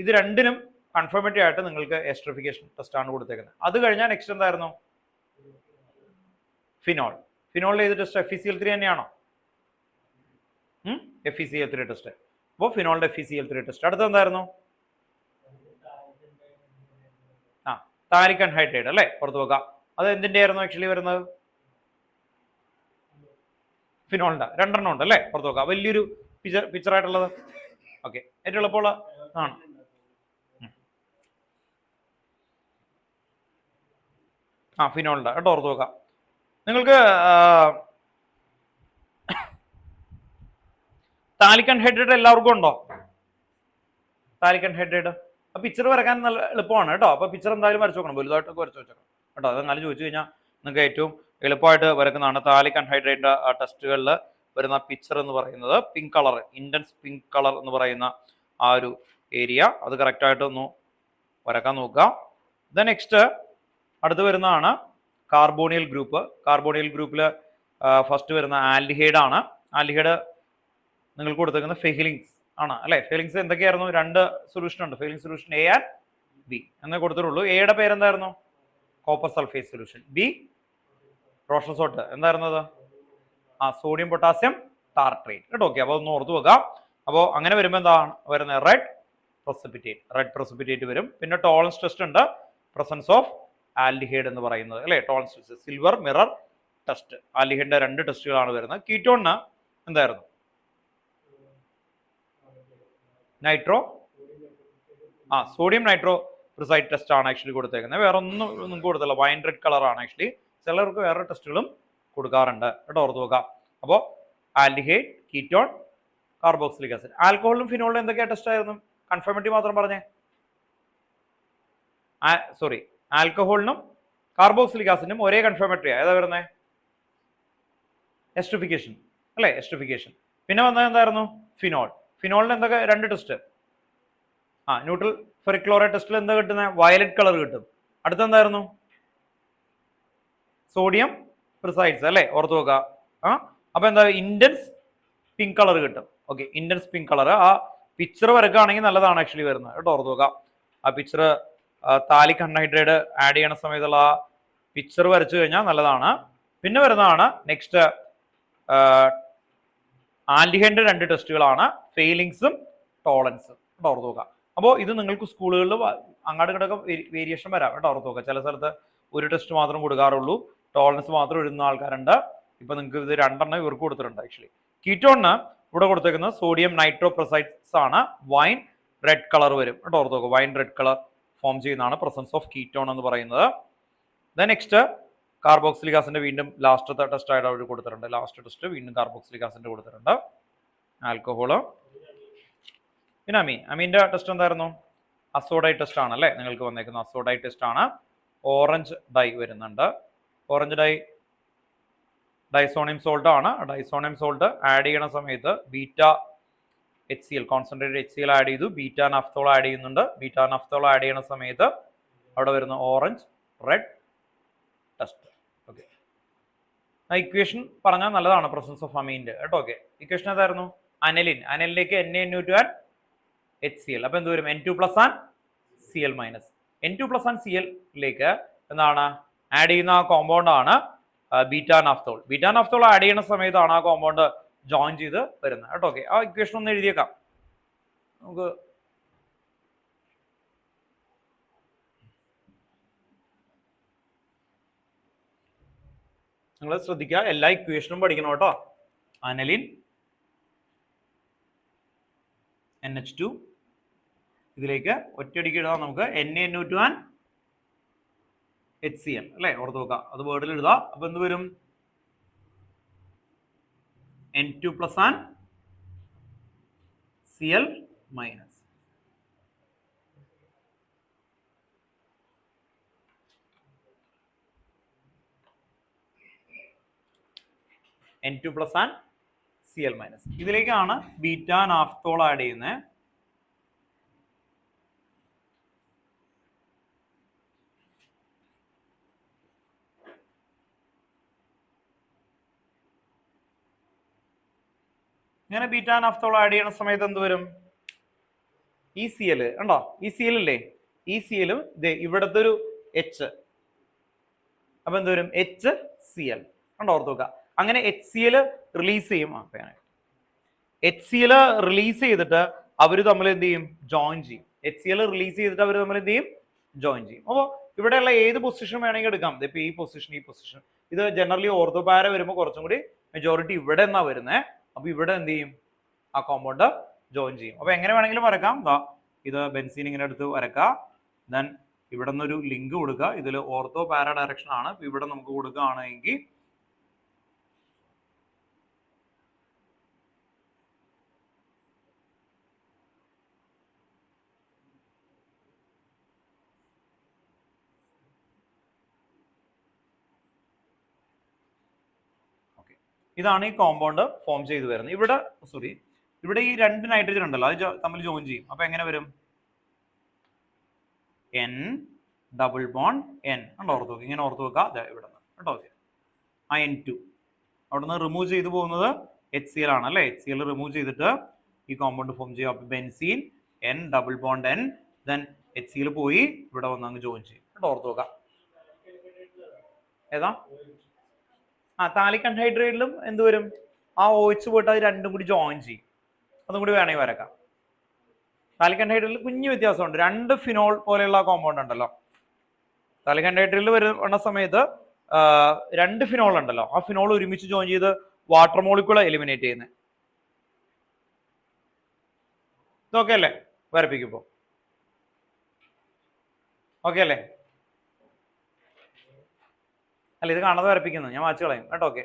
ഇത് രണ്ടിനും കൺഫർമേറ്ററി ആയിട്ട് നിങ്ങൾക്ക് എസ്ട്രിഫിക്കേഷൻ ടെസ്റ്റ് ആണ് കൊടുത്തേക്കുന്നത്. അത് കഴിഞ്ഞാൽ നെക്സ്റ്റ് എന്തായിരുന്നു? ഫിനോൾ ഫിനോളിൽ ഏത് ടെസ്റ്റ് FeCl3 തന്നെയാണോ? FeCl3 test. അപ്പോൾ ഫിനോളിന്റെ FeCl3 ടെസ്റ്റ്. അടുത്ത എന്തായിരുന്നു? താലിക് അൺഹൈഡ്രേറ്റ് അല്ലേ, പുറത്ത് വെക്കാം. അത് എന്തിന്റെ ആയിരുന്നു ആക്ച്വലി വരുന്നത്? ഫിനോളിന്റെ. രണ്ടെണ്ണം ഉണ്ട് അല്ലേ, പുറത്ത് വെക്കാം. വലിയൊരു പിക്ചർ ആയിട്ടുള്ളത്. ഓക്കെ, ഏറ്റവും എളുപ്പമുള്ള ആണ്. ഫിനോളിന്റെ കേട്ടോ, ഓർത്ത് വെക്കാം. നിങ്ങൾക്ക് താലിക് അൺഹൈഡ്രേറ്റ് എല്ലാവർക്കും ഉണ്ടോ? താലിക് അൺഹൈഡ്രേറ്റ് ആ പിക്ചർ വരക്കാൻ നല്ല എളുപ്പമാണ് കേട്ടോ. അപ്പോൾ പിക്ചർ എന്തായാലും വരച്ചു നോക്കണം, വലുതായിട്ടൊക്കെ വരച്ചു വെച്ചേക്കണം കേട്ടോ. അതെന്നാലും ചോദിച്ചു കഴിഞ്ഞാൽ നിങ്ങൾക്ക് ഏറ്റവും എളുപ്പമായിട്ട് വരക്കുന്നതാണ് താലിക് അൺഹൈഡ്രേറ്റ് ടെസ്റ്റുകളിൽ വരുന്ന പിക്ചർ എന്ന് പറയുന്നത്. Pink colour, intense pink colour എന്ന് പറയുന്ന ആ ഒരു ഏരിയ, അത് കറക്റ്റായിട്ട് ഒന്ന് വരക്കാൻ നോക്കുക. ദെൻ നെക്സ്റ്റ് അടുത്ത് വരുന്നതാണ് കാർബോണിയൽ ഗ്രൂപ്പ്. കാർബോണിയൽ ഗ്രൂപ്പിൽ ഫസ്റ്റ് വരുന്ന ആൽഡിഹൈഡ് ആണ്. ആൽഡിഹൈഡ് നിങ്ങൾക്ക് കൊടുത്തേക്കുന്ന ഫെഹിലിങ്സ് ആണ് അല്ലേ. ഫെഹിലിങ്സ് എന്തൊക്കെയായിരുന്നു? രണ്ട് സൊല്യൂഷൻ ഉണ്ട്, Fehling solution A and B എന്നേ കൊടുത്തിട്ടുള്ളൂ. എയുടെ പേരെന്തായിരുന്നു? Copper sulphate solution. B Rochelle salt എന്തായിരുന്നത്? സോഡിയം പൊട്ടാസ്യം ടാർട്രേറ്റ് കേട്ടോ. ഓക്കെ, അപ്പോൾ ഒന്ന് ഓർത്ത് വെക്കാം. അപ്പോൾ അങ്ങനെ വരുമ്പോൾ എന്താണ് വരുന്നത്? റെഡ് പ്രസിപ്പിറ്റേറ്റ് വരും. പിന്നെ ടോളറൻസ് ടെസ്റ്റ് ഉണ്ട്, പ്രസൻസ് ഓഫ് ആൽഡിഹൈഡ് എന്ന് പറയുന്നത് അല്ലേ. Tollens test, silver mirror test. ആൽഡിഹൈഡിന്റെ രണ്ട് ടെസ്റ്റുകളാണ് വരുന്നത്. കീറ്റോണിന് എന്തായിരുന്നു? Nitro sodium nitroprusside test ആണ് ആക്ച്വലി കൊടുത്തേക്കുന്നത്. വേറെ ഒന്നും നിങ്ങൾക്ക് കൊടുത്തില്ല, വൈൻ റെഡ് കളറാണ് ആക്ച്വലി. ചിലർക്ക് വേറെ ടെസ്റ്റുകളും കൊടുക്കാറുണ്ട് കേട്ടോ, ഓർത്ത് നോക്കാം. അപ്പോൾ ആൽഡിഹൈഡ്, കീറ്റോൺ, കാർബോക്സിലിക് ആസിഡ്. ആൽക്കഹോളിലും ഫിനോളിലും എന്തൊക്കെയാ ടെസ്റ്റ് ആയിരുന്നു? കൺഫർമേറ്റീവ് മാത്രം പറഞ്ഞേ. സോറി, ആൽക്കഹോളിനും കാർബോക്സിലിക് ആസിഡിനും ഒരേ കൺഫർമേറ്ററി ഏതാ വരുന്നത്? എസ്ട്രിഫിക്കേഷൻ അല്ലേ, എസ്ട്രിഫിക്കേഷൻ. പിന്നെ വന്നത് എന്തായിരുന്നു? ഫിനോളിന് എന്തൊക്കെ രണ്ട് ടെസ്റ്റ്? ന്യൂട്രൽ ഫെറിക് ക്ലോറൈഡ് ടെസ്റ്റിൽ എന്താ കിട്ടുന്നത്? വയലറ്റ് കളർ കിട്ടും. അടുത്തെന്തായിരുന്നു? സോഡിയം പ്രിസൈഡ്സ് അല്ലേ, ഓർത്ത് നോക്കുക. അപ്പൊ എന്താ? ഇന്റൻസ് പിങ്ക് കളർ കിട്ടും. Okay, intense pink colour. ആ പിക്ചർ വരക്കുകയാണെങ്കിൽ നല്ലതാണ് ആക്ച്വലി വരുന്നത് കേട്ടോ, ഓർത്ത് നോക്കുക. ആ പിക്ചർ താലിക് അൺഹൈഡ്രേറ്റ് ആഡ് ചെയ്യണ സമയത്തുള്ള ആ പിക്ചർ വരച്ചു കഴിഞ്ഞാൽ നല്ലതാണ്. പിന്നെ വരുന്നതാണ് നെക്സ്റ്റ് ആൽഡിഹൈഡിന്റെ രണ്ട് ടെസ്റ്റുകളാണ്, ഫെയിലിങ്സും ടോളറൻസും കേട്ടോ, ഓർത്ത് നോക്കുക. അപ്പോൾ ഇത് നിങ്ങൾക്ക് സ്കൂളുകളിൽ അങ്ങോട്ട് ഇങ്ങോട്ടൊക്കെ വേരിയേഷൻ വരാം കേട്ടോ, ഓർത്ത് നോക്കുക. ചില സ്ഥലത്ത് ഒരു ടെസ്റ്റ് മാത്രം കൊടുക്കാറുള്ളൂ, ടോളറൻസ് മാത്രം എഴുതുന്ന ആൾക്കാരുണ്ട്. ഇപ്പൊ നിങ്ങൾക്ക് ഇത് രണ്ടെണ്ണം ഇവർക്ക് കൊടുത്തിട്ടുണ്ട് ആക്ച്വലി. കീറ്റോണിന് ഇവിടെ കൊടുത്തേക്കുന്നത് സോഡിയം നൈട്രോ പ്രിസൈഡ്സ് ആണ്. വൈൻ റെഡ് കളർ വരും കേട്ടോ, ഓർത്ത് നോക്കുക. വൈൻ റെഡ് കളർ ഫോം ചെയ്യുന്നതാണ് പ്രസൻസ് ഓഫ് കീറ്റോൺ എന്ന് പറയുന്നത്. ദെൻ നെക്സ്റ്റ് കാർബോക്സിലിക് ആസിഡിന്റെ വീണ്ടും ലാസ്റ്റത്തെ ടെസ്റ്റ് ആയിട്ട് അവർ കൊടുത്തിട്ടുണ്ട്. ലാസ്റ്റ് ടെസ്റ്റ് വീണ്ടും കാർബോക്സിലിക് ആസിഡിന്റെ കൊടുത്തിട്ടുണ്ട്. ആൽക്കഹോള്, പിന്നെ അമീൻ്റെ ടെസ്റ്റ് എന്തായിരുന്നു? അസോഡൈ ടെസ്റ്റ് ആണ് അല്ലേ നിങ്ങൾക്ക് വന്നേക്കുന്ന. അസോഡൈ ടെസ്റ്റ് ആണ്. ഓറഞ്ച് ഡൈ വരുന്നുണ്ട്. ഓറഞ്ച് ഡൈ ഡൈസോണിയം സോൾട്ട് ആണ്. ഡൈസോണിയം സോൾട്ട് ആഡ് ചെയ്യണ സമയത്ത് beta HCl, concentrated HCl add ചെയ്തു. ബീറ്റ നഫ്തോൾ ആഡ് ചെയ്യുന്നുണ്ട്. ബീറ്റ നഫ്തോൾ ആഡ് ചെയ്യണ സമയത്ത് അവിടെ വരുന്ന orange red test. Okay, equation പറഞ്ഞാൽ നല്ലതാണ് പ്രസൻസ് ഓഫ് അമീൻ്റെ കേട്ടോ. ഓക്കെ, ഇക്വേഷൻ ഏതായിരുന്നു? അനലിലേക്ക് Na2 HCl. അപ്പൊ എന്ത് വരും? N2+ and Cl-. N2+ and Cl-ലേക്ക് എന്താണ് ആഡ് ചെയ്യുന്ന ആ കോമ്പൗണ്ട് ആണ് ബീറ്റ നാഫ്തോൾ. ബീറ്റ നാഫ്തോൾ ആഡ് ചെയ്യുന്ന സമയത്താണ് ആ കോമ്പൗണ്ട് ജോയിൻ ചെയ്ത് വരുന്നത് കേട്ടോ. ഓക്കെ, ആ ഇക്വേഷൻ ഒന്ന് എഴുതിയേക്കാം നമുക്ക്. നിങ്ങൾ ശ്രദ്ധിക്കുക, എല്ലാ ഇക്വേഷനും പഠിക്കണം കേട്ടോ. അനലിൻ NH2, ഇതിലേക്ക് ഒറ്റയടിക്ക് എഴുതാം നമുക്ക് Na2 and HCl അല്ലേ, ഓർത്ത് നോക്കാം. അത് വേർഡിൽ എഴുതാം. അപ്പൊ എന്ത് വരും? N2+ and Cl-. N2+ and Cl-. ഇതിലേക്കാണ് ബീറ്റ നാഫ്തോൾ ആഡ് ചെയ്യുന്നത്. ഇങ്ങനെ ബീറ്റ നാഫ്തോൾ ആഡ് ചെയ്യുന്ന സമയത്ത് എന്ത് വരും? ECl ഉണ്ടോ? ECl ഇല്ലേ? ECl-ഉം ഇവിടത്തെ ഒരു H, അപ്പൊ എന്ത് വരും? HCl ഉണ്ടോ, ഓർത്ത് നോക്കുക. അങ്ങനെ HCl റിലീസ് ചെയ്യും. HCl റിലീസ് ചെയ്തിട്ട് അവർ തമ്മിൽ എന്ത് ചെയ്യും? ജോയിൻ ചെയ്യും. HCl റിലീസ് ചെയ്തിട്ട് അവർ തമ്മിൽ എന്ത് ചെയ്യും? ജോയിൻ ചെയ്യും. അപ്പോൾ ഇവിടെയുള്ള ഏത് പൊസിഷൻ വേണമെങ്കിൽ എടുക്കാം. ഇതിപ്പോൾ ഈ പൊസിഷൻ ഇത് ജനറലി ഓർത്തോപാര വരുമ്പോൾ കുറച്ചും കൂടി മെജോറിറ്റി ഇവിടെ നിന്നാ വരുന്നത്. അപ്പൊ ഇവിടെ എന്ത് ചെയ്യും? ആ കോമ്പൗണ്ട് ജോയിൻ ചെയ്യും. അപ്പൊ എങ്ങനെ വേണമെങ്കിലും വരക്കാം. ഇത് ബെൻസീൻ ഇങ്ങനെ എടുത്ത് വരക്കാം. ദെൻ ഇവിടെ നിന്നൊരു ലിങ്ക് കൊടുക്കുക. ഇതിൽ ഓർത്തോ പാര ഡയറക്ഷൻ ആണ്. ഇവിടെ നമുക്ക് കൊടുക്കുകയാണെങ്കിൽ ഇതാണ് ഈ കോമ്പൗണ്ട് ഫോം ചെയ്ത് വരുന്നത്. ഇവിടെ ഈ രണ്ട് നൈട്രജൻ ഉണ്ടല്ലോ, അത് തമ്മിൽ ജോയിൻ ചെയ്യും. അപ്പൊ എങ്ങനെ വരും? N ഡബിൾ ബോണ്ട് N ഉണ്ടോ? ഓർത്ത് വെക്കുക, ഇങ്ങനെ ഓർത്ത് വെക്കുക. ഇവിടെ നിന്ന് കേട്ടോ. ആ N2 അവിടെ നിന്ന് റിമൂവ് ചെയ്ത് പോകുന്നത് HCl ആണ് അല്ലേ? HCl റിമൂവ് ചെയ്തിട്ട് ഈ കോമ്പൗണ്ട് ഫോം ചെയ്യും. അപ്പൊ benzene N double bond N, then HCl പോയി ഇവിടെ വന്ന് അങ്ങ് ജോയിൻ ചെയ്യും കേട്ടോ. ഓർത്ത് വെക്കുക. ഏതാ? താലിക് അൺഹൈഡ്രേറ്റിലും എന്ത് വരും? ആ OH പോയിട്ട് അത് രണ്ടും കൂടി ജോയിൻ ചെയ്യും. അതും കൂടി വേണമെങ്കിൽ വരക്കാം. താലിക് അൺഹൈഡ്രേറ്റിൽ കുഞ്ഞു വ്യത്യാസമുണ്ട്. രണ്ട് ഫിനോൾ പോലെയുള്ള കോമ്പൗണ്ട് ഉണ്ടല്ലോ. താലിക് അൺഹൈഡ്രേറ്റിൽ വരുന്ന സമയത്ത് രണ്ട് ഫിനോൾ ഉണ്ടല്ലോ, ആ ഫിനോൾ ഒരുമിച്ച് ജോയിൻ ചെയ്ത് വാട്ടർ മോളിക്യൂളെ എലിമിനേറ്റ് ചെയ്യുന്നത്. ഇതൊക്കെ അല്ലേ വരപ്പിക്കുമ്പോ? ഓക്കെ അല്ലേ? അല്ല, ഇത് കാണാതെ വരപ്പിക്കുന്നത് ഞാൻ വായിച്ചു കളയും കേട്ടോ. ഓക്കെ,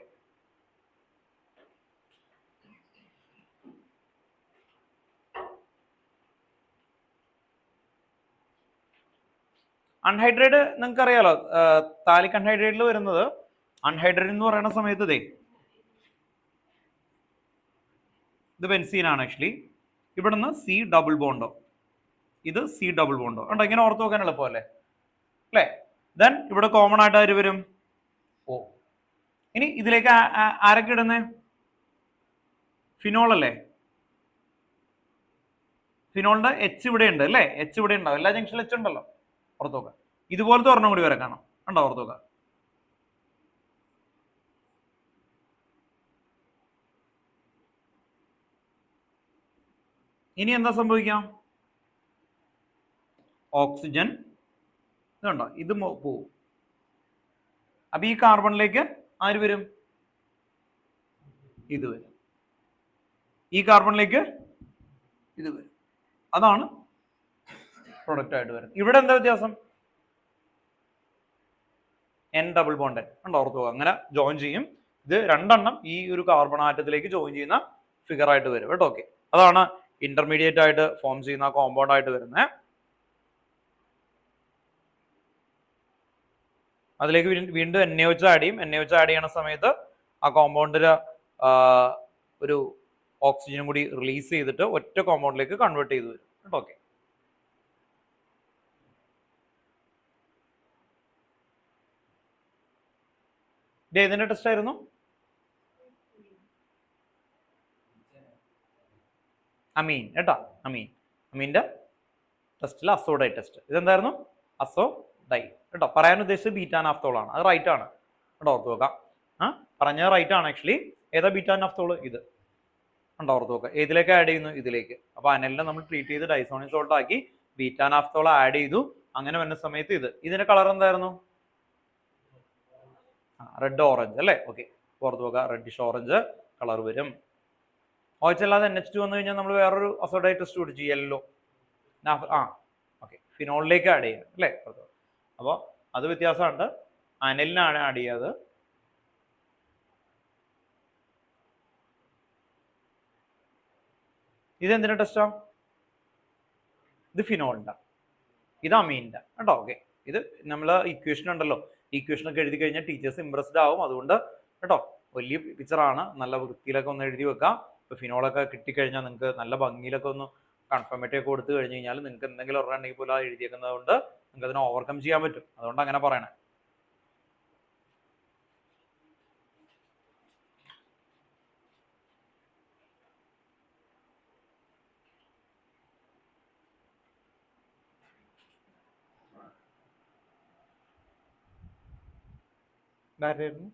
അൺഹൈഡ്രേറ്റ് നിങ്ങൾക്ക് അറിയാലോ. താലിക് അൺഹൈഡ്രേറ്റിൽ വരുന്നത്, അൺഹൈഡ്രേറ്റ് എന്ന് പറയുന്ന സമയത്ത് ഇത് ബെൻസീൻ ആണ് ആക്ച്വലി. ഇവിടുന്ന് C ഡബിൾ ബോണ്ടോ, ഇത് C ഡബിൾ ബോണ്ടോ ഉണ്ടോ? ഇങ്ങനെ ഓർത്ത് നോക്കാൻ എളുപ്പമല്ലേ അല്ലേ? ദെൻ ഇവിടെ കോമൺ ആയിട്ട് ആര് വരും? O. ഇനി ഇതിലേക്ക് ആരൊക്കെ ഇടുന്നേ? ഫിനോൾ അല്ലേ? ഫിനോളിന്റെ H ഇവിടെ ഉണ്ട് അല്ലേ? H ഇവിടെ ഉണ്ടാവും. എല്ലാ ജംഗ്ഷനിലും H ഉണ്ടല്ലോ. ഓർത്ത് നോക്കാം. ഇതുപോലത്തെ ഒരെണ്ണം കൂടി വരെ കാണാം ഉണ്ടോ? ഓർത്ത് നോക്കാം. ഇനി എന്താ സംഭവിക്കാം? ഓക്സിജൻ ഇതുണ്ടോ? ഇത് പോവും. അപ്പൊ ഈ കാർബണിലേക്ക് ആര് വരും? ഇത് വരും. ഈ കാർബണിലേക്ക് ഇത് വരും. അതാണ് പ്രൊഡക്റ്റ് ആയിട്ട് വരുന്നത്. ഇവിടെ എന്താ വ്യത്യാസം? N ഡബിൾ ബോണ്ട് N ഉണ്ടോ? ഓർത്ത് പോകുക. അങ്ങനെ ജോയിൻ ചെയ്യും. ഇത് രണ്ടെണ്ണം ഈ ഒരു കാർബൺ ആറ്റത്തിലേക്ക് ജോയിൻ ചെയ്യുന്ന ഫിഗർ ആയിട്ട് വരും കേട്ടോ. ഓക്കെ, അതാണ് ഇന്റർമീഡിയറ്റ് ആയിട്ട് ഫോം ചെയ്യുന്ന കോമ്പൗണ്ട് ആയിട്ട് വരുന്നത്. അതിലേക്ക് വീണ്ടും NaOH ആഡ് ചെയ്യും. NaOH ആഡ് ചെയ്യുന്ന സമയത്ത് ആ കോമ്പൗണ്ടിൽ ഒരു ഓക്സിജനും കൂടി റിലീസ് ചെയ്തിട്ട് ഒറ്റ കോമ്പൗണ്ടിലേക്ക് കൺവേർട്ട് ചെയ്ത് വരും കേട്ടോ. ഓക്കെ, ഇത് ഏതിന്റെ ടെസ്റ്റ് ആയിരുന്നു? അമീൻ കേട്ടോ. അമീന്റെ ടെസ്റ്റിൽ അസോഡൈ ടെസ്റ്റ്. ഇതെന്തായിരുന്നു? അസോഡൈ കേട്ടോ. പറയാൻ ഉദ്ദേശിച്ചത് ബീറ്റാനാഫ്തോൾ ആണ്. അത് റൈറ്റ് ആണ് കേട്ടോ. ഓർത്ത് നോക്കാം. പറഞ്ഞത് റൈറ്റ് ആണ് ആക്ച്വലി. ഏതാ ബീറ്റാനാഫ്തോൾ? ഇത് ഉണ്ടോ? ഓർത്ത് നോക്കാം. ഏതിലേക്ക് ആഡ് ചെയ്യുന്നു? ഇതിലേക്ക്. അപ്പൊ അനലിനെ നമ്മൾ ട്രീറ്റ് ചെയ്ത് ഡൈസോണിയം സോൾട്ട് ആക്കി ബീറ്റാനാഫ്തോൾ ആഡ് ചെയ്തു. അങ്ങനെ വരുന്ന സമയത്ത് ഇതിന്റെ കളർ എന്തായിരുന്നു? റെഡ് ഓറഞ്ച് അല്ലേ? ഓക്കെ, ഓർത്ത് നോക്കുക. റെഡിഷ് ഓറഞ്ച് കളർ വരും. OH അല്ലാതെ NH2 വന്നു കഴിഞ്ഞാൽ നമ്മൾ വേറൊരു അസോഡൈ ടെസ്റ്റ് പിടിച്ചു, യെല്ലോ. ഓക്കെ, ഫിനോളിലേക്ക് ആഡ് ചെയ്യാം അല്ലേ? അപ്പോൾ അത് വ്യത്യാസമുണ്ട്. അനലിനാണ് ആഡ് ചെയ്യാത്. ഇതെന്തിന്റെ ടെസ്റ്റാ? ഇത് ഫിനോളിന്റെ, ഇത് അമീനിന്റെ കേട്ടോ. ഓക്കെ, ഇത് നമ്മൾ ഇക്വേഷൻ ഉണ്ടല്ലോ, ഇക്വേഷൻ ഒക്കെ എഴുതി കഴിഞ്ഞാൽ ടീച്ചേഴ്സ് ഇംപ്രസ്ഡ് ആവും. അതുകൊണ്ട് കേട്ടോ, വലിയ പിക്ചറാണ്, നല്ല വൃത്തിയിലൊക്കെ ഒന്ന് എഴുതി വെക്കാം. ഇപ്പൊ ഫിനോളൊക്കെ കിട്ടിക്കഴിഞ്ഞാൽ നിങ്ങൾക്ക് നല്ല ഭംഗിയിലൊക്കെ ഒന്ന് കൺഫർമേറ്റീവ് ഒക്കെ കൊടുത്തു കഴിഞ്ഞ് കഴിഞ്ഞാൽ നിങ്ങൾക്ക് എന്തെങ്കിലും ഒരെണ്ണമെങ്കിൽ പോലും എഴുതിയേക്കുന്നത് കൊണ്ട് നിങ്ങൾക്ക് അതിനെ ഓവർകം ചെയ്യാൻ പറ്റും. അതുകൊണ്ട് അങ്ങനെ പറയണേ. ആരായിരുന്നു?